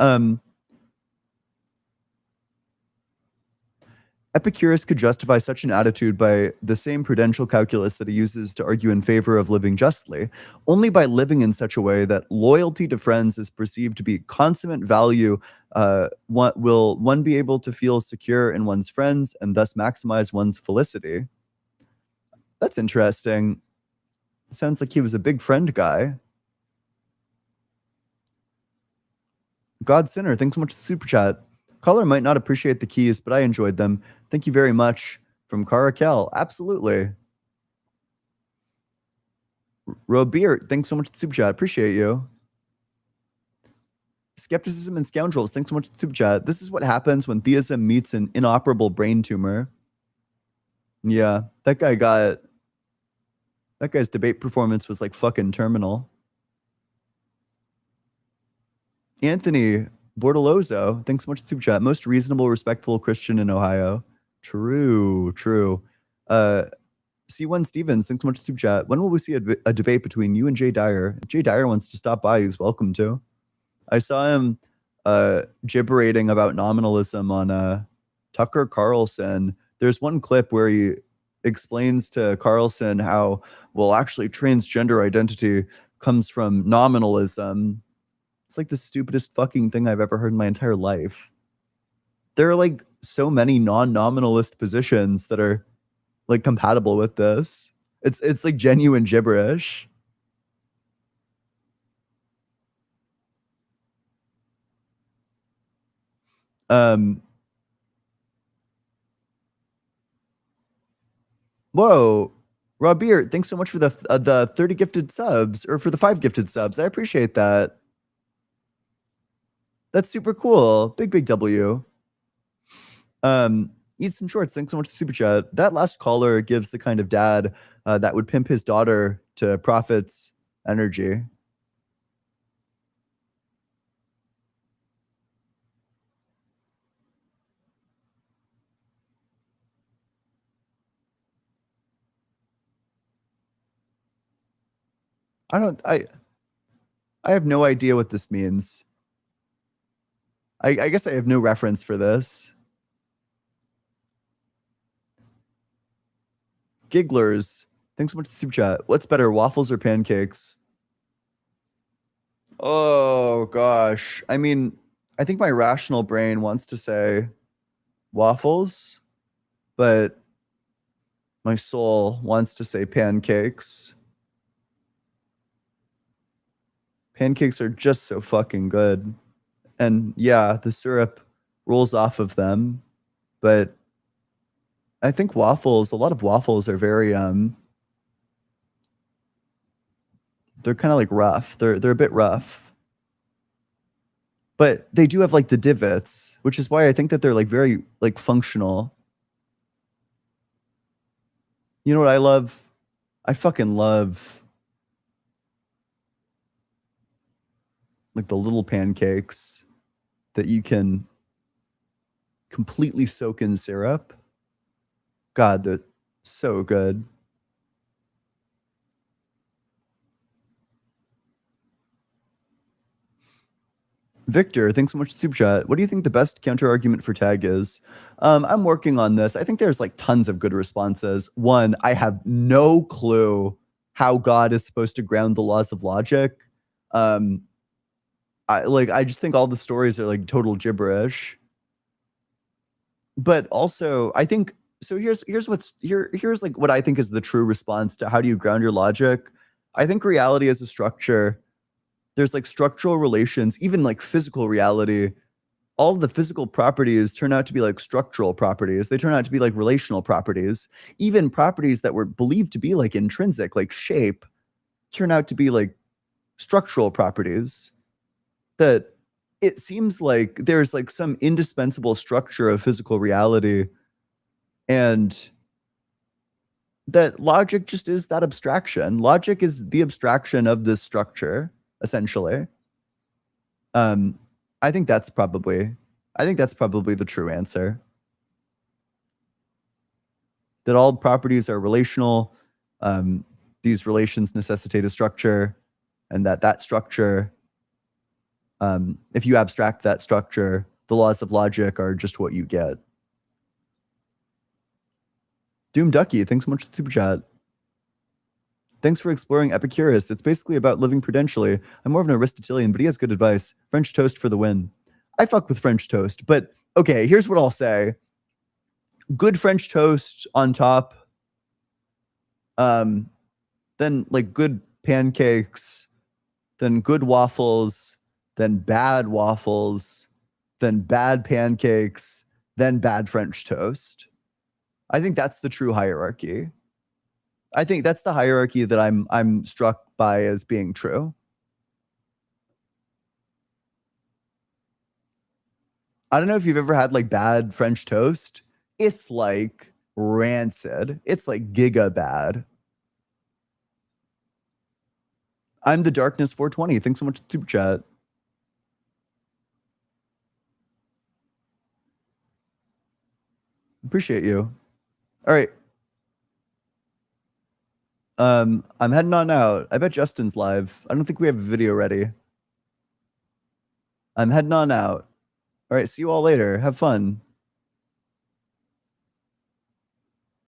Epicurus could justify such an attitude by the same prudential calculus that he uses to argue in favor of living justly, only by living in such a way that loyalty to friends is perceived to be consummate value. Will one be able to feel secure in one's friends and thus maximize one's felicity? That's interesting. Sounds like he was a big friend guy. God Sinner, thanks so much for the super chat. Caller might not appreciate the keys, but I enjoyed them. Thank you very much. From Caracal. Absolutely. Robert, thanks so much for the super chat. Appreciate you. Skepticism and Scoundrels, thanks so much for the super chat. This is what happens when theism meets an inoperable brain tumor. Yeah, that guy's debate performance was like fucking terminal. Anthony Bortolozzo, thanks so much for the super chat. Most reasonable, respectful Christian in Ohio. True. C1 Stevens, thanks so much for the super chat. When will we see a debate between you and Jay Dyer? If Jay Dyer wants to stop by, he's welcome to. I saw him gibberating about nominalism on Tucker Carlson. There's one clip where he explains to Carlson how, well, actually transgender identity comes from nominalism. It's like the stupidest fucking thing I've ever heard in my entire life. There are like so many non-nominalist positions that are like compatible with this. It's like genuine gibberish. Whoa. Robert, thanks so much for the 30 gifted subs, or for the 5 gifted subs. I appreciate that. That's super cool. Big W. Eat some shorts. Thanks so much for the super chat. That last caller gives the kind of dad that would pimp his daughter to Prophet's energy. I have no idea what this means. I guess I have no reference for this. Gigglers, thanks so much for the super chat. What's better, waffles or pancakes? Oh gosh. I mean, I think my rational brain wants to say waffles, but my soul wants to say pancakes. Pancakes are just so fucking good. And yeah, the syrup rolls off of them, but I think waffles, a lot of waffles are very they're kind of like rough. They're a bit rough. But they do have like the divots, which is why I think that they're like very like functional. You know what I love? I fucking love like the little pancakes that you can completely soak in syrup. God, they're so good. Victor, thanks so much for the super chat. What do you think the best counter argument for tag is? I'm working on this. I think there's like tons of good responses. One, I have no clue how God is supposed to ground the laws of logic. I just think all the stories are like total gibberish. But also, I think so. Here's like what I think is the true response to how do you ground your logic. I think reality is a structure. There's like structural relations, even like physical reality. All of the physical properties turn out to be like structural properties. They turn out to be like relational properties. Even properties that were believed to be like intrinsic, like shape, turn out to be like structural properties. That it seems like there's like some indispensable structure of physical reality, and that logic just is that abstraction. Logic is the abstraction of this structure, essentially. I think that's probably the true answer. That all properties are relational. These relations necessitate a structure, and that structure, if you abstract that structure, the laws of logic are just what you get. Doom Ducky, thanks so much for the super chat. Thanks for exploring Epicurus. It's basically about living prudentially. I'm more of an Aristotelian, but he has good advice. French toast for the win. I fuck with French toast, but okay, here's what I'll say. Good French toast on top. Then like good pancakes, then good waffles, then bad waffles, then bad pancakes, then bad French toast. I think that's the true hierarchy. I think that's the hierarchy that I'm struck by as being true. I don't know if you've ever had like bad French toast. It's like rancid. It's like giga bad. I'm the Darkness 420. Thanks so much for the super chat. Appreciate you. All right. I'm heading on out. I bet Justin's live. I don't think we have a video ready. I'm heading on out. All right, see you all later. Have fun.